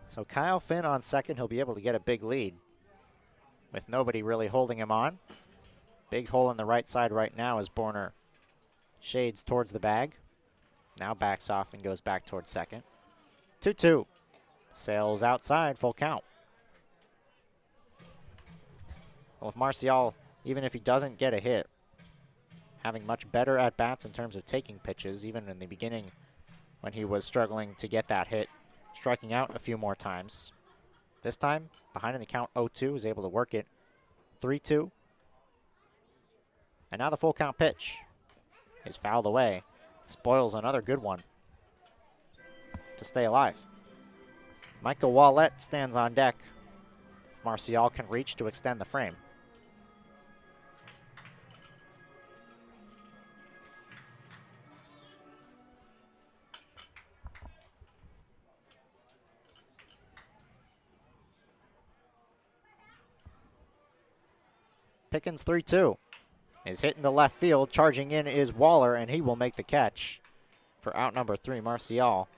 So Kyle Finn on second, he'll be able to get a big lead with nobody really holding him on. Big hole in the right side right now as Borner shades towards the bag. Now backs off and goes back towards second. 2-2. Sails outside, full count. Well, with Marcial, even if he doesn't get a hit, having much better at-bats in terms of taking pitches, even in the beginning when he was struggling to get that hit, striking out a few more times. This time, behind in the count 0-2, is able to work it 3-2. And now the full count pitch is fouled away. Spoils another good one to stay alive. Michael Wallet stands on deck. Marcial can reach to extend the frame. Pickens 3-2 is hitting the left field. Charging in is Waller, and he will make the catch for out number 3. Marcial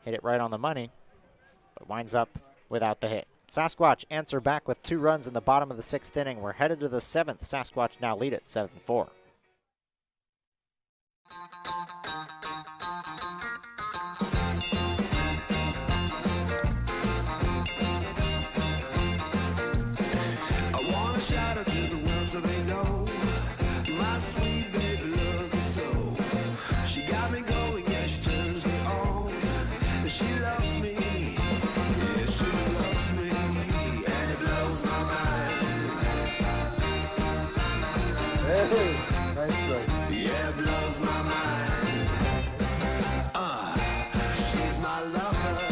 hit it right on the money, but winds up without the hit. Sasquatch answer back with 2 runs in the bottom of the 6th inning. We're headed to the 7th. Sasquatch now lead it 7-4. So they know my sweet baby loves me so. She got me going, yeah, she turns me on. She loves me, yeah, she loves me, and it blows my mind. Hey, nice try. Yeah, it blows my mind. She's my lover.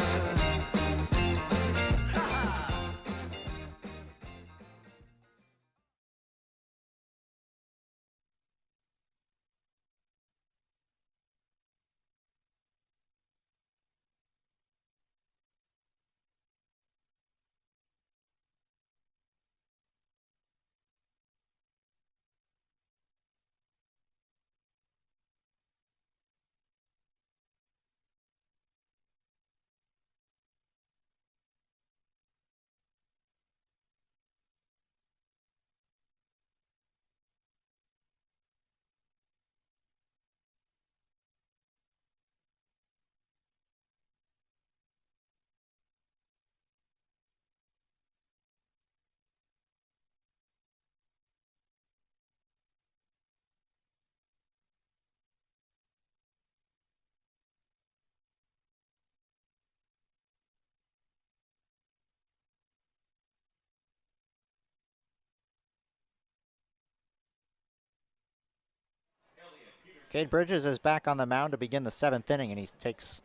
Cade Bridges is back on the mound to begin the 7th inning, and he takes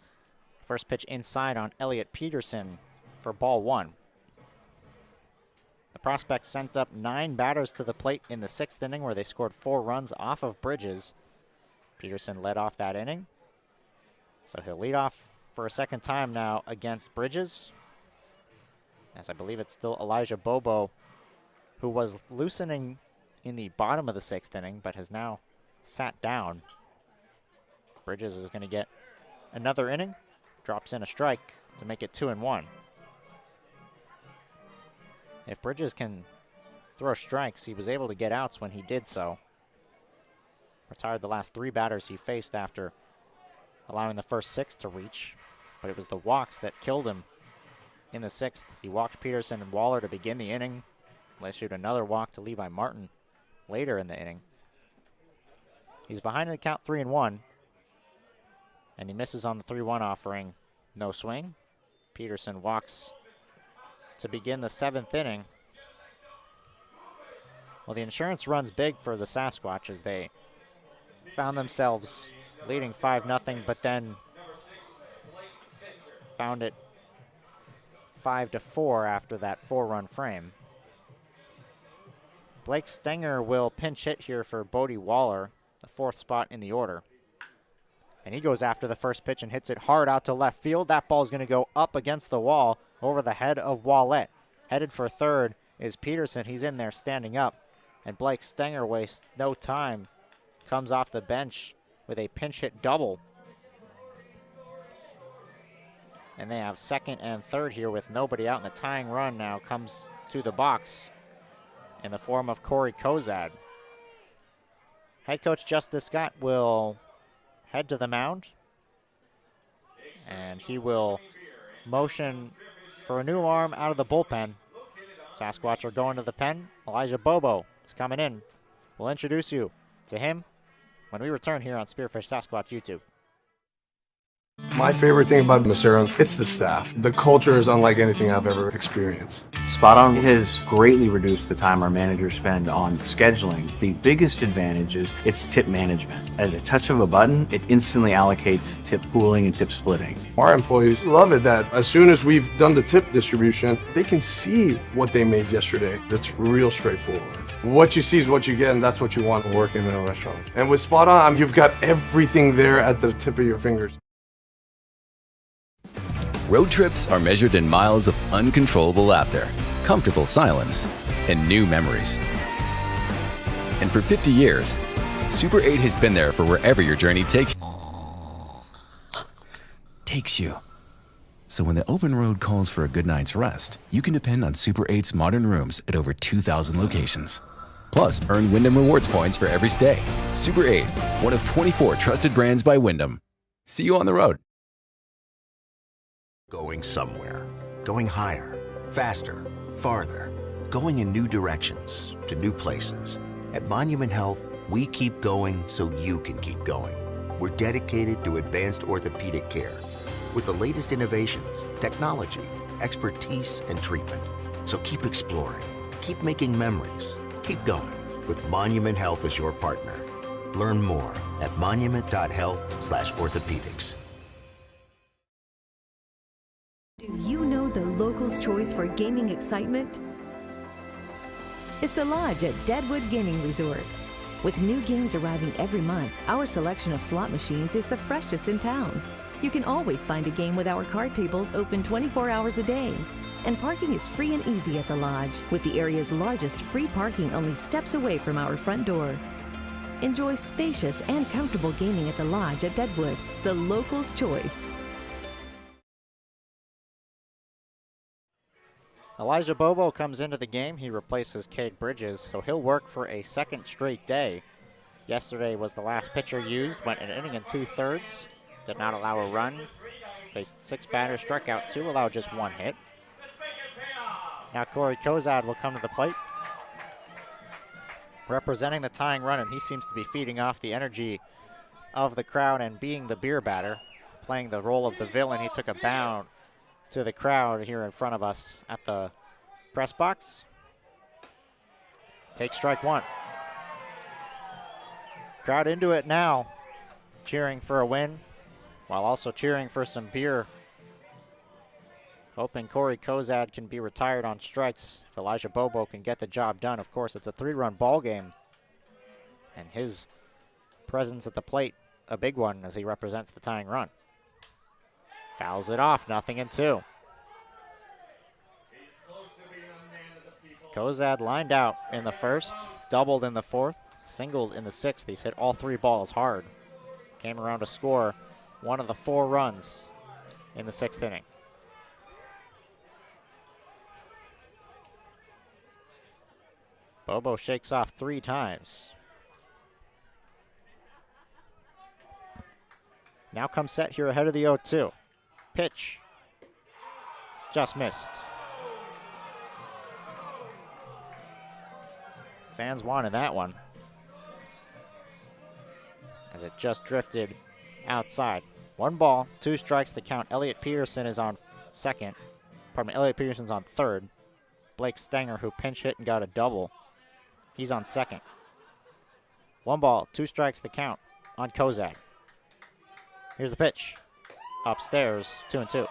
first pitch inside on Elliot Peterson for ball 1. The prospects sent up 9 batters to the plate in the 6th inning, where they scored 4 runs off of Bridges. Peterson led off that inning, so he'll lead off for a second time now against Bridges, as I believe it's still Elijah Bobo, who was loosening in the bottom of the 6th inning, but has now sat down. Bridges is going to get another inning, drops in a strike to make it 2-1. If Bridges can throw strikes, he was able to get outs when he did so. Retired the last 3 batters he faced after allowing the first 6 to reach, but it was the walks that killed him in the 6th. He walked Peterson and Waller to begin the inning, issued another walk to Levi Martin later in the inning. He's behind in the count 3-1, and he misses on the 3-1 offering. No swing. Peterson walks to begin the 7th inning. Well, the insurance runs big for the Sasquatch as they found themselves leading 5-0, but then found it 5-4 after that 4-run frame. Blake Stenger will pinch hit here for Bodie Waller, the 4th spot in the order. And he goes after the first pitch and hits it hard out to left field. That ball is going to go up against the wall over the head of Wallette. Headed for third is Peterson. He's in there standing up. And Blake Stenger wastes no time. Comes off the bench with a pinch hit double. And they have second and third here with nobody out. And the tying run now comes to the box in the form of Corey Kozad. Head coach Justice Scott will head to the mound. And he will motion for a new arm out of the bullpen. Sasquatch are going to the pen. Elijah Bobo is coming in. We'll introduce you to him when we return here on Spearfish Sasquatch YouTube. My favorite thing about Macero's, it's the staff. The culture is unlike anything I've ever experienced. Spot On has greatly reduced the time our managers spend on scheduling. The biggest advantage is its tip management. At a touch of a button, it instantly allocates tip pooling and tip splitting. Our employees love it that as soon as we've done the tip distribution, they can see what they made yesterday. It's real straightforward. What you see is what you get, and that's what you want working in a restaurant. And with Spot On, you've got everything there at the tip of your fingers. Road trips are measured in miles of uncontrollable laughter, comfortable silence, and new memories. And for 50 years, Super 8 has been there for wherever your journey takes you. So when the open road calls for a good night's rest, you can depend on Super 8's modern rooms at over 2,000 locations. Plus, earn Wyndham Rewards points for every stay. Super 8, one of 24 trusted brands by Wyndham. See you on the road. Going somewhere, going higher, faster, farther, going in new directions, to new places. At Monument Health, we keep going so you can keep going. We're dedicated to advanced orthopedic care with the latest innovations, technology, expertise, and treatment. So keep exploring, keep making memories, keep going with Monument Health as your partner. Learn more at monument.health/orthopedics. Do you know the locals' choice for gaming excitement? It's the Lodge at Deadwood Gaming Resort. With new games arriving every month, our selection of slot machines is the freshest in town. You can always find a game with our card tables open 24 hours a day. And parking is free and easy at the Lodge, with the area's largest free parking only steps away from our front door. Enjoy spacious and comfortable gaming at the Lodge at Deadwood, the locals' choice. Elijah Bobo comes into the game. He replaces Cade Bridges, so he'll work for a second straight day. Yesterday was the last pitcher used, went an inning and 2/3, did not allow a run, faced 6 batters, struck out 2, allowed just 1 hit. Now Corey Kozad will come to the plate, representing the tying run, and he seems to be feeding off the energy of the crowd and being the beer batter, playing the role of the villain. He took a bound to the crowd here in front of us at the press box. Take strike 1. Crowd into it now, cheering for a win, while also cheering for some beer. Hoping Corey Kozad can be retired on strikes if Elijah Bobo can get the job done. Of course, it's a 3-run ball game, and his presence at the plate a big one as he represents the tying run. Fouls it off, 0-2. Kozad lined out in the first, doubled in the fourth, singled in the sixth. He's hit all 3 balls hard. Came around to score 1 of the 4 runs in the 6th inning. Bobo shakes off 3 times. Now comes set here ahead of the 0-2. Pitch. Just missed. Fans wanted that one, as it just drifted outside. 1 ball, 2 strikes to count. Elliot Peterson is on second. Pardon me, Elliot Peterson's on third. Blake Stenger, who pinch hit and got a double, he's on second. 1 ball, 2 strikes to count on Kozad. Here's the pitch. Upstairs, 2-2.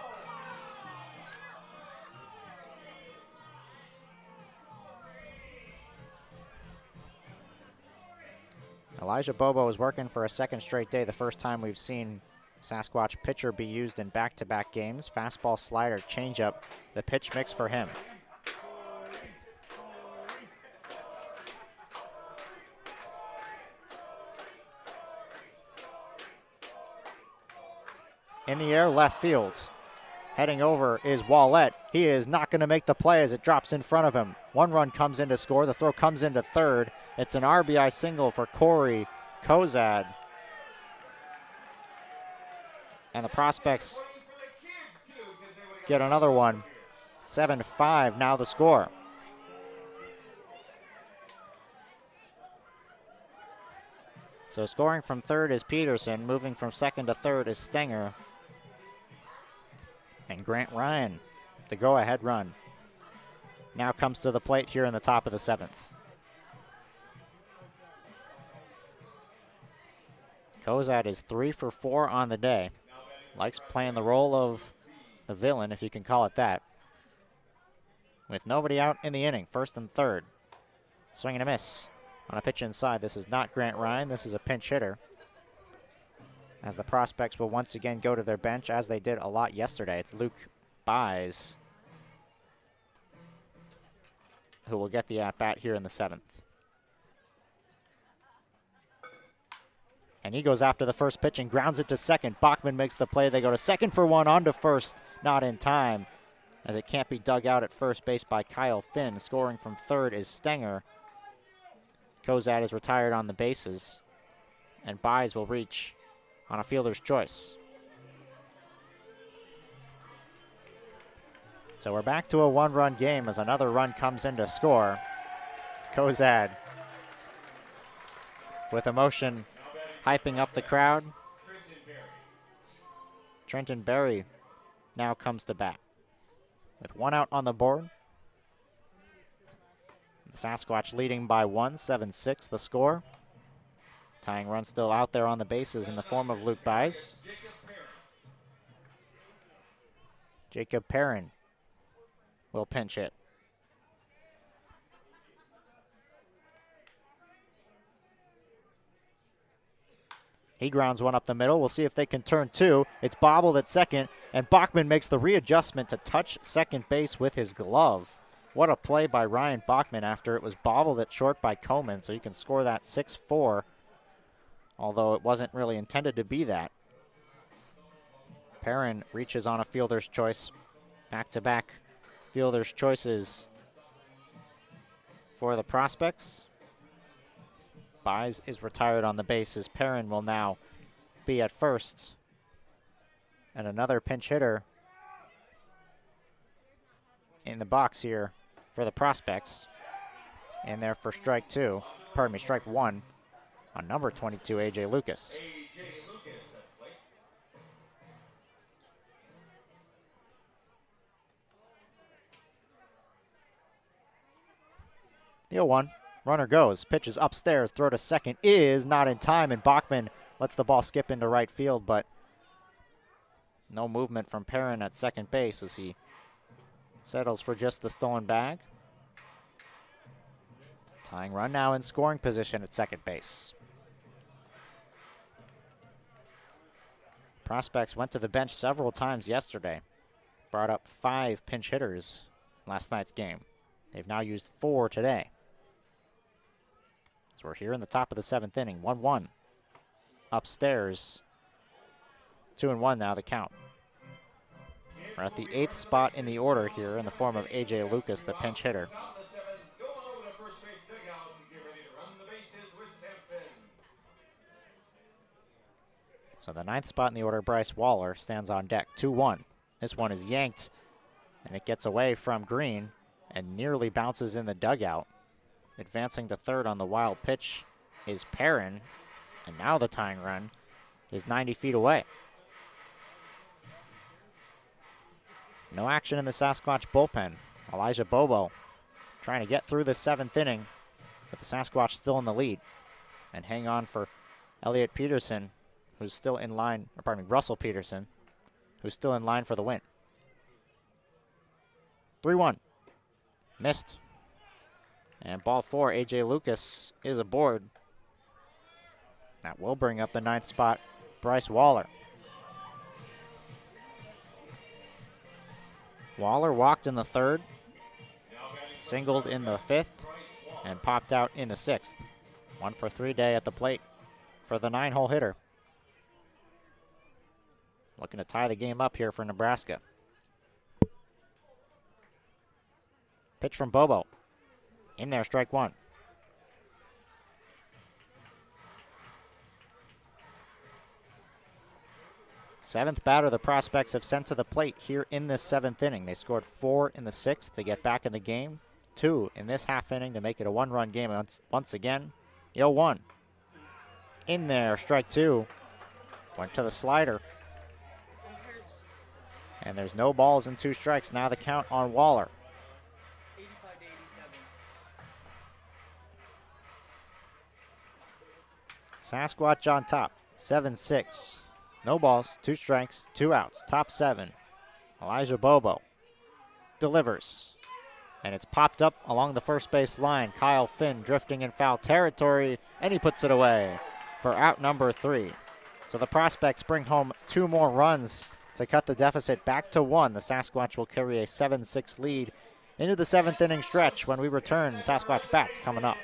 Elijah Bobo is working for a second straight day. The first time we've seen Sasquatch pitcher be used in back-to-back games. Fastball, slider, changeup, the pitch mix for him. In the air, left field. Heading over is Wallett. He is not going to make the play as it drops in front of him. One run comes in to score. The throw comes into third. It's an RBI single for Corey Kozad. And the Prospects get another one. 7-5 now the score. So scoring from third is Peterson. Moving from second to third is Stenger. And Grant Ryan, the go-ahead run, now comes to the plate here in the top of the 7th. Kozad is 3 for 4 on the day. Likes playing the role of the villain, if you can call it that. With nobody out in the inning, first and third. Swing and a miss on a pitch inside. This is not Grant Ryan. This is a pinch hitter, as the Prospects will once again go to their bench, as they did a lot yesterday. It's Luke Buys who will get the at-bat here in the 7th. And he goes after the first pitch and grounds it to second. Bachman makes the play. They go to second for one, on to first, not in time, as it can't be dug out at first base by Kyle Finn. Scoring from third is Stenger. Kozad is retired on the bases, and Buys will reach on a fielder's choice. So we're back to a one-run game as another run comes in to score. Kozad with emotion hyping up the crowd. Trenton Berry now comes to bat. With one out on the board, the Sasquatch leading by 1, 7-6 the score. Tying run still out there on the bases in the form of Luke Buys. Jacob Perrin will pinch hit. He grounds one up the middle. We'll see if they can turn two. It's bobbled at second, and Bachman makes the readjustment to touch second base with his glove. What a play by Ryan Bachman after it was bobbled at short by Coleman, so you can score that 6-4. Although it wasn't really intended to be that. Perrin reaches on a fielder's choice. Back-to-back fielder's choices for the Prospects. Buys is retired on the bases. Perrin will now be at first. And another pinch hitter in the box here for the Prospects. In there for strike one. On number 22, A.J. Lucas. The 0-1, runner goes, pitches upstairs, throw to second is not in time, and Bachman lets the ball skip into right field, but no movement from Perrin at second base as he settles for just the stolen bag. Tying run now in scoring position at second base. Prospects went to the bench several times yesterday. Brought up 5 pinch hitters last night's game. They've now used 4 today. So we're here in the top of the 7th inning. 1-1. Upstairs. 2-1 now the count. We're at the 8th spot in the order here in the form of A.J. Lucas, the pinch hitter. So the 9th spot in the order, Bryce Waller, stands on deck. 2-1. This one is yanked, and it gets away from Green and nearly bounces in the dugout. Advancing to third on the wild pitch is Perrin, and now the tying run is 90 feet away. No action in the Sasquatch bullpen. Elijah Bobo trying to get through the 7th inning, but the Sasquatch still in the lead. And hang on for Elliot Peterson, who's still in line, or pardon me, Russell Peterson, who's still in line for the win. 3-1. Missed. And ball 4, A.J. Lucas is aboard. That will bring up the 9th spot, Bryce Waller. Waller walked in the 3rd, singled in the 5th, and popped out in the 6th. 1 for 3 day at the plate for the 9-hole hitter. Looking to tie the game up here for Nebraska. Pitch from Bobo. In there, strike 1. Seventh batter the Prospects have sent to the plate here in this 7th inning. They scored 4 in the 6th to get back in the game. 2 in this half inning to make it a 1-run game once again. 0-1. In there, strike 2. Went to the slider. And there's no balls and 2 strikes. Now the count on Waller. Sasquatch on top, 7-6. No balls, 2 strikes, 2 outs. Top 7. Elijah Bobo delivers. And it's popped up along the first base line. Kyle Finn drifting in foul territory, and he puts it away for out number 3. So the Prospects bring home 2 more runs to cut the deficit back to 1. The Sasquatch will carry a 7-6 lead into the 7th inning stretch. When we return, Sasquatch bats coming up.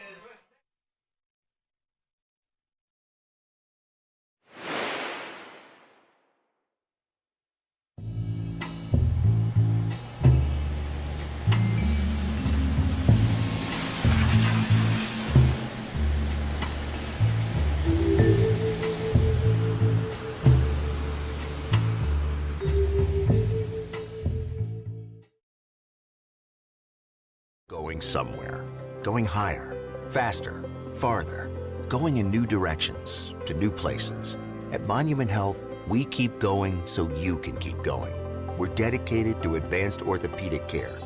Going somewhere, going higher, faster, farther, going in new directions, to new places. At Monument Health, we keep going so you can keep going. We're dedicated to advanced orthopedic care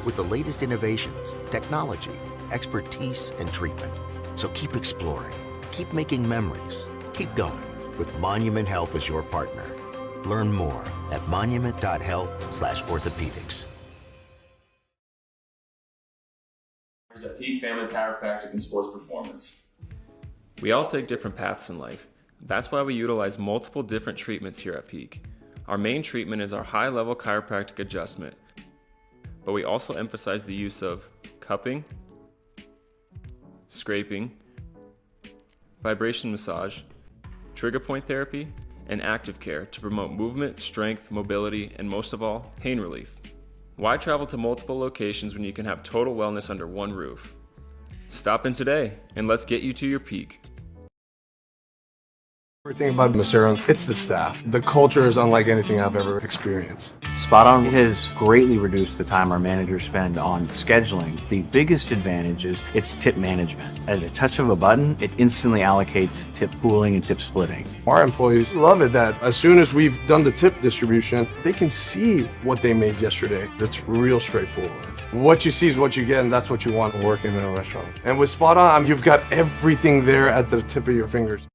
with the latest innovations, technology, expertise, and treatment. So keep exploring, keep making memories, keep going with Monument Health as your partner. Learn more at monument.health/orthopedics. At Peak Family Chiropractic and Sports Performance. We all take different paths in life. That's why we utilize multiple different treatments here at Peak. Our main treatment is our high-level chiropractic adjustment, but we also emphasize the use of cupping, scraping, vibration massage, trigger point therapy, and active care to promote movement, strength, mobility, and most of all, pain relief. Why travel to multiple locations when you can have total wellness under one roof? Stop in today and let's get you to your peak. Everything about Macero's, it's the staff. The culture is unlike anything I've ever experienced. Spot On has greatly reduced the time our managers spend on scheduling. The biggest advantage is its tip management. At a touch of a button, it instantly allocates tip pooling and tip splitting. Our employees love it that as soon as we've done the tip distribution, they can see what they made yesterday. It's real straightforward. What you see is what you get, and that's what you want working in a restaurant. And with Spot On, you've got everything there at the tip of your fingers.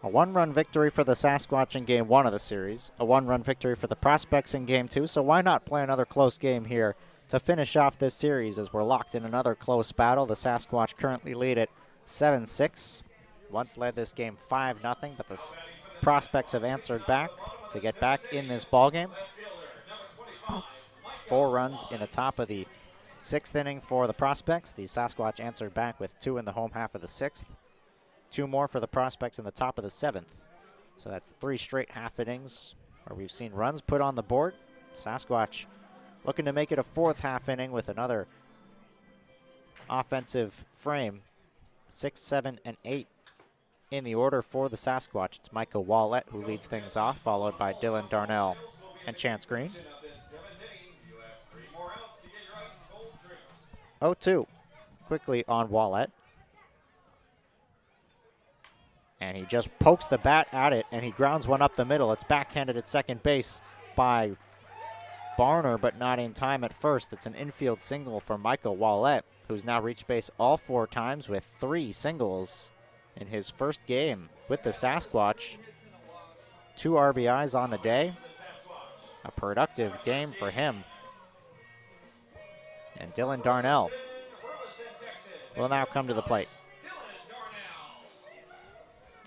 A 1-run victory for the Sasquatch in Game 1 of the series. A 1-run victory for the Prospects in Game 2. So why not play another close game here to finish off this series as we're locked in another close battle. The Sasquatch currently lead at 7-6. Once led this game 5-0, but the Prospects have answered back to get back in this ballgame. 4 runs in the top of the 6th inning for the Prospects. The Sasquatch answered back with 2 in the home half of the 6th. 2 more for the Prospects in the top of the 7th. So that's 3 straight half innings where we've seen runs put on the board. Sasquatch looking to make it a 4th half inning with another offensive frame. 6, 7, and 8 in the order for the Sasquatch. It's Micah Wallett who leads things off, followed by Dylan Darnell and Chance Green. 0-2 quickly on Wallett. And he just pokes the bat at it, and he grounds one up the middle. It's backhanded at second base by Barner, but not in time at first. It's an infield single for Michael Wallett, who's now reached base all 4 times with 3 singles in his first game with the Sasquatch. 2 RBIs on the day. A productive game for him. And Dylan Darnell will now come to the plate.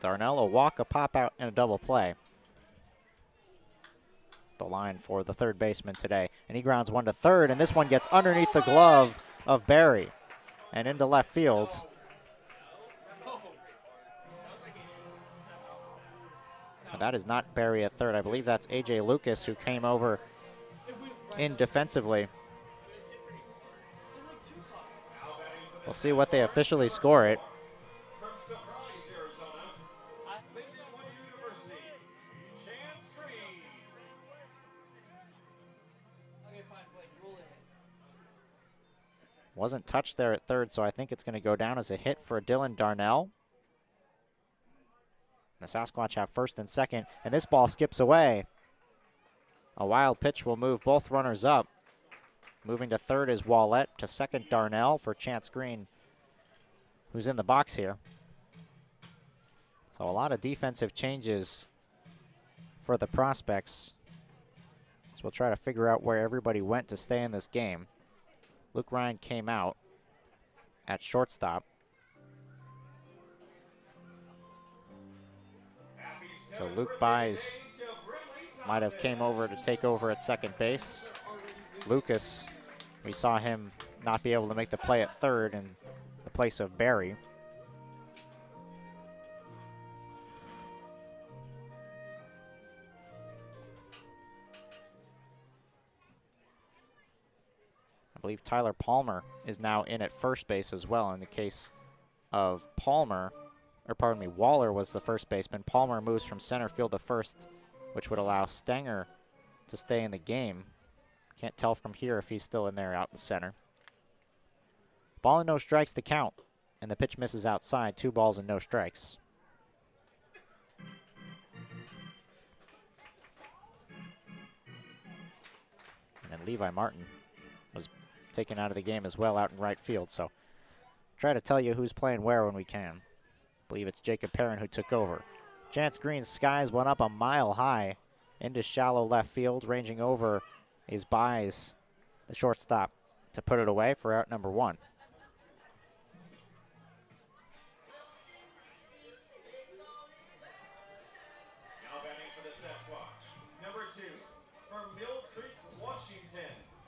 Darnell, a walk, a pop out, and a double play. The line for the third baseman today. And he grounds one to third, and this one gets underneath the glove of Barry and into left field. And that is not Barry at third. I believe that's A.J. Lucas who came over in defensively. We'll see what they officially score it. Wasn't touched there at third, so I think it's going to go down as a hit for Dylan Darnell. The Sasquatch have first and second, and this ball skips away. A wild pitch will move both runners up. Moving to third is Wallett, to second Darnell for Chance Green, who's in the box here. So a lot of defensive changes for the prospects. So we'll try to figure out where everybody went to stay in this game. Luke Ryan came out at shortstop. So Luke Buys might have came over to take over at second base. Lucas, we saw him not be able to make the play at third in the place of Barry. I believe Tyler Palmer is now in at first base as well. In the case of Palmer, or pardon me, Waller was the first baseman. Palmer moves from center field to first, which would allow Stenger to stay in the game. Can't tell from here if he's still in there out in center. Ball and no strikes to count, and the pitch misses outside. 2 balls and no strikes. And then Levi Martin was taken out of the game as well out in right field. So try to tell you who's playing where when we can. I believe it's Jacob Perrin who took over. Chance Green skies one up a mile high into shallow left field. Ranging over is Buys, the shortstop, to put it away for out number 1.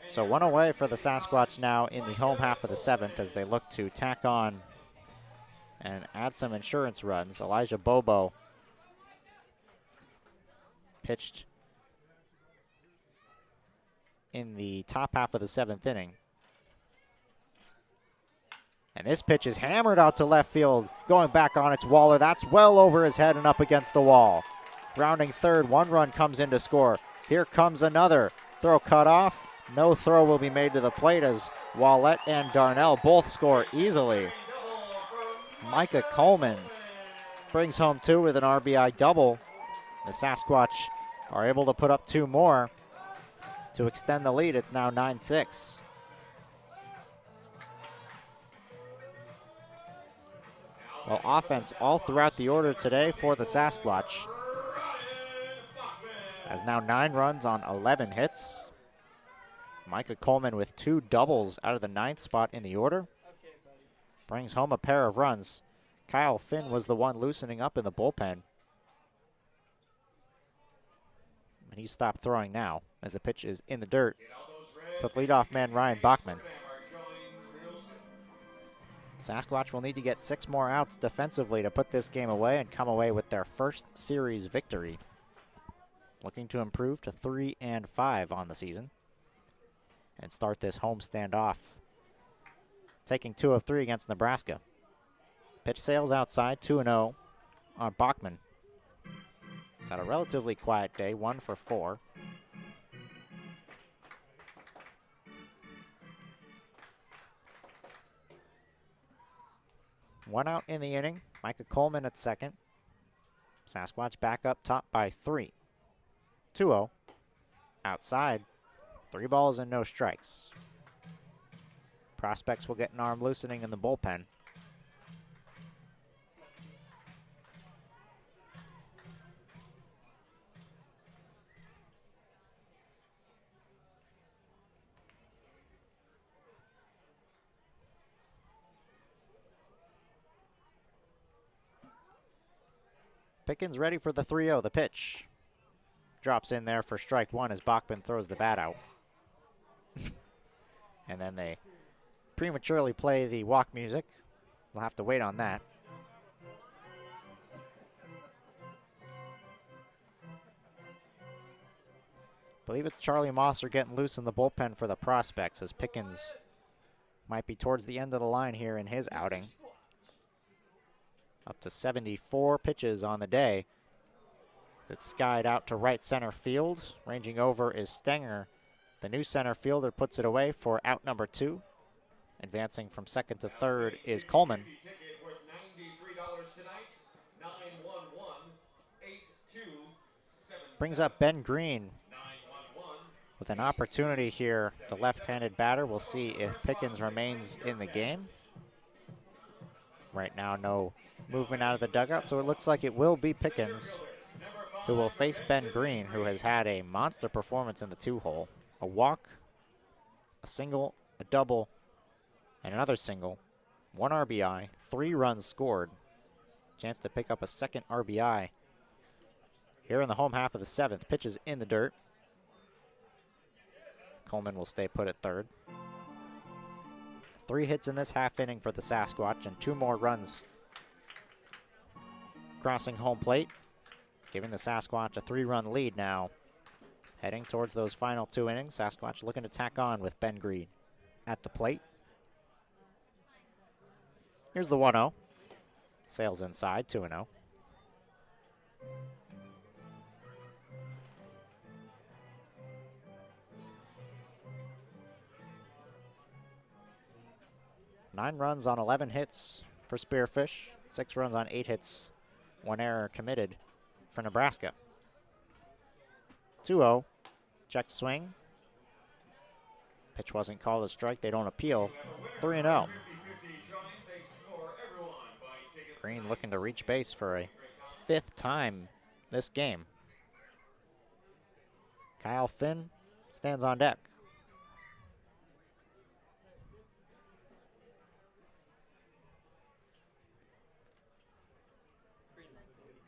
So 1 away for the Sasquatch now in the home half of the 7th as they look to tack on and add some insurance runs. Elijah Bobo pitched in the top half of the 7th inning. And this pitch is hammered out to left field. Going back on its Waller. That's well over his head and up against the wall. Rounding third, 1 run comes in to score. Here comes another. Throw cut off. No throw will be made to the plate as Wallett and Darnell both score easily. Micah Coleman brings home 2 with an RBI double. The Sasquatch are able to put up 2 more to extend the lead. It's now 9-6. Well, offense all throughout the order today for the Sasquatch. Has now 9 runs on 11 hits. Micah Coleman with 2 doubles out of the 9th spot in the order. Brings home a pair of runs. Kyle Finn was the one loosening up in the bullpen. And he stopped throwing now as the pitch is in the dirt to the leadoff man Ryan Bachman. Sasquatch will need to get 6 more outs defensively to put this game away and come away with their first series victory. Looking to improve to 3-5 on the season and start this home standoff. Taking 2 of 3 against Nebraska. Pitch sails outside, 2-0 on Bachman. He's had a relatively quiet day, 1 for 4. One out in the inning. Micah Coleman at second. Sasquatch back up top by 3. 2-0. Outside. 3 balls and no strikes. Prospects will get an arm loosening in the bullpen. Pickens ready for the 3-0. The pitch drops in there for strike one as Bachman throws the bat out. And then they prematurely play the walk music. We'll have to wait on that. I believe it's Charlie Mosser getting loose in the bullpen for the prospects as Pickens might be towards the end of the line here in his outing. Up to 74 pitches on the day. It's skied out to right center field. Ranging over is Stenger. The new center fielder puts it away for out number 2. Advancing from second to third is Coleman. Brings up Ben Green with an opportunity here. The left-handed batter. We'll see if Pickens remains in the game. Right now, no movement out of the dugout, so it looks like it will be Pickens who will face Ben Green, who has had a monster performance in the 2-hole. A walk, a single, a double, and another single. 1 RBI, 3 runs scored. Chance to pick up a second RBI here in the home half of the 7th. Pitches in the dirt. Coleman will stay put at third. 3 hits in this half inning for the Sasquatch and 2 more runs crossing home plate, giving the Sasquatch a 3-run lead now. Heading towards those final 2 innings, Sasquatch looking to tack on with Ben Green at the plate. Here's the 1-0. Sails inside, 2-0. Nine runs on 11 hits for Spearfish. 6 runs on 8 hits. 1 error committed for Nebraska. 2-0. Check swing. Pitch wasn't called a strike. They don't appeal. 3-0. Green looking to reach base for a 5th time this game. Kyle Finn stands on deck.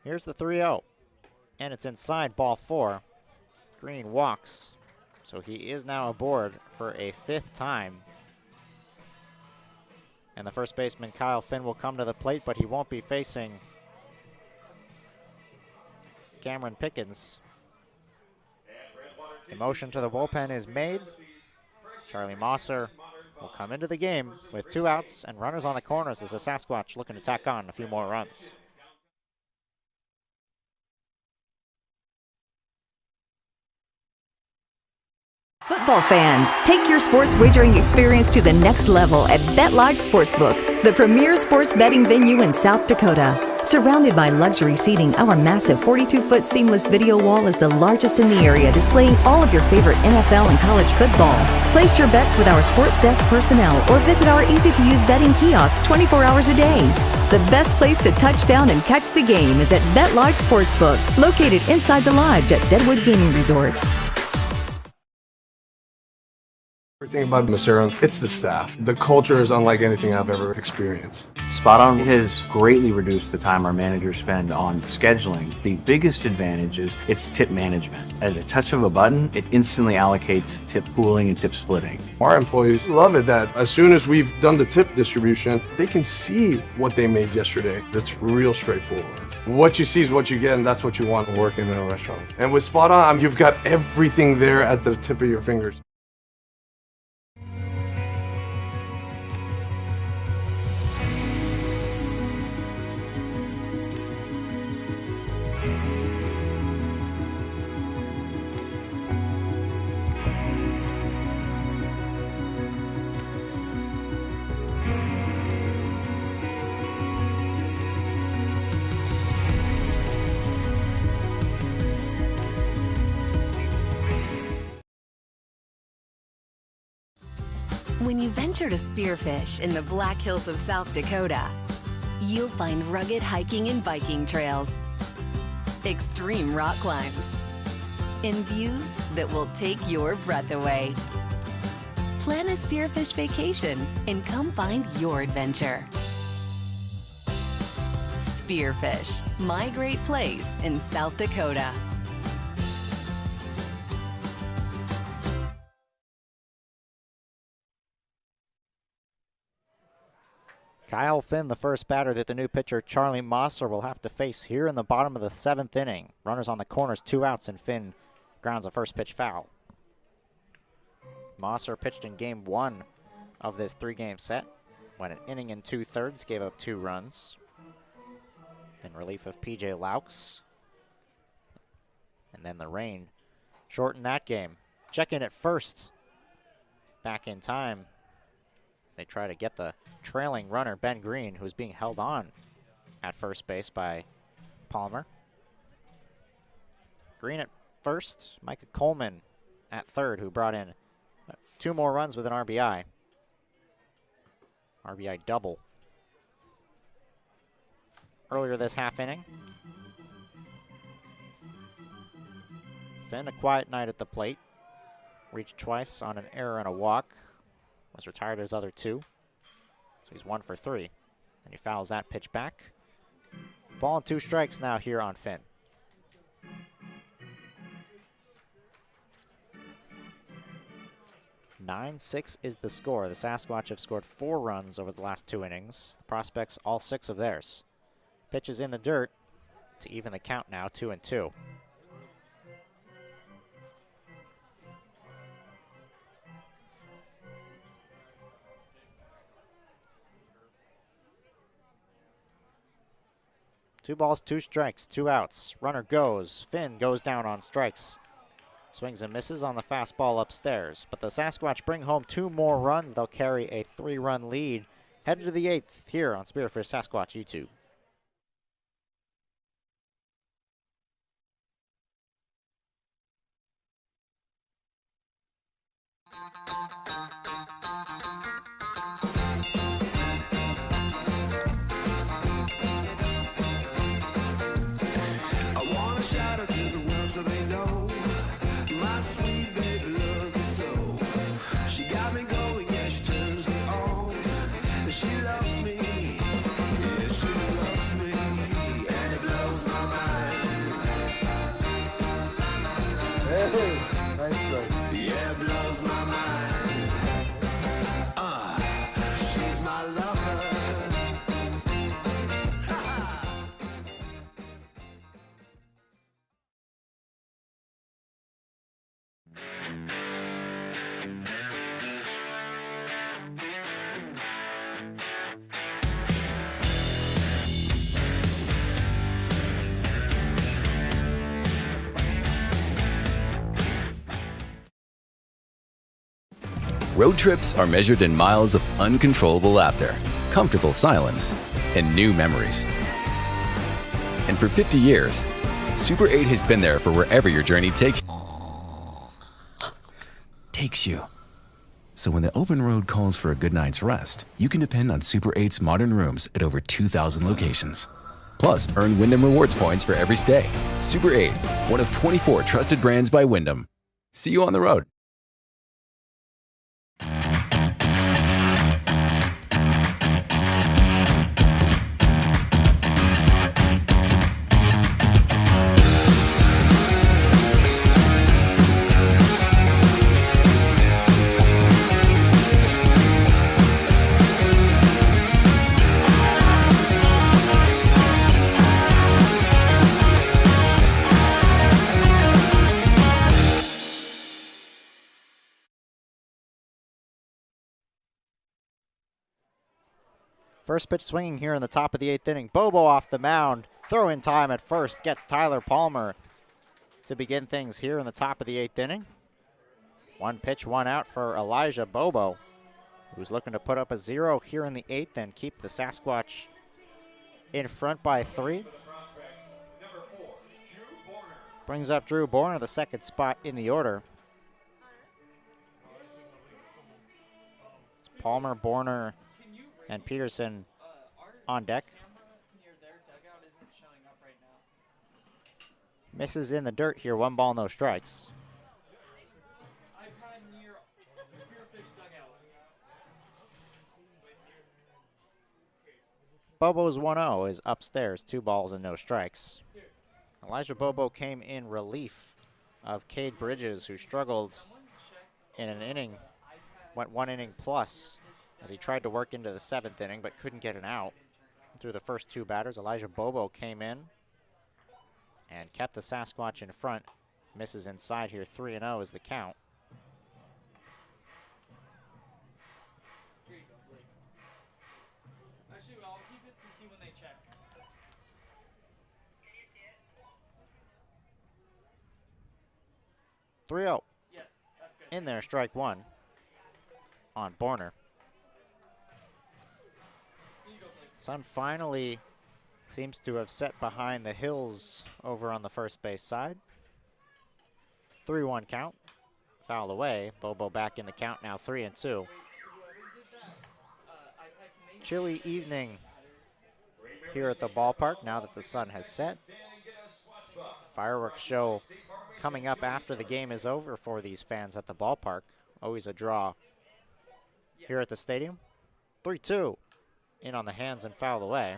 Here's the 3-0, and it's inside, ball 4. Green walks, so he is now aboard for a 5th time. And the first baseman, Kyle Finn, will come to the plate, but he won't be facing Cameron Pickens. The motion to the bullpen is made. Charlie Mosser will come into the game with 2 outs and runners on the corners as the Sasquatch looking to tack on a few more runs. Football fans, take your sports wagering experience to the next level at BetLodge Sportsbook, the premier sports betting venue in South Dakota. Surrounded by luxury seating, our massive 42-foot seamless video wall is the largest in the area, displaying all of your favorite NFL and college football. Place your bets with our sports desk personnel or visit our easy-to-use betting kiosk 24 hours a day. The best place to touch down and catch the game is at BetLodge Sportsbook, located inside the lodge at Deadwood Gaming Resort. Everything about Macero's, it's the staff. The culture is unlike anything I've ever experienced. Spot on. It has greatly reduced the time our managers spend on scheduling. The biggest advantage is its tip management. At a touch of a button, it instantly allocates tip pooling and tip splitting. Our employees love it that as soon as we've done the tip distribution, they can see what they made yesterday. It's real straightforward. What you see is what you get, and that's what you want working in a restaurant. And with Spot On, you've got everything there at the tip of your fingers. When you venture to Spearfish in the Black Hills of South Dakota, you'll find rugged hiking and biking trails, extreme rock climbs, and views that will take your breath away. Plan a Spearfish vacation and come find your adventure. Spearfish, my great place in South Dakota. Kyle Finn, the first batter that the new pitcher Charlie Mosser will have to face here in the bottom of the 7th inning. Runners on the corners, 2 outs, and Finn grounds a first pitch foul. Mosser pitched in game 1 of this 3-game set. Went an inning and 2/3, gave up 2 runs. In relief of PJ Laux. And then the rain shortened that game. Check in at first. Back in time. They try to get the trailing runner, Ben Green, who's being held on at first base by Palmer. Green at first, Micah Coleman at third, who brought in 2 more runs with an RBI. RBI double earlier this half inning. Finn, a quiet night at the plate. Reached twice on an error and a walk. Was retired his other 2. So he's 1 for 3. And he fouls that pitch back. Ball and 2 strikes now here on Finn. (9-6) is the score. The Sasquatch have scored 4 runs over the last 2 innings. The Prospects, all 6 of theirs. Pitches in the dirt to even the count now, 2-2. Two balls, 2 strikes, 2 outs. Runner goes. Finn goes down on strikes. Swings and misses on the fastball upstairs. But the Sasquatch bring home 2 more runs. They'll carry a 3-run lead. Headed to the 8th here on Spearfish Sasquatch YouTube. So they know my sweet baby loves me so. She got me going, yeah, she turns me on. She loves me, yeah, she loves me, and it blows my mind. Hey, nice strike. Yeah, it blows my mind. She's my lover. Road trips are measured in miles of uncontrollable laughter, comfortable silence, and new memories. And for 50 years, Super 8 has been there for wherever your journey takes you. So when the open road calls for a good night's rest, you can depend on Super 8's modern rooms at over 2,000 locations. Plus, earn Wyndham Rewards points for every stay. Super 8, one of 24 trusted brands by Wyndham. See you on the road. First pitch swinging here in the top of the 8th inning. Bobo off the mound. Throw in time at first. Gets Tyler Palmer to begin things here in the top of the 8th inning. 1 pitch, 1 out for Elijah Bobo, who's looking to put up a 0 here in the 8th and keep the Sasquatch in front by 3. Brings up Drew Borner, the 2nd spot in the order. It's Palmer, Borner, and Peterson on deck. Misses in the dirt here. 1 ball, no strikes. Bobo's 1-0 is upstairs, 2 balls and no strikes. Elijah Bobo came in relief of Cade Bridges, who struggled in an inning, went 1 inning plus as he tried to work into the 7th inning but couldn't get an out through the first 2 batters. Elijah Bobo came in and kept the Sasquatch in front. Misses inside here, 3-0 is the count. Actually, I'll keep it to see when they check. 3-0. Yes, that's good. In there, strike 1 on Borner. Sun finally seems to have set behind the hills over on the first base side. 3-1 count. Foul away. Bobo back in the count now, 3-2. Chilly evening here at the ballpark now that the sun has set. Fireworks show coming up after the game is over for these fans at the ballpark. Always a draw here at the stadium. 3-2. In on the hands and foul away.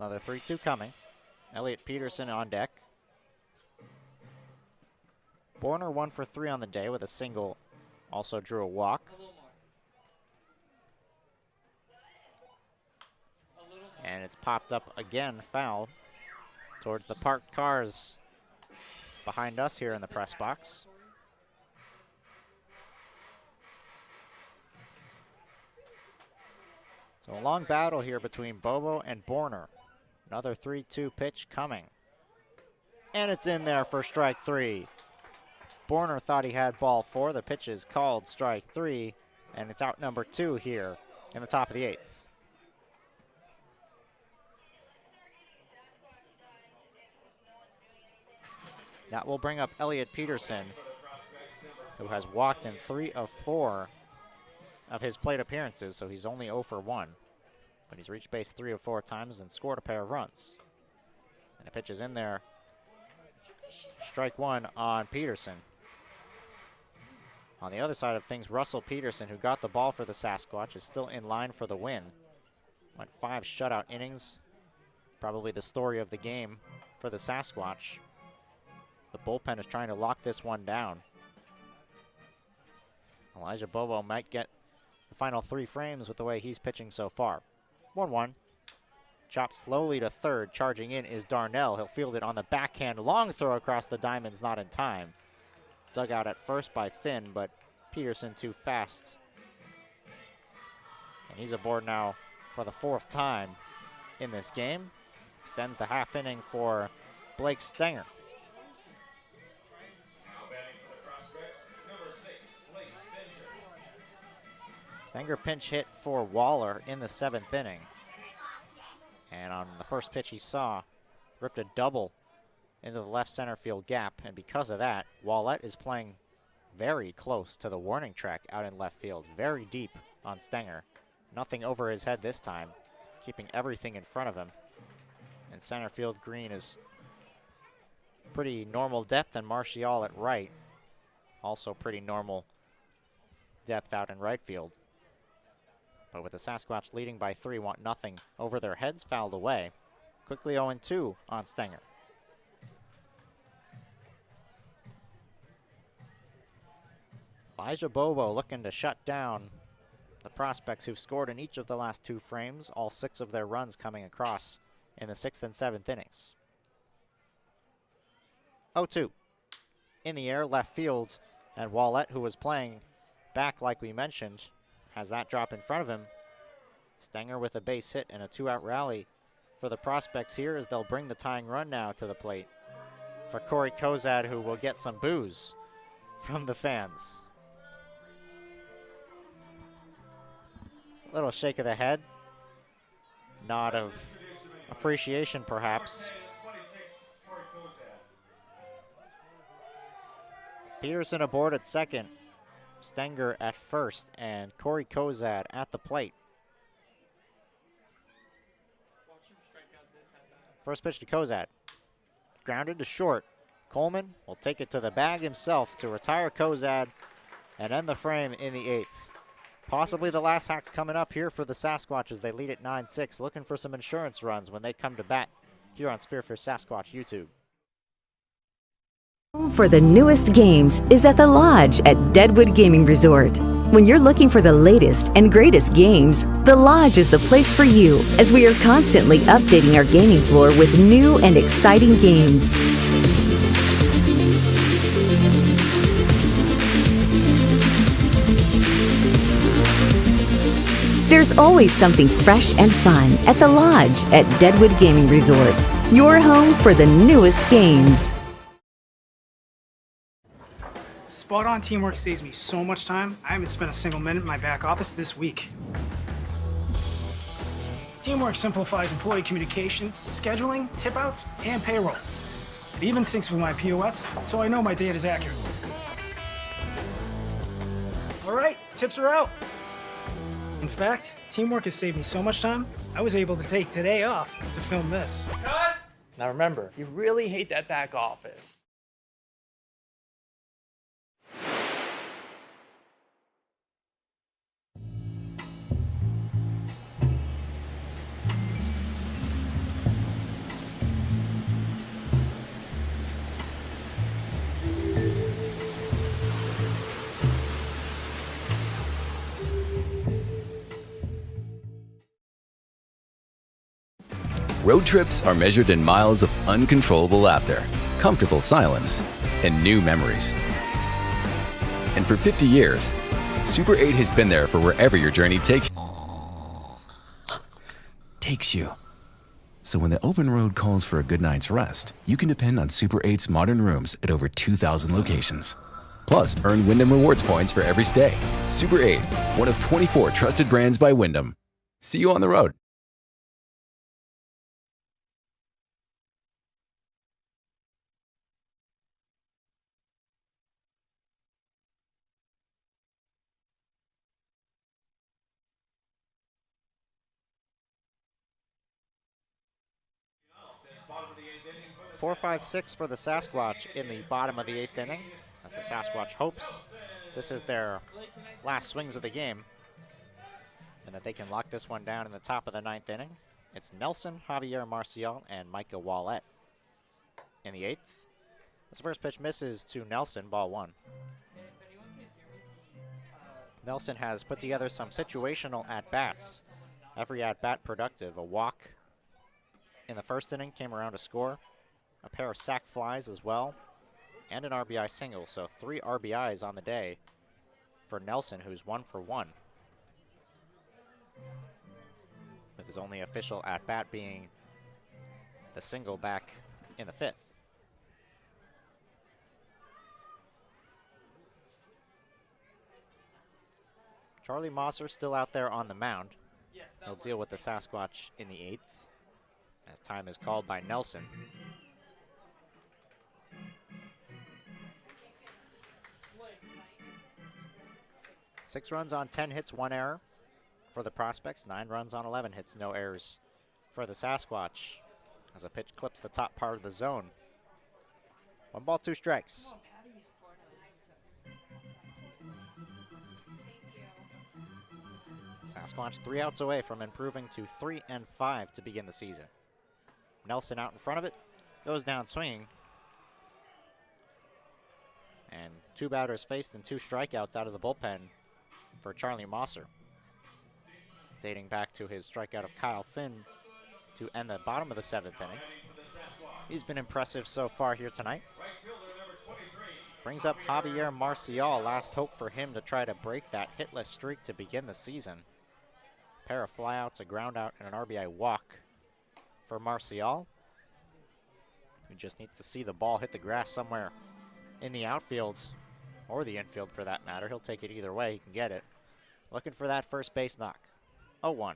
Another 3-2 coming. Elliot Peterson on deck. Borner 1 for 3 on the day with a single. Also drew a walk. And it's popped up again, foul towards the parked cars behind us here in the press box. So a long battle here between Bobo and Borner. Another 3-2 pitch coming. And it's in there for strike 3. Borner thought he had ball 4. The pitch is called strike 3, and it's out number 2 here in the top of the 8th. That will bring up Elliot Peterson, who has walked in 3 of 4 of his plate appearances, so he's only 0 for 1. But he's reached base 3 of 4 times and scored a pair of runs. And the pitch is in there. Strike 1 on Peterson. On the other side of things, Russell Peterson, who got the ball for the Sasquatch, is still in line for the win. Went 5 shutout innings. Probably the story of the game for the Sasquatch. The bullpen is trying to lock this one down. Elijah Bobo might get the final 3 frames with the way he's pitching so far. 1-1. Chopped slowly to third. Charging in is Darnell. He'll field it on the backhand. Long throw across the diamonds, not in time. Dug out at first by Finn, but Peterson too fast. And he's aboard now for the 4th time in this game. Extends the half inning for Blake Stenger. Stenger pinch hit for Waller in the 7th inning. And on the first pitch he saw, ripped a double into the left center field gap. And because of that, Wallett is playing very close to the warning track out in left field. Very deep on Stenger. Nothing over his head this time, keeping everything in front of him. And center field green is pretty normal depth, and Martial at right. Also pretty normal depth out in right field. But with the Sasquatch leading by 3, want nothing over their heads, fouled away. Quickly 0-2 on Stenger. Elijah Bobo looking to shut down the prospects who've scored in each of the last 2 frames, all 6 of their runs coming across in the 6th and 7th innings. 0-2. In the air, left fields, and Wallett, who was playing back like we mentioned, has that drop in front of him. Stenger with a base hit and a 2-out rally for the prospects here as they'll bring the tying run now to the plate for Corey Kozad, who will get some boos from the fans. Little shake of the head. Nod of appreciation, perhaps. Peterson aboard at second. Stenger at first, and Corey Kozad at the plate. First pitch to Kozad. Grounded to short. Coleman will take it to the bag himself to retire Kozad and end the frame in the 8th. Possibly the last hack's coming up here for the Sasquatch as they lead at 9-6, looking for some insurance runs when they come to bat here on Spearfish Sasquatch YouTube. For the newest games is at the Lodge at Deadwood Gaming Resort. When you're looking for the latest and greatest games, the Lodge is the place for you, as we are constantly updating our gaming floor with new and exciting games. There's always something fresh and fun at the Lodge at Deadwood Gaming Resort, your home for the newest games. Spot-on teamwork saves me so much time, I haven't spent a single minute in my back office this week. Teamwork simplifies employee communications, scheduling, tip-outs, and payroll. It even syncs with my POS, so I know my data is accurate. All right, tips are out. In fact, teamwork has saved me so much time, I was able to take today off to film this. Cut! Now remember, you really hate that back office. Road trips are measured in miles of uncontrollable laughter, comfortable silence, and new memories. And for 50 years, Super 8 has been there for wherever your journey takes you. So when the open road calls for a good night's rest, you can depend on Super 8's modern rooms at over 2,000 locations. Plus, earn Wyndham Rewards points for every stay. Super 8, one of 24 trusted brands by Wyndham. See you on the road. Four, 5, 6 for the Sasquatch in the bottom of the 8th inning, as the Sasquatch hopes this is their last swings of the game and that they can lock this one down in the top of the 9th inning. It's Nelson, Javier Marcial, and Micah Wallette in the 8th. This first pitch misses to Nelson, ball 1. Nelson has put together some situational at-bats. Every at-bat productive. A walk in the first inning, came around to score. A pair of sac flies as well, and an RBI single. So 3 RBIs on the day for Nelson, who's 1 for 1. With his only official at-bat being the single back in the 5th. Charlie Mosser still out there on the mound. He'll deal with the Sasquatch in the 8th, as time is called by Nelson. Six runs on 10 hits, 1 error for the Prospects. 9 runs on 11 hits, no errors for the Sasquatch, as a pitch clips the top part of the zone. 1 ball, 2 strikes. Sasquatch 3 outs away from improving to 3-5 to begin the season. Nelson out in front of it, goes down swinging. And 2 batters faced and 2 strikeouts out of the bullpen for Charlie Mosser, dating back to his strikeout of Kyle Finn to end the bottom of the 7th inning. He's been impressive so far here tonight. Brings up Javier Marcial, last hope for him to try to break that hitless streak to begin the season. Pair of flyouts, a ground out, and an RBI walk for Marcial. He just needs to see the ball hit the grass somewhere in the outfield, or the infield for that matter. He'll take it either way, he can get it. Looking for that first base knock. 0-1.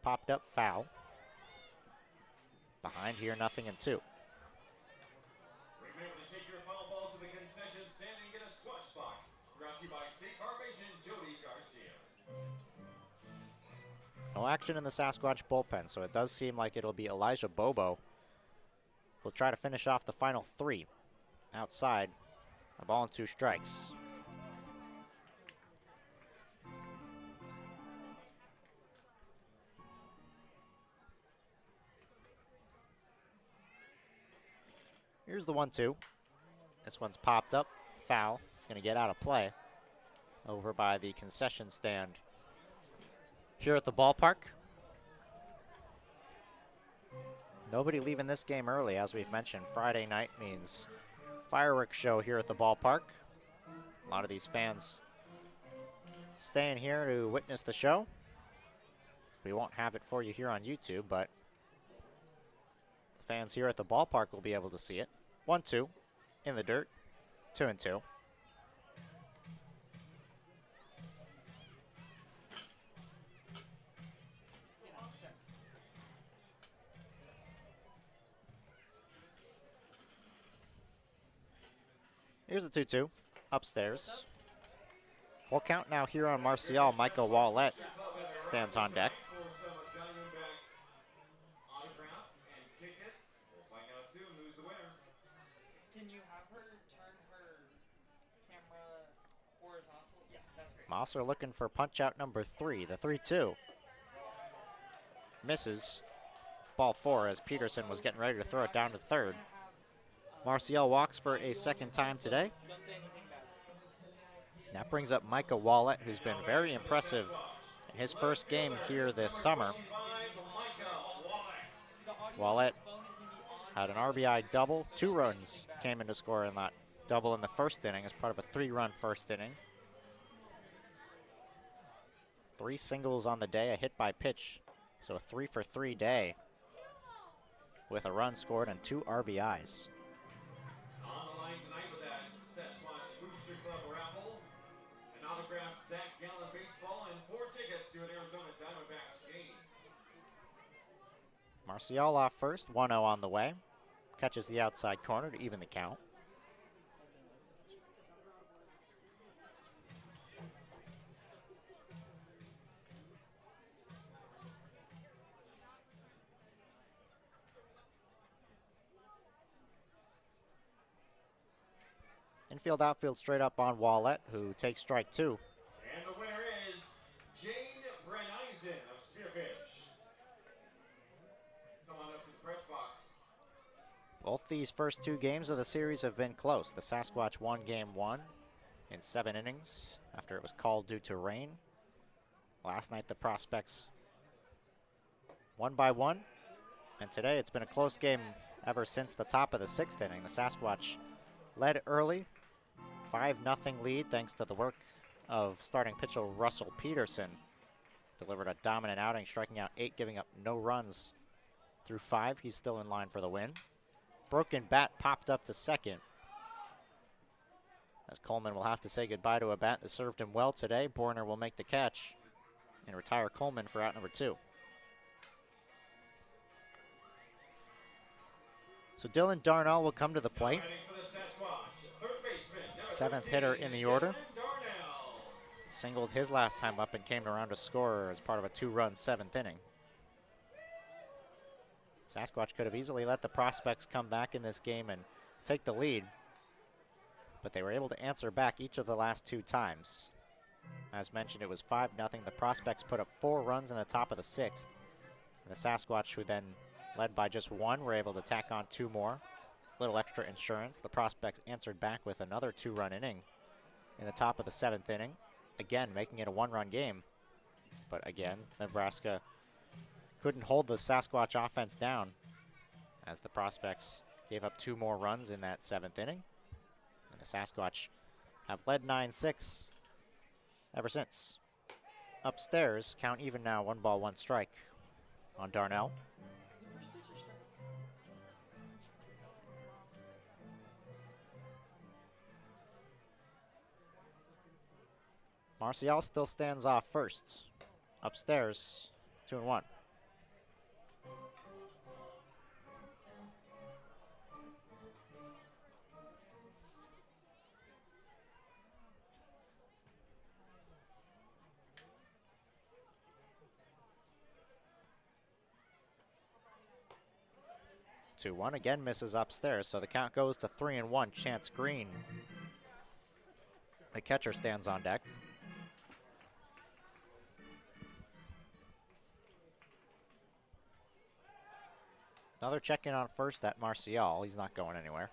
Popped up, foul. Behind here, 0-2. Remember to take your foul ball to the concession stand and get a Squatch Box. Brought to you by State Farm agent Jody Garcia. No action in the Sasquatch bullpen, so it does seem like it'll be Elijah Bobo. We'll try to finish off the final 3. Outside, a ball and 2 strikes. Here's the 1-2. This one's popped up. Foul. It's going to get out of play over by the concession stand here at the ballpark. Nobody leaving this game early, as we've mentioned. Friday night means fireworks show here at the ballpark. A lot of these fans staying here to witness the show. We won't have it for you here on YouTube, but the fans here at the ballpark will be able to see it. 1-2 in the dirt, 2-2. Here's the 2-2 upstairs. Full count now here on Marcial. Michael Wallett stands on deck. Can you have her turn her camera horizontal? Yeah, that's great. Mosser looking for punch out number 3, the 3-2. Misses. Ball 4 as Peterson was getting ready to throw it down to third. Marcial walks for a second time today. That brings up Micah Wallett, who's been very impressive in his first game here this summer. Wallett had an RBI double. 2 runs came in to score in that double in the first inning as part of a 3-run first inning. 3 singles on the day, a hit by pitch. So a 3-for-3 day with a run scored and 2 RBIs. On the line tonight with that Sasquatch Booster Club raffle, an autographed Zach Gallen baseball, and 4 tickets to an Arizona Diamondbacks game. Marcial off first, 1-0 on the way. Catches the outside corner to even the count. Infield, outfield, straight up on Wallett, who takes strike 2. And the winner is Jane Breneisen of Spearfish. Come on up to the press box. Both these first 2 games of the series have been close. The Sasquatch won game 1 in 7 innings after it was called due to rain. Last night the Prospects won by 1, and today it's been a close game ever since the top of the 6th inning. The Sasquatch led early, 5-0 lead thanks to the work of starting pitcher Russell Peterson. Delivered a dominant outing, striking out 8, giving up no runs through 5. He's still in line for the win. Broken bat popped up to second, as Coleman will have to say goodbye to a bat that served him well today. Borner will make the catch and retire Coleman for out number 2. So Dylan Darnell will come to the plate. 7th hitter in the order. Singled his last time up and came around to score as part of a 2-run 7th inning. Sasquatch could have easily let the Prospects come back in this game and take the lead, but they were able to answer back each of the last 2 times. As mentioned, it was 5-0. The Prospects put up 4 runs in the top of the 6th. And the Sasquatch, who then led by just 1, were able to tack on 2 more. Little extra insurance. The Prospects answered back with another 2-run inning in the top of the 7th inning. Again, making it a 1-run game. But again, Nebraska couldn't hold the Sasquatch offense down as the Prospects gave up 2 more runs in that 7th inning. And the Sasquatch have led 9-6 ever since. Upstairs, count even now, 1 ball, 1 strike on Darnell. Marcial still stands off first. Upstairs, 2-1. One again misses upstairs, so the count goes to 3-1. Chance Green, the catcher, stands on deck. Another check in on first at Marcial. He's not going anywhere.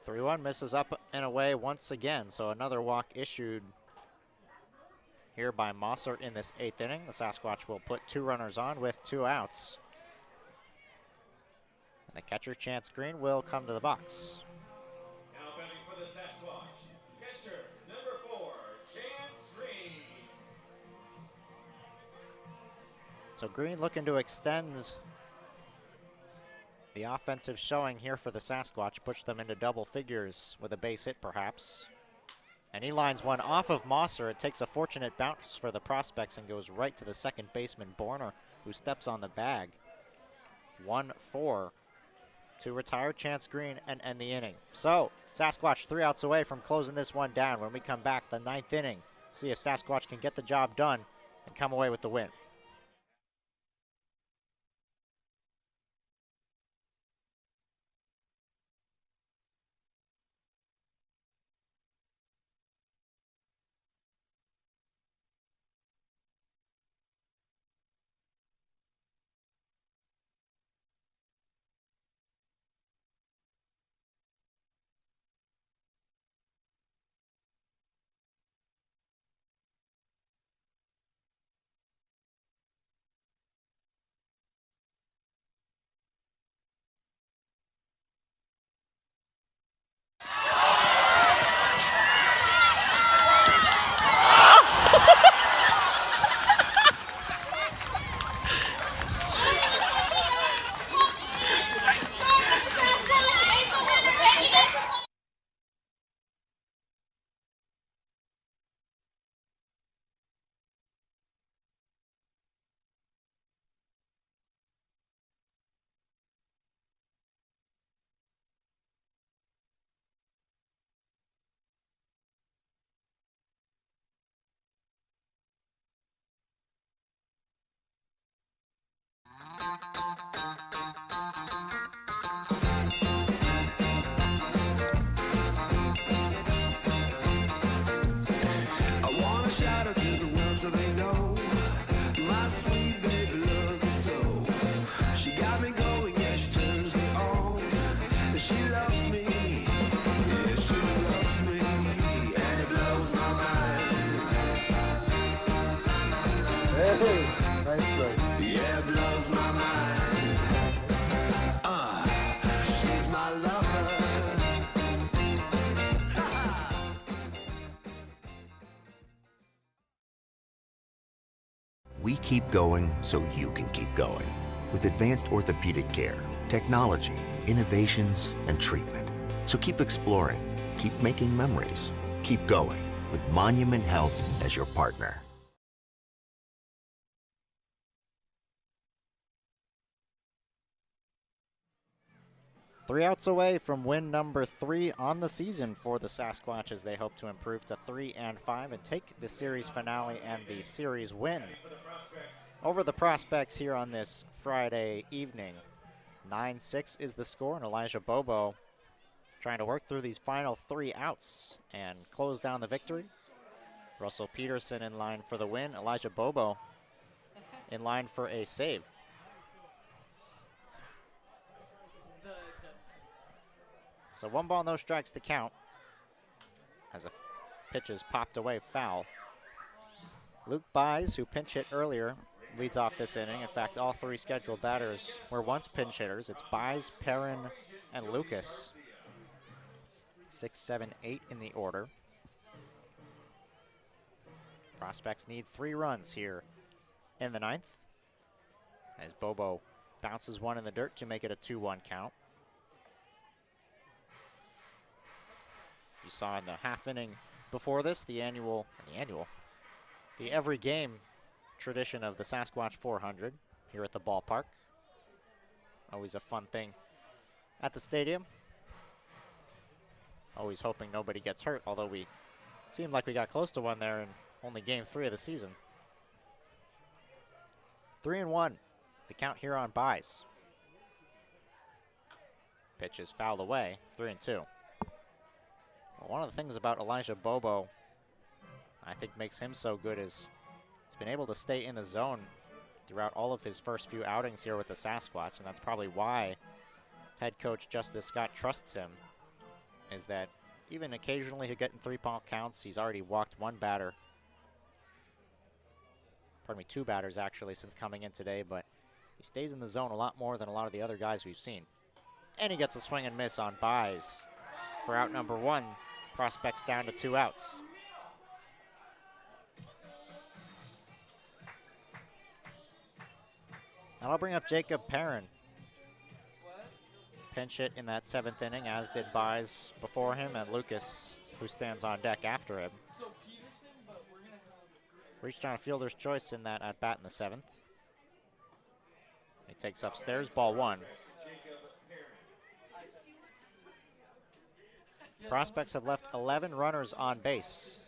3-1 misses up and away once again, so another walk issued here by Mossert in this 8th inning. The Sasquatch will put 2 runners on with 2 outs. And the catcher, Chance Green, will come to the box. Now batting for the Sasquatch, catcher number 4, Chance Green. So Green looking to extend the offensive showing here for the Sasquatch, push them into double figures with a base hit perhaps. And he lines one off of Mosser. It takes a fortunate bounce for the prospects and goes right to the second baseman, Borner, who steps on the bag. 1-4 to retire Chance Green and end the inning. So Sasquatch 3 outs away from closing this one down. When we come back, the 9th inning, see if Sasquatch can get the job done and come away with the win. I wanna shout out to the world so they know my sweet baby loves me so. She got me going, yeah, she turns me on. And she loves me, yeah, she loves me, and it blows my mind. Hey, nice play. Yeah, it blows my mind. She's my lover. We keep going so you can keep going. With advanced orthopedic care, technology, innovations, and treatment. So keep exploring, keep making memories, keep going with Monument Health as your partner. Three outs away from win number 3 on the season for the Sasquatch as they hope to improve to 3-5 and take the series finale and the series win over the Prospects here on this Friday evening. 9-6 is the score, and Elijah Bobo trying to work through these final 3 outs and close down the victory. Russell Peterson in line for the win. Elijah Bobo in line for a save. So 1 ball, no strikes to count as a pitch is popped away foul. Luke Buys, who pinch hit earlier, leads off this inning. In fact, all 3 scheduled batters were once pinch hitters. It's Buys, Perrin, and Lucas. 6, 7, 8 in the order. Prospects need 3 runs here in the 9th as Bobo bounces one in the dirt to make it a 2-1 count. You saw in the half inning before this, the every game tradition of the Sasquatch 400 here at the ballpark. Always a fun thing at the stadium. Always hoping nobody gets hurt, although we seemed like we got close to one there in only game 3 of the season. 3-1, the count here on Buys. Pitch is fouled away, 3-2. Well, one of the things about Elijah Bobo I think makes him so good is he's been able to stay in the zone throughout all of his first few outings here with the Sasquatch, and that's probably why head coach Justice Scott trusts him is that even occasionally he'll get in 3-ball counts. He's already walked one batter. Pardon me, 2 batters actually since coming in today, but he stays in the zone a lot more than a lot of the other guys we've seen. And he gets a swing and miss on buys for out number 1. Prospects down to 2 outs. That'll bring up Jacob Perrin. Pinch hit in that 7th inning, as did Buys before him, and Lucas, who stands on deck after him. Reached on a fielder's choice in that at bat in the 7th. He takes upstairs, ball 1. Prospects have left 11 runners on base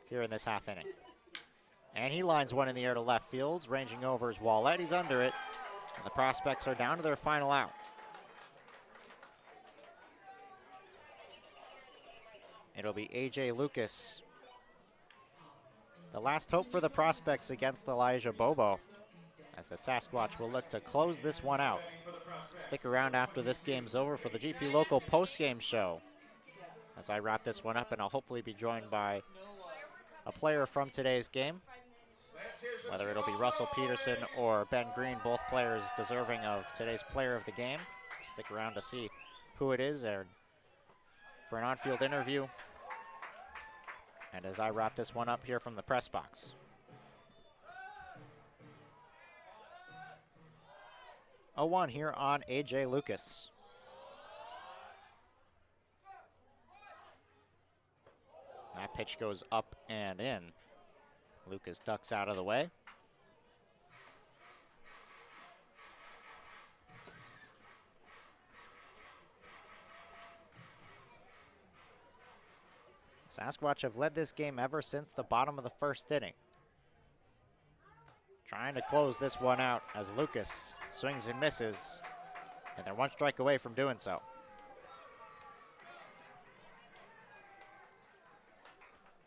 here in this half inning. And he lines one in the air to left field, ranging over is Wallett. He's under it, and the Prospects are down to their final out. It'll be A.J. Lucas, the last hope for the Prospects against Elijah Bobo, as the Sasquatch will look to close this one out. Stick around after this game's over for the GP Local postgame show, as I wrap this one up, and I'll hopefully be joined by a player from today's game, whether it'll be Russell Peterson or Ben Green, both players deserving of today's player of the game. Stick around to see who it is for an on-field interview, and as I wrap this one up here from the press box. A 1 here on A.J. Lucas. That pitch goes up and in. Lucas ducks out of the way. Sasquatch have led this game ever since the bottom of the 1st inning. Trying to close this one out as Lucas swings and misses, and they're 1 strike away from doing so.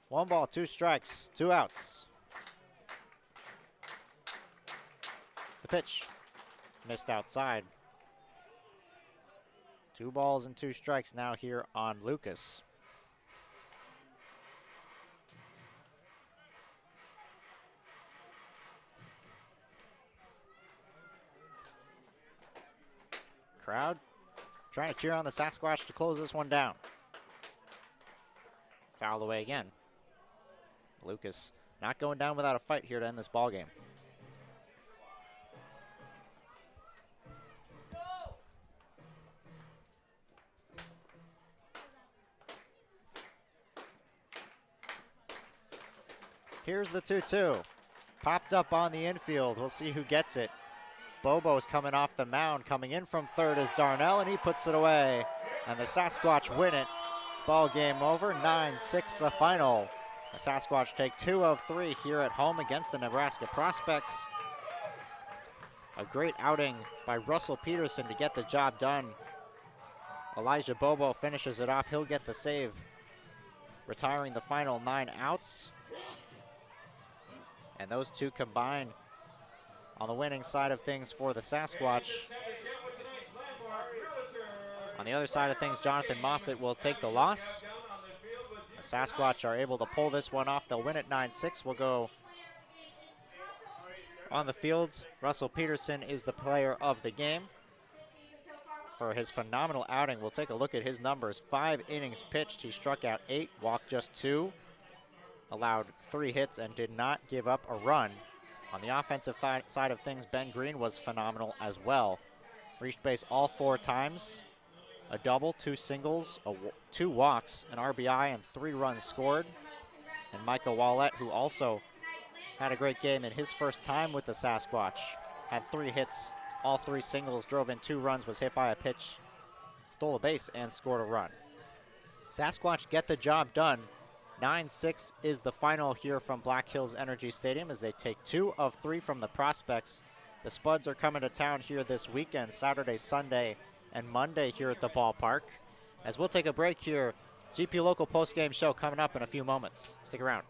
One ball, 2 strikes, 2 outs. The pitch missed outside. 2 balls and 2 strikes now here on Lucas. Crowd trying to cheer on the Sasquatch to close this one down. Fouled away again. Lucas not going down without a fight here to end this ball game. Here's the 2-2. Popped up on the infield. We'll see who gets it. Bobo's coming off the mound. Coming in from third is Darnell, and he puts it away. And the Sasquatch win it. Ball game over, 9-6 the final. The Sasquatch take 2 of 3 here at home against the Nebraska Prospects. A great outing by Russell Peterson to get the job done. Elijah Bobo finishes it off. He'll get the save, retiring the final 9 outs. And those two combine on the winning side of things for the Sasquatch. On the other side of things, Jonathan Moffitt will take the loss. The Sasquatch are able to pull this one off. They'll win it 9-6. We'll go on the field. Russell Peterson is the player of the game for his phenomenal outing. We'll take a look at his numbers. 5 innings pitched. He struck out 8, walked just 2, allowed 3 hits, and did not give up a run. On the offensive side of things, Ben Green was phenomenal as well. Reached base all 4 times. A double, 2 singles, 2 walks, an RBI, and 3 runs scored. And Michael Wallett, who also had a great game in his first time with the Sasquatch, had 3 hits, all 3 singles, drove in 2 runs, was hit by a pitch, stole a base, and scored a run. Sasquatch get the job done. 9-6 is the final here from Black Hills Energy Stadium as they take 2 of 3 from the Prospects. The Spuds are coming to town here this weekend, Saturday, Sunday, and Monday here at the ballpark. As we'll take a break here, GP Local postgame show coming up in a few moments. Stick around.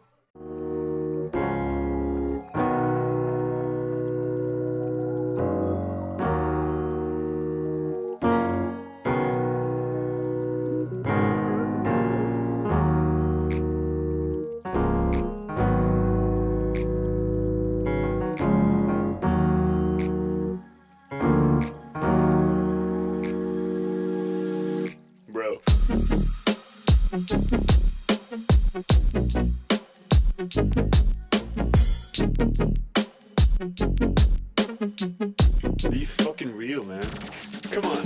Be fucking real, man. Come on.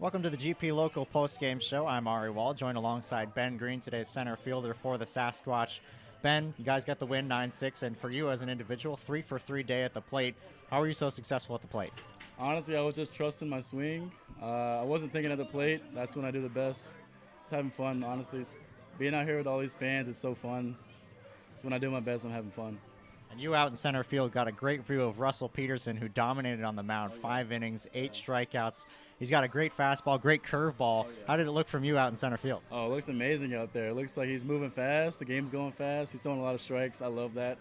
Welcome to the GP Local Postgame Show. I'm Ari Wall, joined alongside Ben Green, today's center fielder for the Sasquatch. Ben, you guys got the win 9-6, and for you as an individual, 3-for-3 day at the plate. How were you so successful at the plate? Honestly, I was just trusting my swing. I wasn't thinking at the plate. That's when I do the best. Just having fun, honestly. Being out here with all these fans is so fun. It's when I do my best, I'm having fun. And you out in center field got a great view of Russell Peterson, who dominated on the mound. 5 innings, 8 strikeouts. He's got a great fastball, great curveball. How did it look from you out in center field? Oh, it looks amazing out there. It looks like he's moving fast. The game's going fast. He's throwing a lot of strikes. I love that.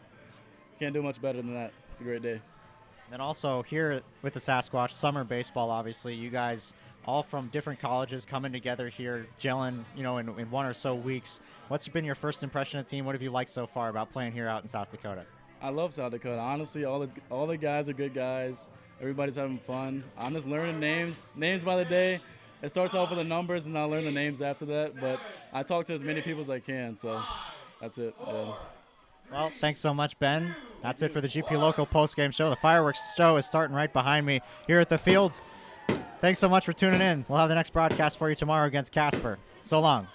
Can't do much better than that. It's a great day. And then also here with the Sasquatch, summer baseball, obviously. You guys all from different colleges coming together here, gelling, in 1 or so weeks. What's been your first impression of the team? What have you liked so far about playing here out in South Dakota? I love South Dakota. Honestly, all the guys are good guys. Everybody's having fun. I'm just learning names by the day. It starts off with the numbers, and I'll learn the names after that. But I talk to as many people as I can, so that's it. Yeah. Well, thanks so much, Ben. That's it for the GP Local Postgame Show. The fireworks show is starting right behind me here at the fields. Thanks so much for tuning in. We'll have the next broadcast for you tomorrow against Casper. So long.